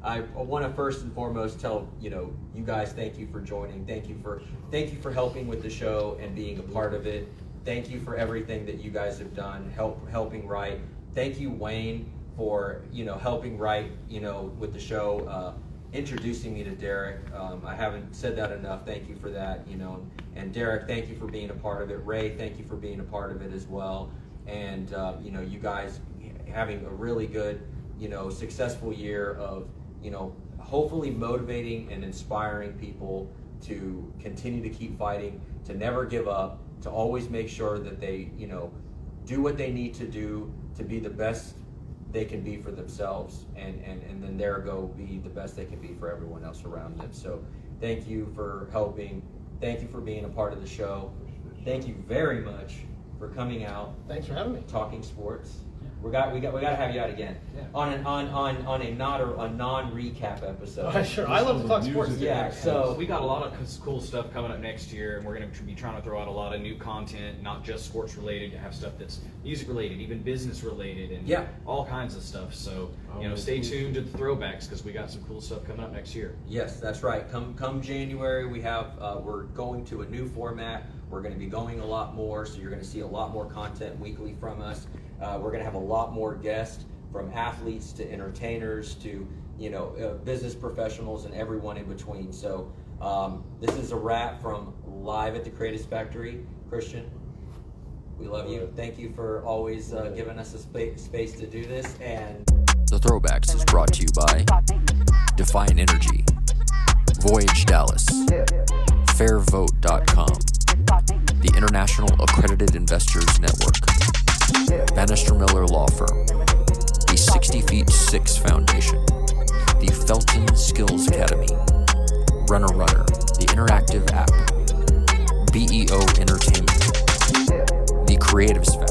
[SPEAKER 11] I want to first and foremost tell you guys, thank you for joining. Thank you for helping with the show and being a part of it. Thank you for everything that you guys have done, helping write. Thank you, Wayne, for helping write with the show, introducing me to Derek. I haven't said that enough. Thank you for that. And Derek, thank you for being a part of it. Ray, thank you for being a part of it as well. And you guys having a really good successful year of hopefully motivating and inspiring people to continue to keep fighting, to never give up, to always make sure that they do what they need to do to be the best they can be for themselves, and then there go be the best they can be for everyone else around them. So thank you for helping. Thank you for being a part of the show. Thank you very much for coming out.
[SPEAKER 3] Thanks for having me.
[SPEAKER 11] Talking sports. We got to have you out again on a non-recap episode.
[SPEAKER 3] Sure, I love to talk sports.
[SPEAKER 11] Yeah, so
[SPEAKER 9] we got a lot of cool stuff coming up next year, and we're going to be trying to throw out a lot of new content, not just sports related. To have stuff that's music related, even business related, and all kinds of stuff. So stay tuned to the Throwbacks, because we got some cool stuff coming up next year.
[SPEAKER 11] Yes, that's right. Come January, we have we're going to a new format. We're going to be going a lot more, so you're going to see a lot more content weekly from us. We're going to have a lot more guests, from athletes to entertainers to business professionals and everyone in between. So this is a wrap from live at the Creative Factory. Christian, we love you. Thank you for always giving us a space to do this. And
[SPEAKER 1] The Throwbacks is brought to you by Define Energy, Voyage Dallas, Fairvote.com, the International Accredited Investors Network, Bannister Miller Law Firm, the 60 Feet 6 Foundation, the Felton Skills Academy, Runner, the interactive app, BEO Entertainment, The Creative Factory.